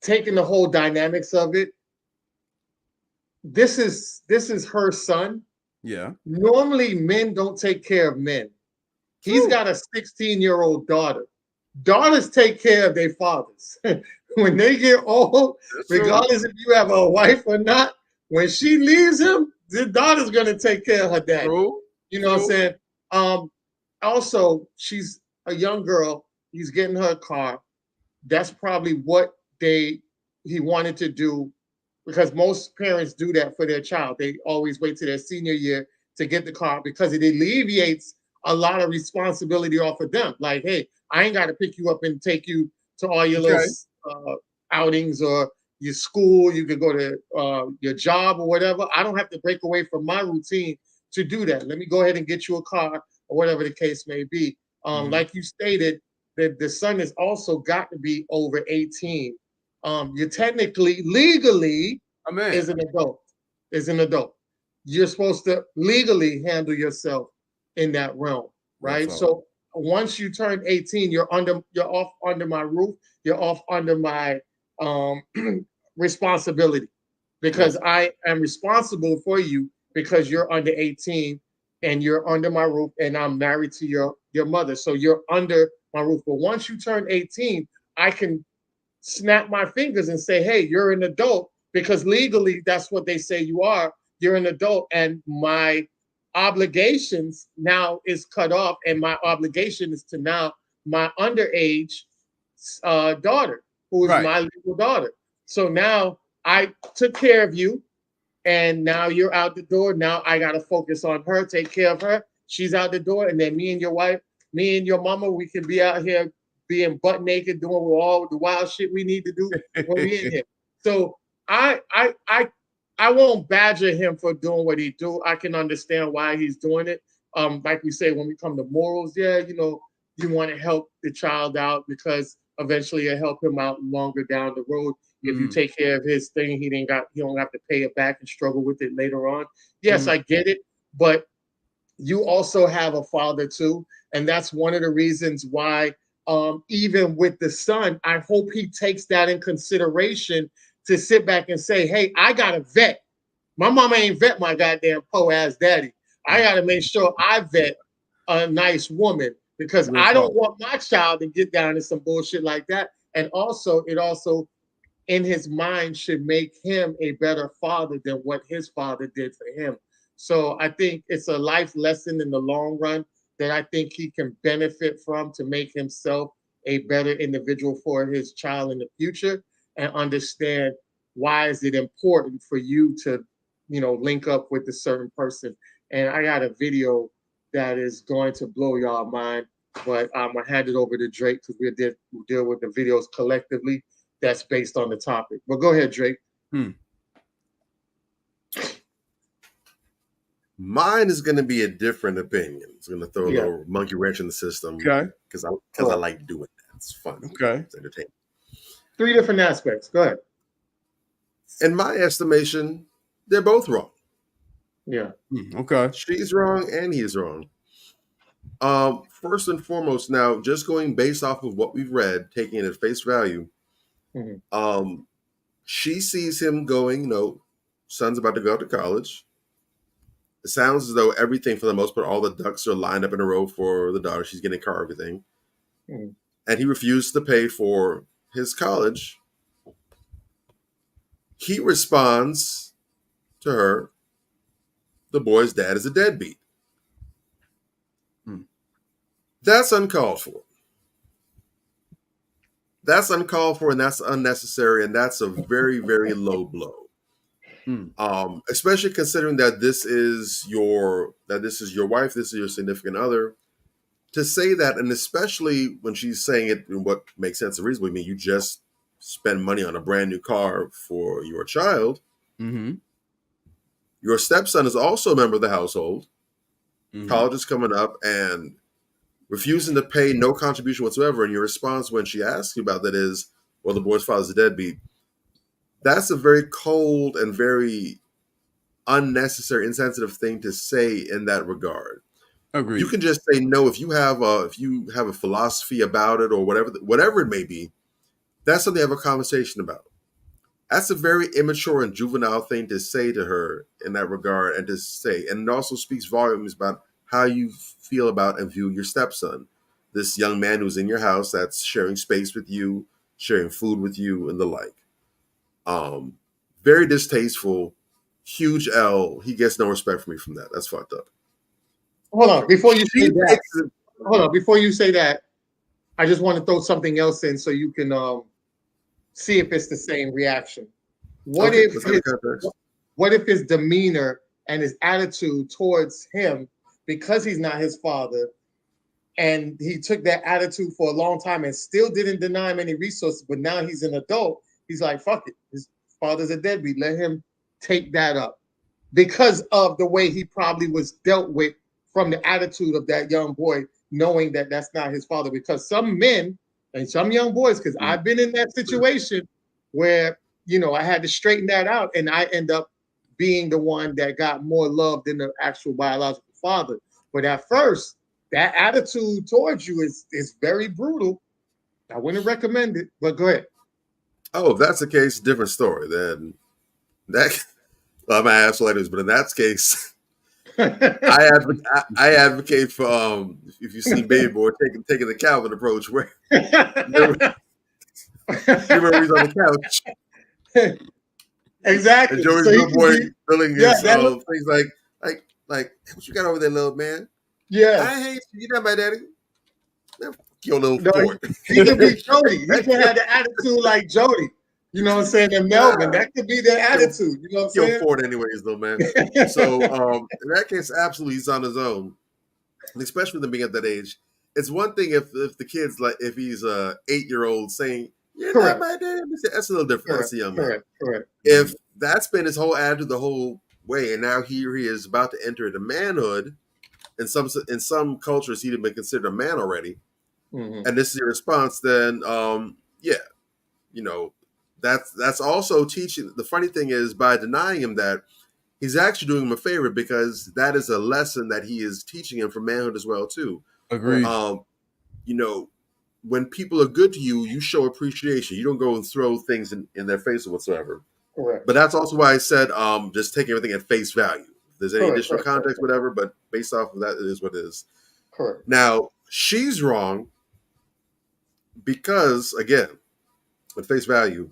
taking the whole dynamics of it, this is her son. Yeah. Normally, men don't take care of men. He's got a 16-year-old daughter. Daughters take care of their fathers. When they get old, regardless if you have a wife or not, when she leaves him, the daughter's gonna take care of her dad. True. What I'm saying? Also, she's a young girl. He's getting her a car. That's probably what he wanted to do, because most parents do that for their child. They always wait till their senior year to get the car because it alleviates a lot of responsibility off of them. Like, hey, I ain't got to pick you up and take you to all your little outings or your school. You could go to your job or whatever. I don't have to break away from my routine to do that. Let me go ahead and get you a car or whatever the case may be. Like you stated, that the son has also got to be over 18. You're technically, legally, is an adult. You're supposed to legally handle yourself in that realm, right? So once you turn 18, you're off under my roof. You're off under my responsibility, because I am responsible for you because you're under 18 and you're under my roof, and I'm married to your mother. So you're under my roof. But once you turn 18, I can snap my fingers and say, hey, you're an adult, because legally that's what they say you are. You're an adult, and my obligations now is cut off, and my obligation is to now my underage daughter, who is my legal daughter. So now I took care of you, and now you're out the door. Now I got to focus on her, take care of her. She's out the door, and then me and your wife, me and your mama, we can be out here being butt naked, doing all the wild shit we need to do when we in here. So I won't badger him for doing what he do. I can understand why he's doing it. Like we say, when we come to morals, you want to help the child out because eventually it'll help him out longer down the road. If you take care of his thing, he don't have to pay it back and struggle with it later on. Yes, I get it, but you also have a father too, and that's one of the reasons why. Even with the son, I hope he takes that in consideration to sit back and say, hey, I got to vet. My mama ain't vet my goddamn po-ass daddy. I got to make sure I vet a nice woman, because I don't want my child to get down to some bullshit like that. And also, it also, in his mind, should make him a better father than what his father did for him. So I think it's a life lesson in the long run that I think he can benefit from to make himself a better individual for his child in the future, and understand why is it important for you to, link up with a certain person. And I got a video that is going to blow y'all mind. but I hand it over to Drake because we deal with the videos collectively. That's based on the topic. But go ahead, Drake. Mine is going to be a different opinion. It's going to throw a little monkey wrench in the system. Okay. Because I like doing that. It's fun. Okay. It's entertaining. 3 different aspects. Go ahead. In my estimation, they're both wrong. Yeah. Okay. She's wrong and he's wrong. First and foremost, now just going based off of what we've read, taking it at face value, she sees him going, son's about to go out to college. It sounds as though everything, for the most part, all the ducks are lined up in a row for the daughter. She's getting a car, everything. And he refused to pay for his college. He responds to her, the boy's dad is a deadbeat. That's uncalled for. That's uncalled for, and that's unnecessary, and that's a very, very low blow. Especially considering that this is your wife, this is your significant other. To say that, and especially when she's saying it in what makes sense and reasonable, I mean, you just spend money on a brand new car for your child. Your stepson is also a member of the household. College is coming up, and refusing to pay no contribution whatsoever. And your response when she asks you about that is, well, the boy's father's a deadbeat. That's a very cold and very unnecessary, insensitive thing to say in that regard. Agreed. You can just say no if you have a philosophy about it or whatever it may be. That's something to have a conversation about. That's a very immature and juvenile thing to say to her in that regard, and to say, and it also speaks volumes about how you feel about and view your stepson, this young man who's in your house that's sharing space with you, sharing food with you, and the like. Very distasteful, huge L. He gets no respect from me from that. That's fucked up. Hold on, before you say that, I just want to throw something else in so you can see if it's the same reaction. What if his demeanor and his attitude towards him, because he's not his father, and he took that attitude for a long time and still didn't deny him any resources, but now he's an adult, he's like, fuck it, his father's a deadbeat, let him take that up. Because of the way he probably was dealt with from the attitude of that young boy, knowing that that's not his father. Because some men and some young boys, because I've been in that situation where, I had to straighten that out, and I end up being the one that got more love than the actual biological father. But at first, that attitude towards you is very brutal. I wouldn't recommend it, but go ahead. Oh, if that's the case, different story. Then that, well, I'm an asshole ladies, but in that case, I advocate for if you see Baby Boy taking the Calvin approach, where remember he's on the couch. Exactly. And Joey's So little boy feeling his things like, what you got over there, little man? Yeah. I hate you. You're not my daddy. Your little fort. He could be Jody. He could have the attitude like Jody. You know what I'm saying? And Melvin, that could be their attitude. You know what I'm saying? Ford anyways, though, man. So in that case, absolutely he's on his own. And especially them being at that age. It's one thing if the kid's like, if he's a 8-year-old saying, you're not my daddy. That's a little different. That's a young man. Correct. If that's been his whole attitude the whole way, and now here he is about to enter into manhood, in some cultures he'd have been considered a man already, and this is your response, then that's also teaching. The funny thing is, by denying him that, he's actually doing him a favor, because that is a lesson that he is teaching him for manhood as well too. Agreed. When people are good to you, you show appreciation. You don't go and throw things in their face or whatsoever. Correct. But that's also why I said just take everything at face value. If there's any additional context, whatever, but based off of that, it is what it is. Correct. Now, she's wrong because, again, at face value,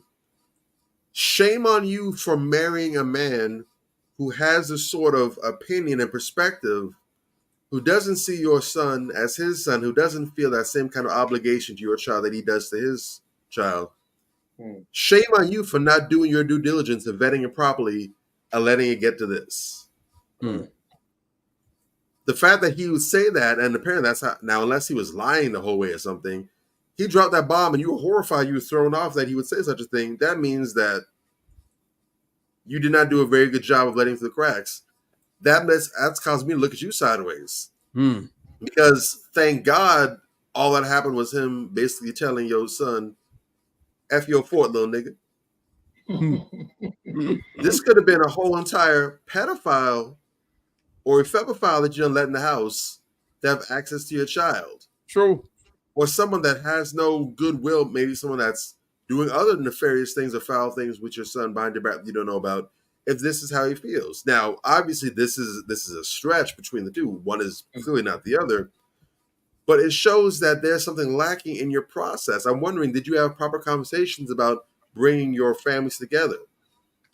shame on you for marrying a man who has this sort of opinion and perspective, who doesn't see your son as his son, who doesn't feel that same kind of obligation to your child that he does to his child. Shame on you for not doing your due diligence and vetting it properly and letting it get to this. the fact that he would say that, and apparently that's how, now, unless he was lying the whole way or something, he dropped that bomb and you were horrified, you were thrown off that he would say such a thing. That means that you did not do a very good job of letting through the cracks. That's caused me to look at you sideways. Because thank God all that happened was him basically telling your son, F your fort, little nigga. This could have been a whole entire pedophile or a febophile that you don't let in the house to have access to your child. True. Or someone that has no goodwill, maybe someone that's doing other nefarious things or foul things with your son behind your back that you don't know about, if this is how he feels. Now, obviously, this is a stretch between the two. One is clearly not the other. But it shows that there's something lacking in your process. I'm wondering, did you have proper conversations about bringing your families together?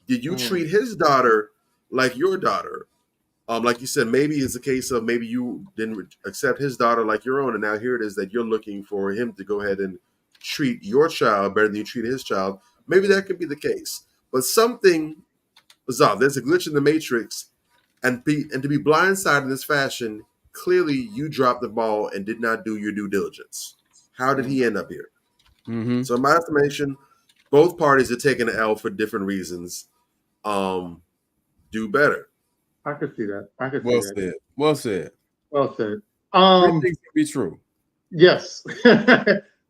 Did you treat his daughter like your daughter? Like you said, maybe it's a case of maybe you didn't accept his daughter like your own, and now here it is that you're looking for him to go ahead and treat your child better than you treat his child. Maybe that could be the case. But something was off. There's a glitch in the matrix, and to be blindsided in this fashion, clearly you dropped the ball and did not do your due diligence. How did he end up here? So in my estimation, both parties are taking an L for different reasons. Do better. I could see that. I could see Well that. said. Well said. Well said. Three things can be true. Yes.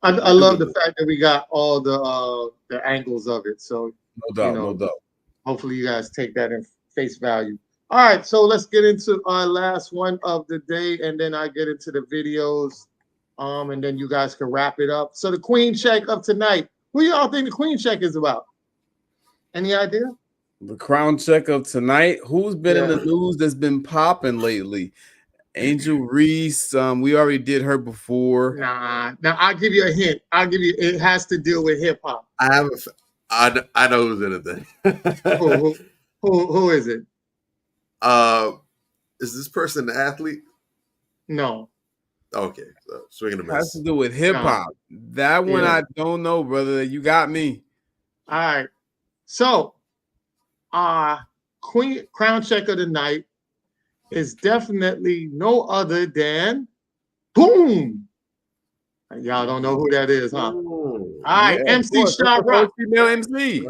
I love the fact that we got all the angles of it. So no doubt, no doubt. Hopefully you guys take that in face value. All right, so let's get into our last one of the day, and then I get into the videos, and then you guys can wrap it up. So the Queen check of tonight. Who y'all think the Queen check is about? Any idea? The crown check of tonight. Who's been in the news that's been popping lately? Angel Reese. We already did her before. Nah. Now I'll give you a hint. It has to deal with hip hop. I know who's in it then. Who is it? Is this person an athlete? No. Okay, so swinging a miss. Has to do with hip hop. That one I don't know, brother. You got me. All right. So, crown check of the night is definitely no other than Boom. Y'all don't know who that is, huh? All right, MC Shoutout. Female MC.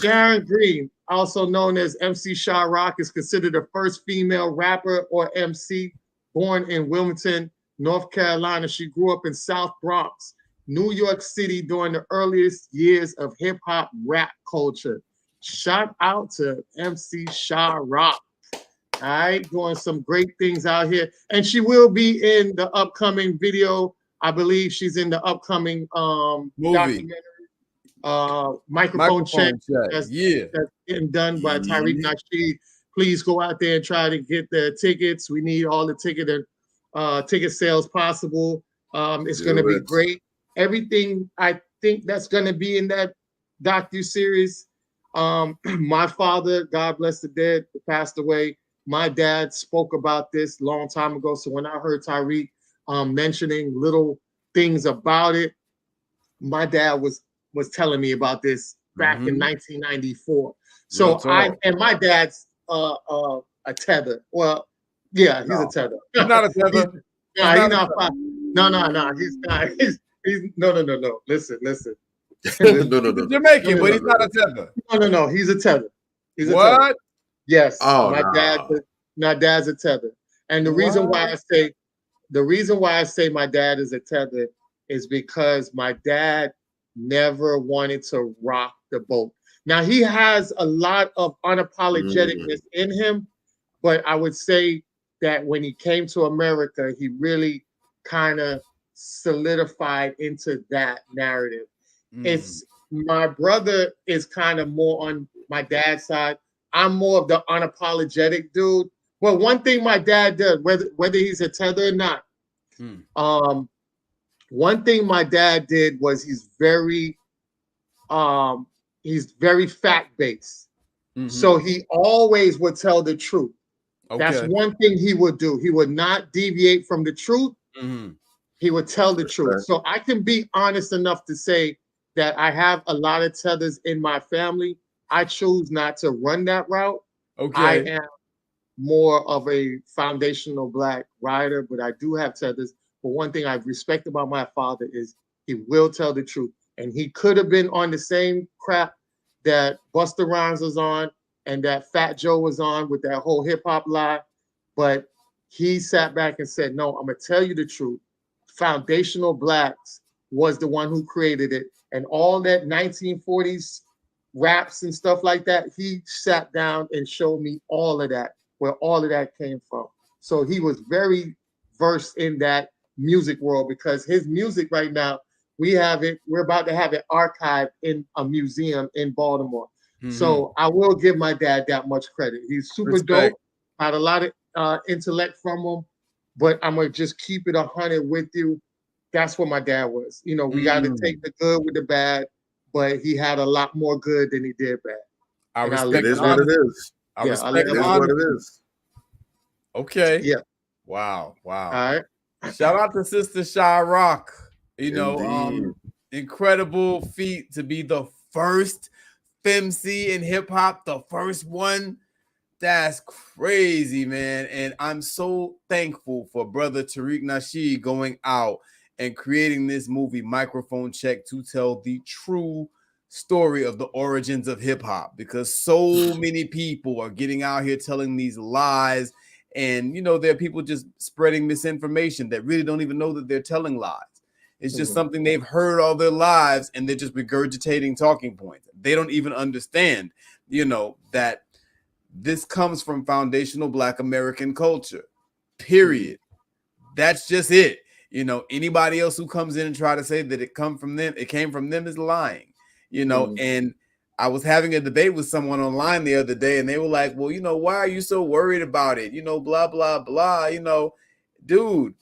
Sharon Green, also known as MC Shoutout, is considered the first female rapper or MC born in Wilmington, North Carolina. She grew up in South Bronx, New York City during the earliest years of hip hop rap culture. Shout out to MC Shoutout. All right, doing some great things out here. And she will be in the upcoming video. I believe she's in the upcoming movie. Documentary. Microphone check. That's getting done by Tariq Nasheed. Please go out there and try to get the tickets. We need all the ticket sales possible. It's going to be great. Everything I think that's going to be in that docu-series. My father, God bless the dead, passed away. My dad spoke about this a long time ago. So when I heard Tariq mentioning little things about it, my dad was telling me about this back in 1994. So my dad's a tether. Well, yeah, he's a tether. He's not a tether. He's not. No. He's not. He's no. Listen. No. Jamaican, but he's not a tether. No. He's a tether. He's a what? Tether. Yes. Oh, my dad's a tether. And the reason why I say my dad is a tether is because my dad never wanted to rock the boat. Now he has a lot of unapologeticness in him, but I would say that when he came to America, he really kind of solidified into that narrative. It's my brother is kind of more on my dad's side. I'm more of the unapologetic dude. Well, one thing my dad did, whether he's a tether or not, one thing my dad did was he's very fact-based. So he always would tell the truth. Okay. That's one thing he would do. He would not deviate from the truth. He would tell the truth. So I can be honest enough to say that I have a lot of tethers in my family. I choose not to run that route. Okay. I am more of a foundational black writer, but I do have said this. But one thing I respect about my father is he will tell the truth. And he could have been on the same crap that Busta Rhymes was on and that Fat Joe was on with that whole hip hop lie. But he sat back and said, no, I'm going to tell you the truth. Foundational Blacks was the one who created it. And all that 1940s raps and stuff like that, he sat down and showed me all of that, where all of that came from. So he was very versed in that music world because his music right now, we're about to have it archived in a museum in Baltimore. Mm-hmm. So I will give my dad that much credit. He's super dope, had a lot of intellect from him, but I'm going to just keep it 100 with you. That's what my dad was. You know, we got to take the good with the bad, but he had a lot more good than he did bad. I respect it is what it is. I respect it is what it is. Okay. Yeah. Wow. All right. Shout out to Sister Shoutout. You know, Indeed. incredible feat to be the first femc in hip hop, the first one. That's crazy, man. And I'm so thankful for brother Tariq Nasheed going out and creating this movie, Microphone Check, to tell the true story of the origins of hip hop, because so many people are getting out here telling these lies. And, you know, there are people just spreading misinformation that really don't even know that they're telling lies. It's just something they've heard all their lives and they're just regurgitating talking points. They don't even understand, you know, that this comes from foundational Black American culture, period. That's just it. You know, anybody else who comes in and try to say that it came from them is lying, you know. And I was having a debate with someone online the other day and they were like, well, you know, why are you so worried about it? You know, blah, blah, blah, you know, dude,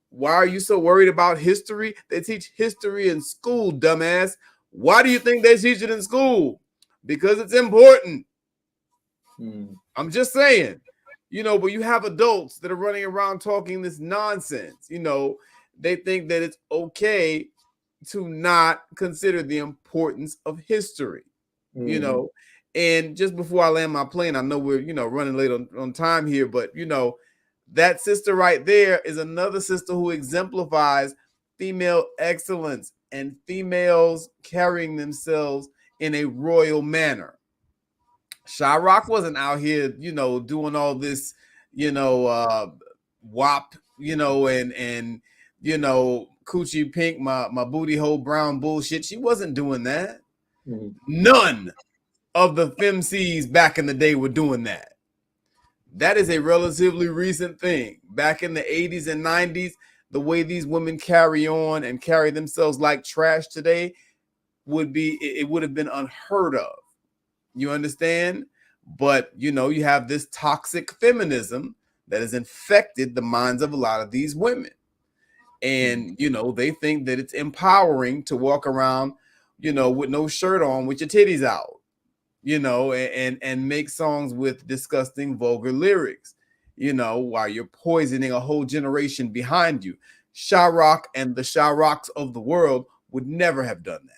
why are you so worried about history? They teach history in school, dumbass. Why do you think they teach it in school? Because it's important. I'm just saying, you know, but you have adults that are running around talking this nonsense. You know, they think that it's okay to not consider the importance of history, you know. And just before I land my plane, I know we're, you know, running late on time here, but, you know, that sister right there is another sister who exemplifies female excellence and females carrying themselves in a royal manner. Chirac wasn't out here, you know, doing all this, you know, WAP, you know, and you know, coochie pink, my booty hole brown bullshit. She wasn't doing that. None of the femcs back in the day were doing that. That is a relatively recent thing. Back in the 80s and 90s, the way these women carry on and carry themselves like trash today would have been unheard of. You understand? But, you know, you have this toxic feminism that has infected the minds of a lot of these women. And, you know, they think that it's empowering to walk around, you know, with no shirt on, with your titties out, you know, and make songs with disgusting, vulgar lyrics, you know, while you're poisoning a whole generation behind you. Chirac and the Chiracs of the world would never have done that.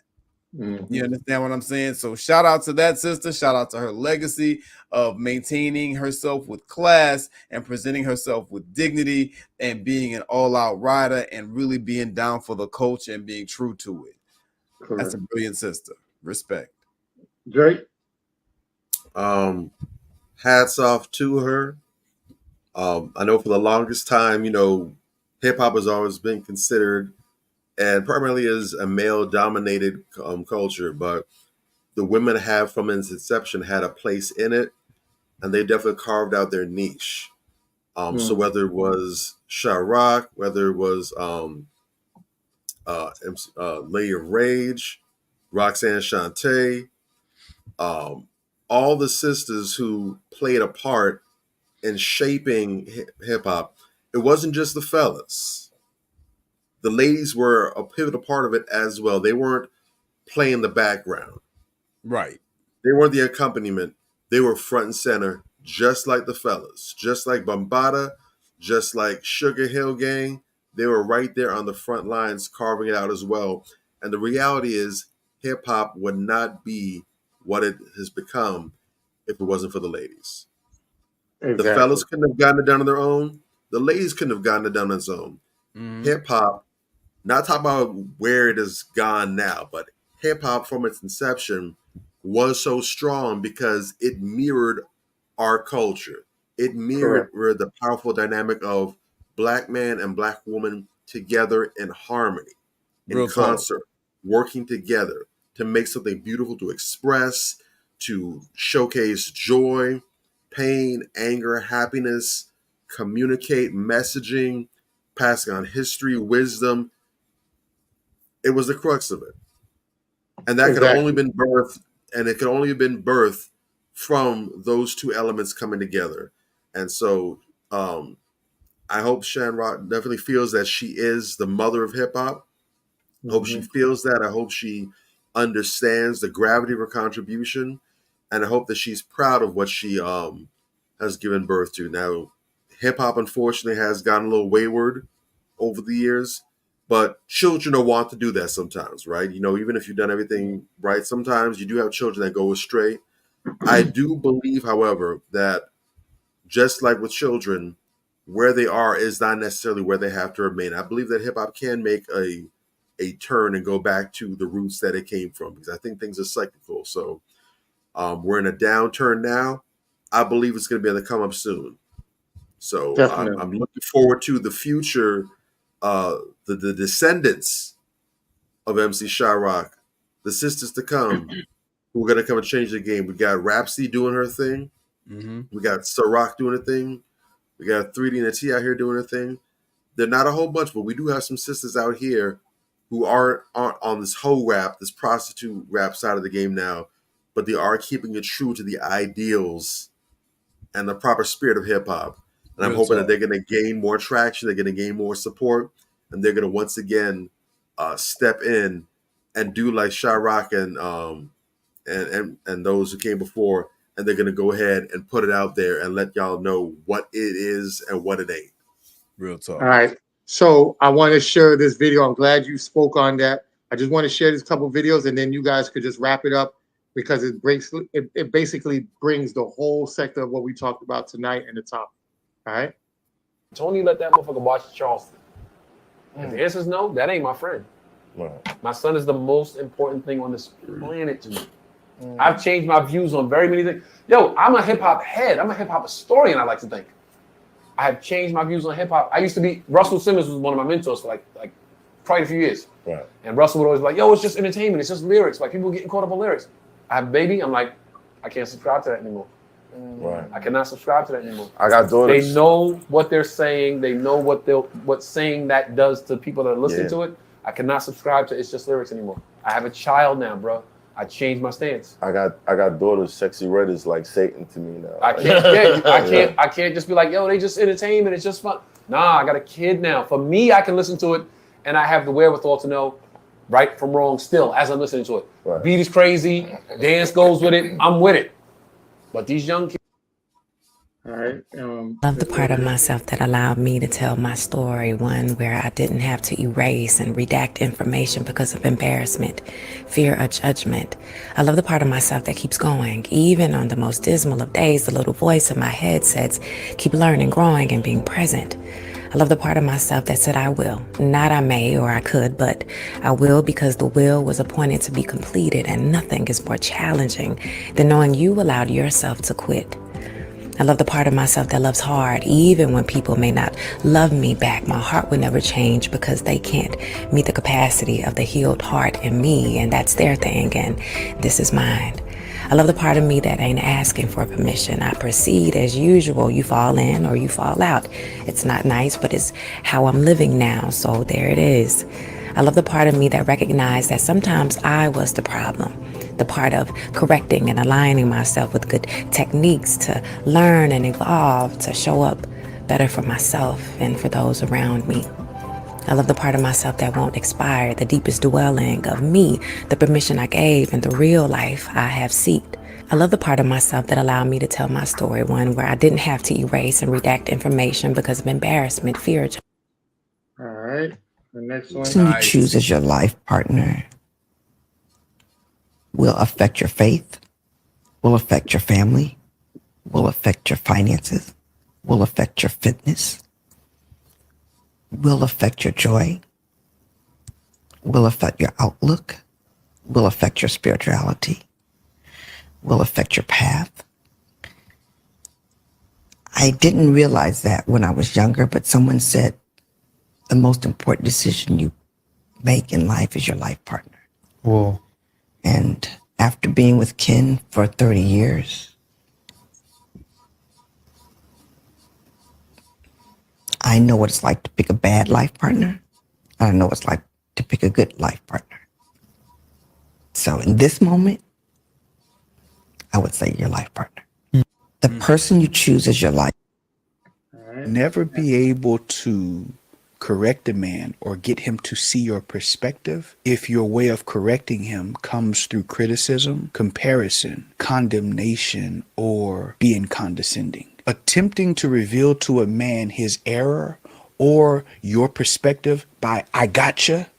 You understand what I'm saying? So shout out to that sister. Shout out to her legacy of maintaining herself with class and presenting herself with dignity and being an all-out rider and really being down for the culture and being true to it. Correct. That's a brilliant sister. Respect. Drake. Hats off to her. I know for the longest time, you know, hip hop has always been considered and primarily as a male-dominated culture, but the women have, from its inception, had a place in it, and they definitely carved out their niche. So whether it was Chirac, whether it was Lady of Rage, Roxanne Shante, all the sisters who played a part in shaping hip-hop, it wasn't just the fellas. The ladies were a pivotal part of it as well. They weren't playing the background. Right. They weren't the accompaniment. They were front and center, just like the fellas, just like Bambaataa, just like Sugar Hill Gang. They were right there on the front lines carving it out as well. And the reality is hip hop would not be what it has become if it wasn't for the ladies. The fellas couldn't have gotten it done on their own. The ladies couldn't have gotten it done on its own. Hip hop, not talking about where it has gone now, but hip hop from its inception was so strong because it mirrored our culture. It mirrored the powerful dynamic of black man and black woman together in harmony, in concert, working together to make something beautiful, to express, to showcase joy, pain, anger, happiness, communicate messaging, passing on history, wisdom. It was the crux of it. And that could have only been birthed, and it could only have been birthed from those two elements coming together. And so I hope Shamrock definitely feels that she is the mother of hip hop. I hope she feels that. I hope she understands the gravity of her contribution. And I hope that she's proud of what she has given birth to. Now, hip hop, unfortunately, has gotten a little wayward over the years, but children don't want to do that sometimes, right? You know, even if you've done everything right, sometimes you do have children that go astray. I do believe, however, that just like with children, where they are is not necessarily where they have to remain. I believe that hip hop can make a turn and go back to the roots that it came from, because I think things are cyclical. So we're in a downturn now. I believe it's going to be on the come up soon. So I'm looking forward to the future, the descendants of MC Shyrock, the sisters to come, who are going to come and change the game. We got Rhapsody doing her thing. We got Ciroc doing a thing. We got 3D and T out here doing a thing. They're not a whole bunch, but we do have some sisters out here who aren't on this hoe rap, this prostitute rap side of the game now, but they are keeping it true to the ideals and the proper spirit of hip hop. And I'm hoping that they're going to gain more traction, they're going to gain more support, and they're going to once again step in and do like Shyrock and those who came before, and they're going to go ahead and put it out there and let y'all know what it is and what it ain't. Real talk. All right. So I want to share this video. I'm glad you spoke on that. I just want to share this couple videos, and then you guys could just wrap it up, because it basically brings the whole sector of what we talked about tonight and the topic. All right. Tony let that motherfucker watch Charleston. If the answer is no, that ain't my friend. Right. My son is the most important thing on this planet to me. I've changed my views on very many things. Yo, I'm a hip hop head. I'm a hip hop historian, I like to think. I have changed my views on hip hop. I used to be, Russell Simmons was one of my mentors for like quite a few years. Right. And Russell would always be like, yo, it's just entertainment. It's just lyrics. Like, people getting caught up on lyrics. I have a baby. I'm like, I can't subscribe to that anymore. Right. I cannot subscribe to that anymore. I got daughters. They know what they're saying. They know what saying that does to people that are listening to it. I cannot subscribe to it's just lyrics anymore. I have a child now, bro. I changed my stance. I got daughters. Sexy Red is like Satan to me now. I can't. I can't just be like, yo, they just entertainment. It's just fun. Nah, I got a kid now. For me, I can listen to it, and I have the wherewithal to know right from wrong still as I'm listening to it. Right. Beat is crazy. Dance goes with it. I'm with it. But these young kids. All right. Love the part of myself that allowed me to tell my story, one where I didn't have to erase and redact information because of embarrassment, fear of judgment. I love the part of myself that keeps going. Even on the most dismal of days, the little voice in my head says, keep learning, growing, and being present. I love the part of myself that said I will. Not I may or I could, but I will, because the will was appointed to be completed, and nothing is more challenging than knowing you allowed yourself to quit. I love the part of myself that loves hard, even when people may not love me back. My heart will never change because they can't meet the capacity of the healed heart in me, and that's their thing, and this is mine. I love the part of me that ain't asking for permission. I proceed as usual. You fall in or you fall out. It's not nice, but it's how I'm living now, so there it is. I love the part of me that recognized that sometimes I was the problem. The part of correcting and aligning myself with good techniques to learn and evolve, to show up better for myself and for those around me. I love the part of myself that won't expire, the deepest dwelling of me, the permission I gave and the real life I have seeked. I love the part of myself that allowed me to tell my story, one where I didn't have to erase and redact information because of embarrassment, fear. All right. The next one. Who you choose as your life partner will affect your faith, will affect your family, will affect your finances, will affect your fitness, will affect your joy, will affect your outlook, will affect your spirituality, will affect your path. I didn't realize that when I was younger, but someone said the most important decision you make in life is your life partner. Whoa. And after being with Ken for 30 years, I know what it's like to pick a bad life partner. And I know what it's like to pick a good life partner. So in this moment, I would say your life partner. The person you choose as your life. Never be able to correct a man or get him to see your perspective if your way of correcting him comes through criticism, comparison, condemnation, or being condescending. Attempting to reveal to a man his error or your perspective by "I gotcha,"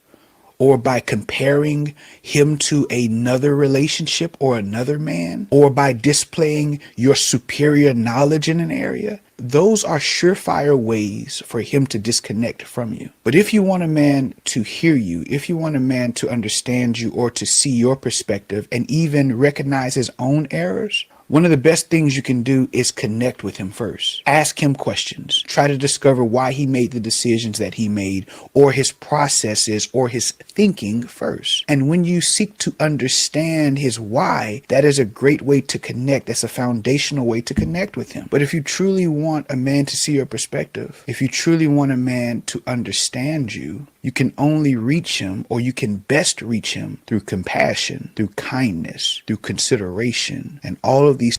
or by comparing him to another relationship or another man, or by displaying your superior knowledge in an area, those are surefire ways for him to disconnect from you. But if you want a man to hear you, if you want a man to understand you or to see your perspective and even recognize his own errors, one of the best things you can do is connect with him first. Ask him questions. Try to discover why he made the decisions that he made, or his processes, or his thinking first. And when you seek to understand his why, that is a great way to connect. That's a foundational way to connect with him. But if you truly want a man to see your perspective, if you truly want a man to understand you, you can only reach him, or you can best reach him, through compassion, through kindness, through consideration, and all of these.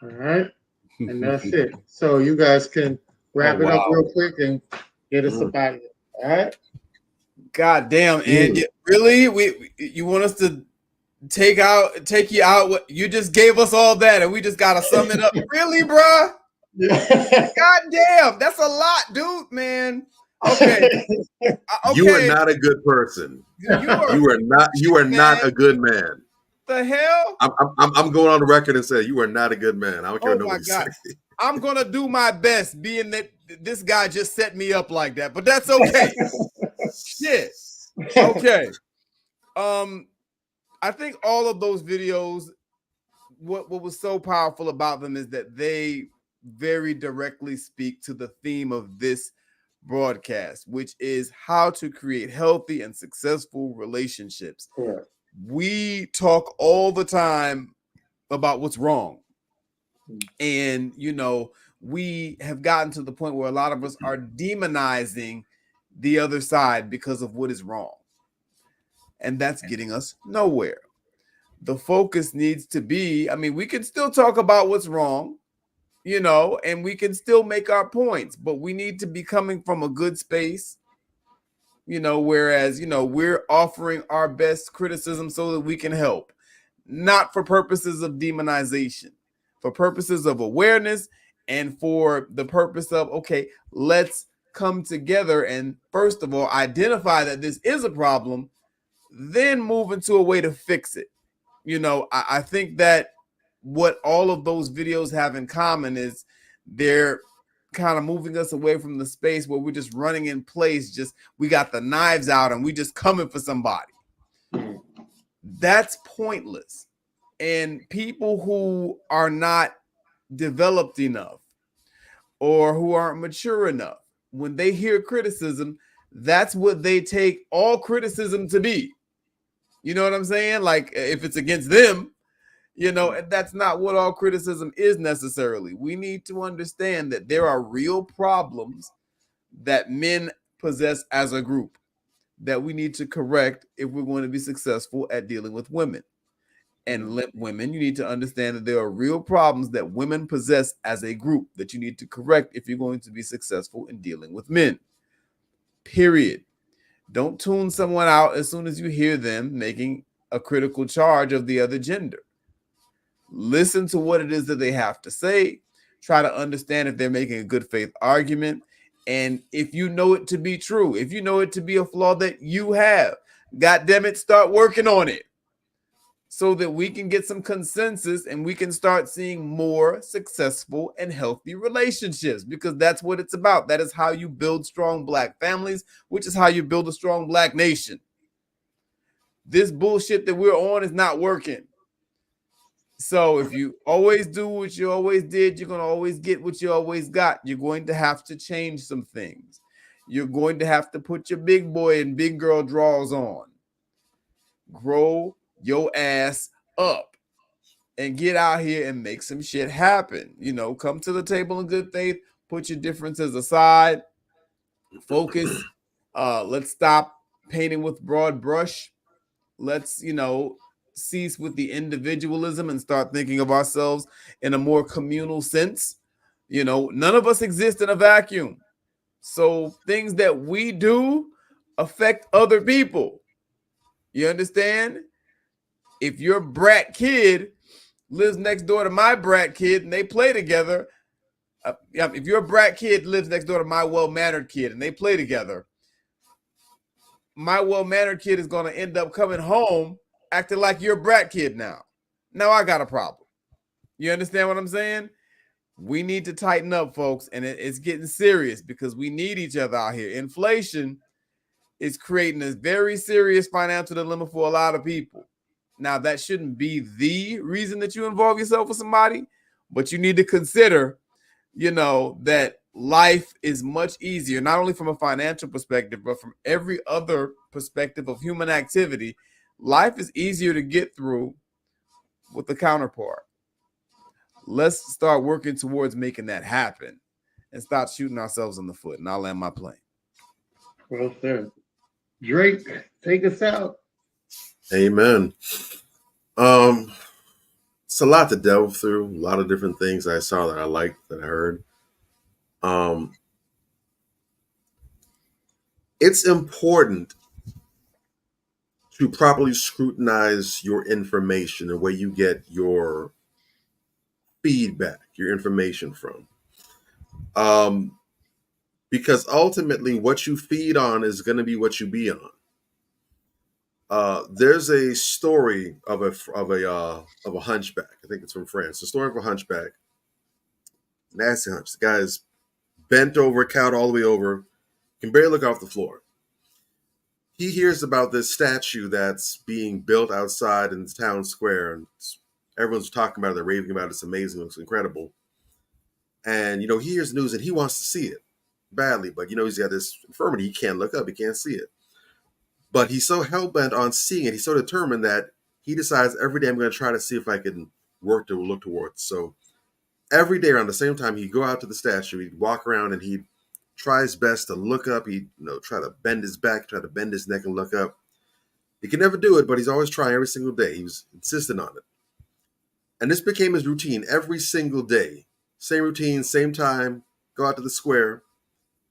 All right. And that's it. So you guys can wrap it up real quick and get us up out of here. All right. God damn. And really, you want us to take you out? What you just gave us all that, and we just gotta sum it up. Really, bruh? God damn, that's a lot, dude, man. Okay. You are not a good person. You are not a good man. The hell? I'm going on the record and saying you are not a good man. I don't care what nobody says. I'm gonna do my best, being that this guy just set me up like that, but that's okay. Shit. Okay. I think all of those videos, what was so powerful about them is that they very directly speak to the theme of this broadcast, which is how to create healthy and successful relationships. Yeah. We talk all the time about what's wrong. And, we have gotten to the point where a lot of us are demonizing the other side because of what is wrong. And that's getting us nowhere. The focus needs to be, we can still talk about what's wrong, and we can still make our points, but we need to be coming from a good space, whereas, we're offering our best criticism so that we can help, not for purposes of demonization, for purposes of awareness, and for the purpose of, okay, let's come together and first of all, identify that this is a problem, then move into a way to fix it. I think that what all of those videos have in common is they're kind of moving us away from the space where we're just running in place, we got the knives out and we just coming for somebody. That's pointless. And people who are not developed enough or who aren't mature enough, when they hear criticism, that's what they take all criticism to be. You know what I'm saying? Like, if it's against them, and that's not what all criticism is necessarily. We need to understand that there are real problems that men possess as a group that we need to correct if we're going to be successful at dealing with women. And women, you need to understand that there are real problems that women possess as a group that you need to correct if you're going to be successful in dealing with men. Period. Don't tune someone out as soon as you hear them making a critical charge of the other gender. Listen to what it is that they have to say. Try to understand if they're making a good faith argument. And if you know it to be true, if you know it to be a flaw that you have, God damn it, start working on it. so that we can get some consensus and we can start seeing more successful and healthy relationships, because that's what it's about. That is how you build strong Black families, which is how you build a strong Black nation. This bullshit that we're on is not working. So if you always do what you always did, you're going to always get what you always got. You're going to have to change some things. You're going to have to put your big boy and big girl drawers on. Grow your ass up and get out here and make some shit happen. You know, come to the table in good faith, put your differences aside, focus. Let's stop painting with broad brush. Let's, cease with the individualism and start thinking of ourselves in a more communal sense. None of us exist in a vacuum. So things that we do affect other people. You understand? If your brat kid lives next door to my brat kid and they play together, if your brat kid lives next door to my well-mannered kid and they play together, my well-mannered kid is going to end up coming home acting like your brat kid now. Now I got a problem. You understand what I'm saying? We need to tighten up, folks, and it's getting serious because we need each other out here. Inflation is creating a very serious financial dilemma for a lot of people. Now, that shouldn't be the reason that you involve yourself with somebody, but you need to consider, that life is much easier, not only from a financial perspective, but from every other perspective of human activity. Life is easier to get through with the counterpart. Let's start working towards making that happen and stop shooting ourselves in the foot. And I'll land my plane. Well said. Drake, take us out. Amen. It's a lot to delve through, a lot of different things I saw that I liked, that I heard. It's important to properly scrutinize your information, the way you get your feedback, your information from. Because ultimately what you feed on is going to be what you be on. There's a story of a hunchback. I think it's from France. The story of a hunchback. Nasty hunch. The guy's bent over, cowed all the way over, can barely look off the floor. He hears about this statue that's being built outside in the town square, and everyone's talking about it. They're raving about it. It's amazing. It looks incredible. And, he hears the news and he wants to see it badly. But, he's got this infirmity. He can't look up. He can't see it. But he's so hell-bent on seeing it. He's so determined that he decides every day I'm going to try to see if I can work to look towards. So every day around the same time, he'd go out to the statue. He'd walk around and he'd try his best to look up. He'd try to bend his back, try to bend his neck and look up. He could never do it, but he's always trying every single day. He was insistent on it. And this became his routine every single day. Same routine, same time, go out to the square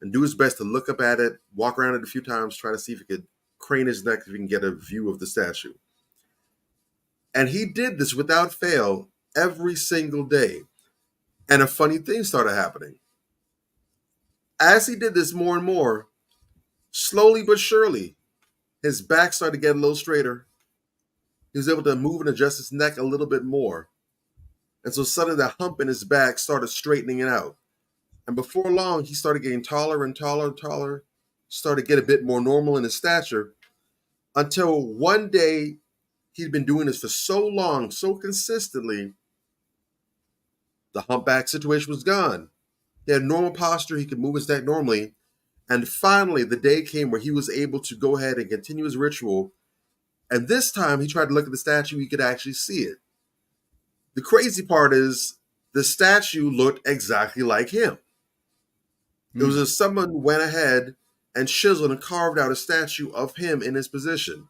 and do his best to look up at it, walk around it a few times, try to see if he could crane his neck, if he can get a view of the statue. And he did this without fail every single day. And a funny thing started happening. As he did this more and more, slowly but surely, his back started to get a little straighter. He was able to move and adjust his neck a little bit more. And so suddenly that hump in his back started straightening it out. And before long, he started getting taller and taller and taller, started to get a bit more normal in his stature, until one day he'd been doing this for so long, so consistently, the humpback situation was gone. He had normal posture, he could move his neck normally, and finally the day came where he was able to go ahead and continue his ritual, and this time he tried to look at the statue, he could actually see it. The crazy part is the statue looked exactly like him. It was as someone went ahead and chiseled and carved out a statue of him in his position.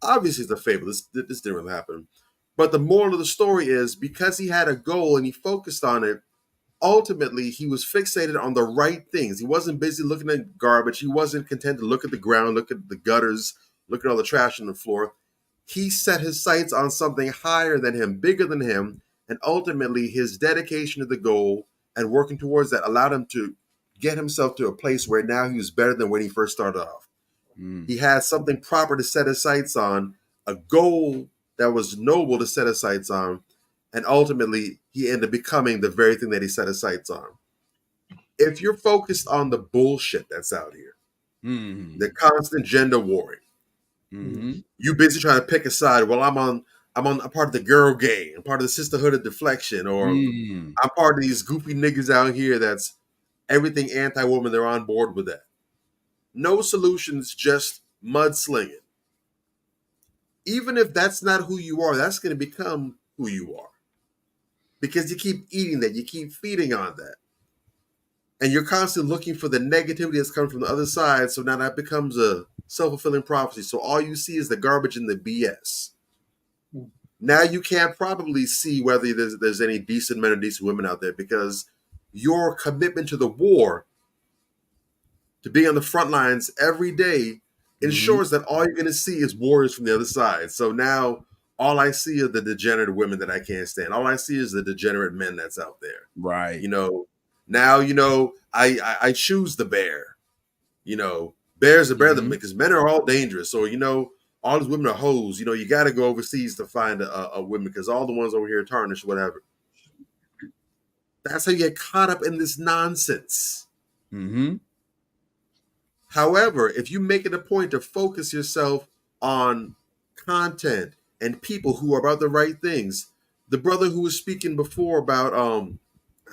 Obviously, it's a fable. This didn't really happen. But the moral of the story is, because he had a goal and he focused on it, ultimately, he was fixated on the right things. He wasn't busy looking at garbage. He wasn't content to look at the ground, look at the gutters, look at all the trash on the floor. He set his sights on something higher than him, bigger than him, and ultimately his dedication to the goal and working towards that allowed him to get himself to a place where now he was better than when he first started off. He had something proper to set his sights on, a goal that was noble to set his sights on, and ultimately he ended up becoming the very thing that he set his sights on. If you're focused on the bullshit that's out here, the constant gender warring, you busy trying to pick a side. Well, I'm a part of the girl gang. I'm part of the sisterhood of deflection, or I'm part of these goofy niggas out here that's everything anti-woman. They're on board with that. No solutions, just mudslinging. Even if that's not who you are, that's going to become who you are. Because you keep eating that, you keep feeding on that. And you're constantly looking for the negativity that's coming from the other side, so now that becomes a self-fulfilling prophecy. So all you see is the garbage and the BS. Now you can't probably see whether there's any decent men or decent women out there, because your commitment to the war, to be on the front lines every day, ensures that all you're going to see is warriors from the other side. So now all I see are the degenerate women that I can't stand. All I see is the degenerate men that's out there. Right. You know, now, you know, I choose the bear. You know, bears are better than men, because men are all dangerous. So, you know, all these women are hoes. You know, you got to go overseas to find a woman, because all the ones over here are tarnished, whatever. That's how you get caught up in this nonsense. However, if you make it a point to focus yourself on content and people who are about the right things, the brother who was speaking before about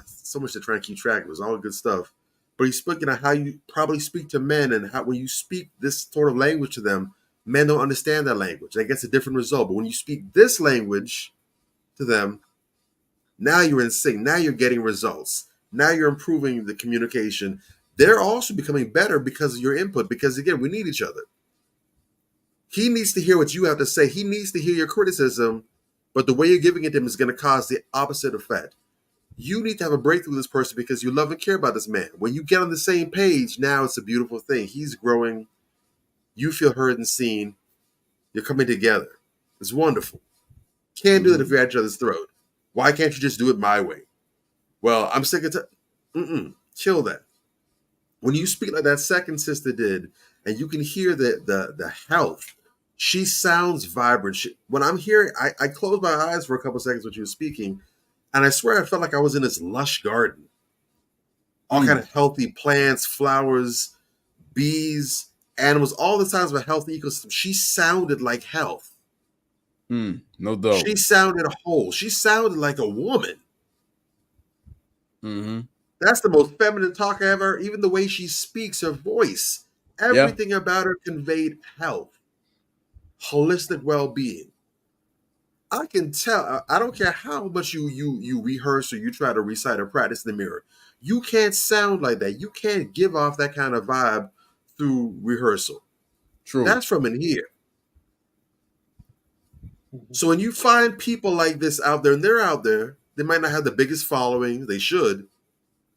so much to try and keep track of, it was all good stuff, but he's speaking of how you probably speak to men, and how when you speak this sort of language to them, men don't understand that language. That gets a different result. But when you speak this language to them, now you're in sync. Now you're getting results. Now you're improving the communication. They're also becoming better because of your input, because again, we need each other. He needs to hear what you have to say. He needs to hear your criticism, but the way you're giving it to him is going to cause the opposite effect. You need to have a breakthrough with this person because you love and care about this man. When you get on the same page, now it's a beautiful thing. He's growing. You feel heard and seen. You're coming together. It's wonderful. Can't do it if you're at each other's throat. Why can't you just do it my way? Well, I'm sick of chill that. When you speak like that second sister did, and you can hear the health, she sounds vibrant. When I'm hearing, I closed my eyes for a couple seconds when she was speaking, and I swear I felt like I was in this lush garden. All kind of healthy plants, flowers, bees, animals, all the signs of a healthy ecosystem. She sounded like health. No doubt. She sounded whole. She sounded like a woman. That's the most feminine talk I ever. Even the way she speaks, her voice, everything about her conveyed health, holistic well-being. I can tell. I don't care how much you rehearse or you try to recite or practice in the mirror. You can't sound like that. You can't give off that kind of vibe through rehearsal. True. That's from in here. So when you find people like this out there, and they're out there, they might not have the biggest following. They should.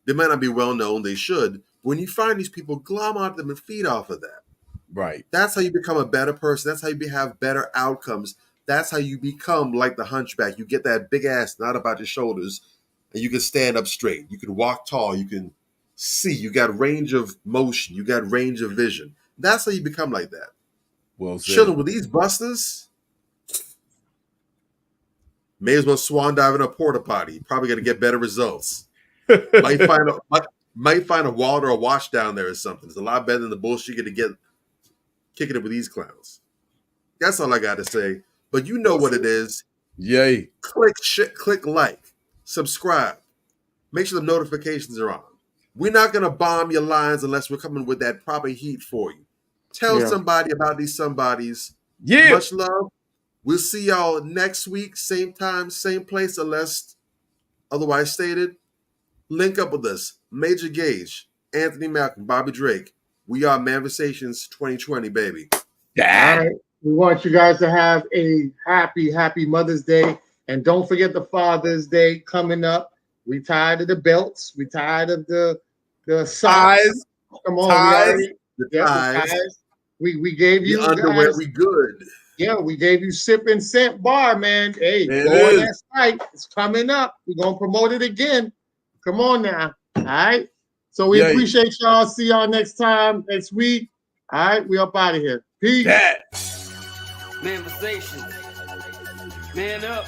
They might not be well known. They should. But when you find these people, glom onto them and feed off of that. Right. That's how you become a better person. That's how you have better outcomes. That's how you become like the hunchback. You get that big ass not about your shoulders, and you can stand up straight. You can walk tall. You can see. You got range of motion. You got range of vision. That's how you become like that. Well said. Chilling with these busters, may as well swan dive in a porta potty. Probably going to get better results. might find a wallet or a watch down there or something. It's a lot better than the bullshit you're going to get kicking it with these clowns. That's all I got to say. But you know what it is. Yay. Click like, subscribe. Make sure the notifications are on. We're not going to bomb your lines unless we're coming with that proper heat for you. Tell somebody about these somebodies. Yeah. Much love. We'll see y'all next week. Same time, same place, unless otherwise stated. Link up with us. Major Gage, Anthony Malcolm, Bobby Drake. We are Manversations 2020, baby. Yeah. All right. We want you guys to have a happy Mother's Day. And don't forget the Father's Day coming up. We tired of the belts. We tired of the socks. Ties. Come on. Ties. The ties. We gave you the underwear. guys, we good. Yeah, we gave you Sip and Scent Bar, man. Hey, It go on is. that site. It's coming up. We're going to promote it again. Come on now. All right. So we appreciate y'all. See y'all next time, next week. All right. We up out of here. Peace. Manversations. Man up.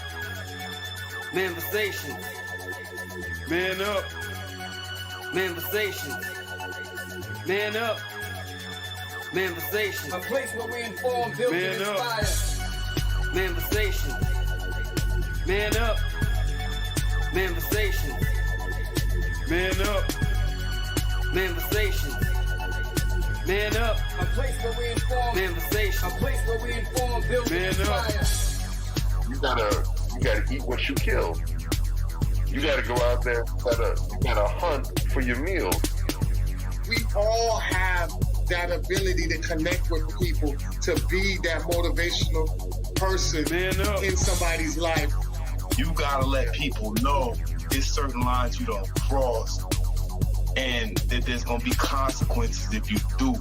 Manifestations. Man up. Manifestations. Man up. Manifestations. A place where we inform, build, and inspire. Manifestations. Man up. Manifestations. Man up. Manifestations. Man up. A place where we inform. Manifestations. A place where we inform, build, and inspire. You gotta eat what you kill. You gotta go out there. You gotta hunt for your meals. We all have that ability to connect with people, to be that motivational person in somebody's life. You gotta let people know there's certain lines you don't cross, and that there's gonna be consequences if you do.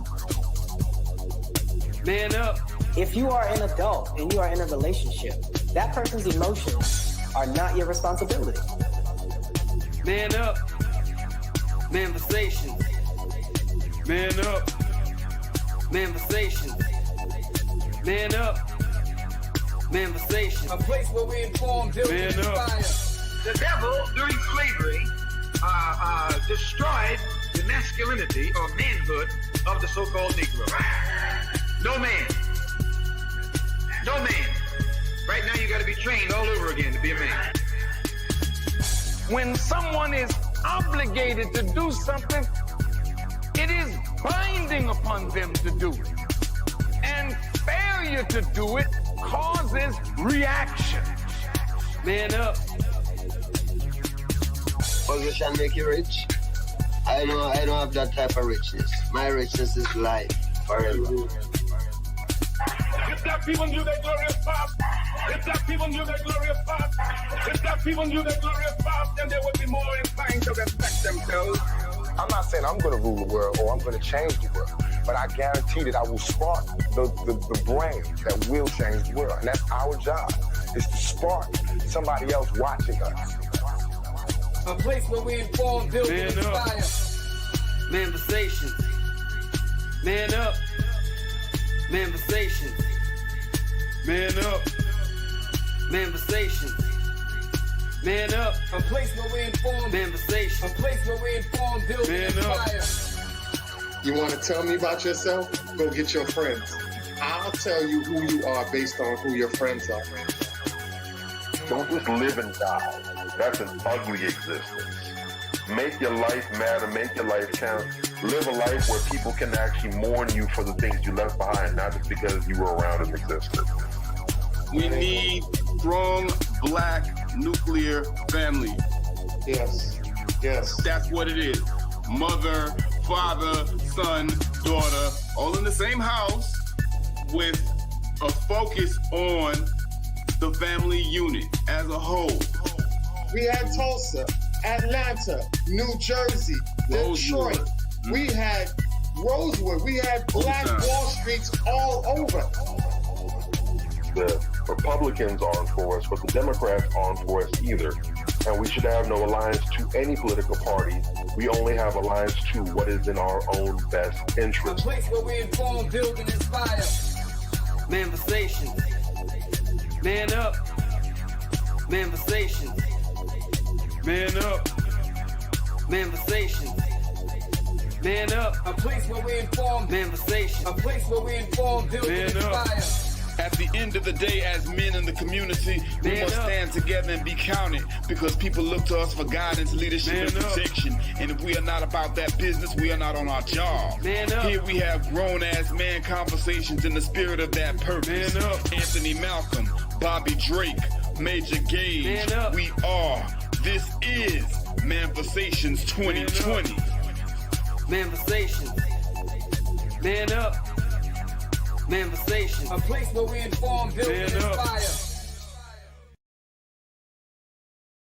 Man up. If you are an adult and you are in a relationship, that person's emotions are not your responsibility. Man up. Manifestations. Man up. Manifestations. Man up. Manifestations. A place where we inform, build, and inspire. The devil, during slavery, destroyed the masculinity or manhood of the so-called Negro. No man. No man. Right now you got to be trained all over again to be a man. When someone is obligated to do something, it is binding upon them to do it. And failure to do it causes reaction. Man up. Position make you rich. I don't have that type of richness. My richness is life forever. If that people knew their glorious past, if that people knew their glorious past, if that people knew their glorious past, then they would be more inclined to respect themselves. I'm not saying I'm going to rule the world or I'm going to change the world, but I guarantee that I will spark the brain that will change the world. And that's our job, is to spark somebody else watching us. A place where we inform, build, and inspire. Manifestations. Man up. Manifestations. Man up. Manifestations. Man up. A place where we inform. Manifestations. A place where we inform, build, and inspire. You want to tell me about yourself? Go get your friends. I'll tell you who you are based on who your friends are. Don't just live and die. That's an ugly existence. Make your life matter. Make your life count. Live a life where people can actually mourn you for the things you left behind, not just because you were around and existed. We need strong black nuclear family. Yes. Yes. That's what it is. Mother, father, son, daughter, all in the same house with a focus on the family unit as a whole. We had Tulsa, Atlanta, New Jersey, Detroit. We had Rosewood. We had Black Wall Streets all over. The Republicans aren't for us, but the Democrats aren't for us either. And we should have no alliance to any political party. We only have alliance to what is in our own best interest. A place where we inform, build, and inspire. Manifestations. Man up. Manifestations. Man up. Manifestations. Man up. A place where we inform. Manifestations. A place where we inform, build, and inspire. At the end of the day, as men in the community, we must stand together and be counted, because people look to us for guidance, leadership, and protection. And if we are not about that business, we are not on our job. Here we have grown-ass man conversations in the spirit of that purpose. Anthony Malcolm, Bobby Drake, Major Gage. We are. This is Manifestations 2020. Manifestations. Man up. Manifestations. A place where we inform, build, and inspire.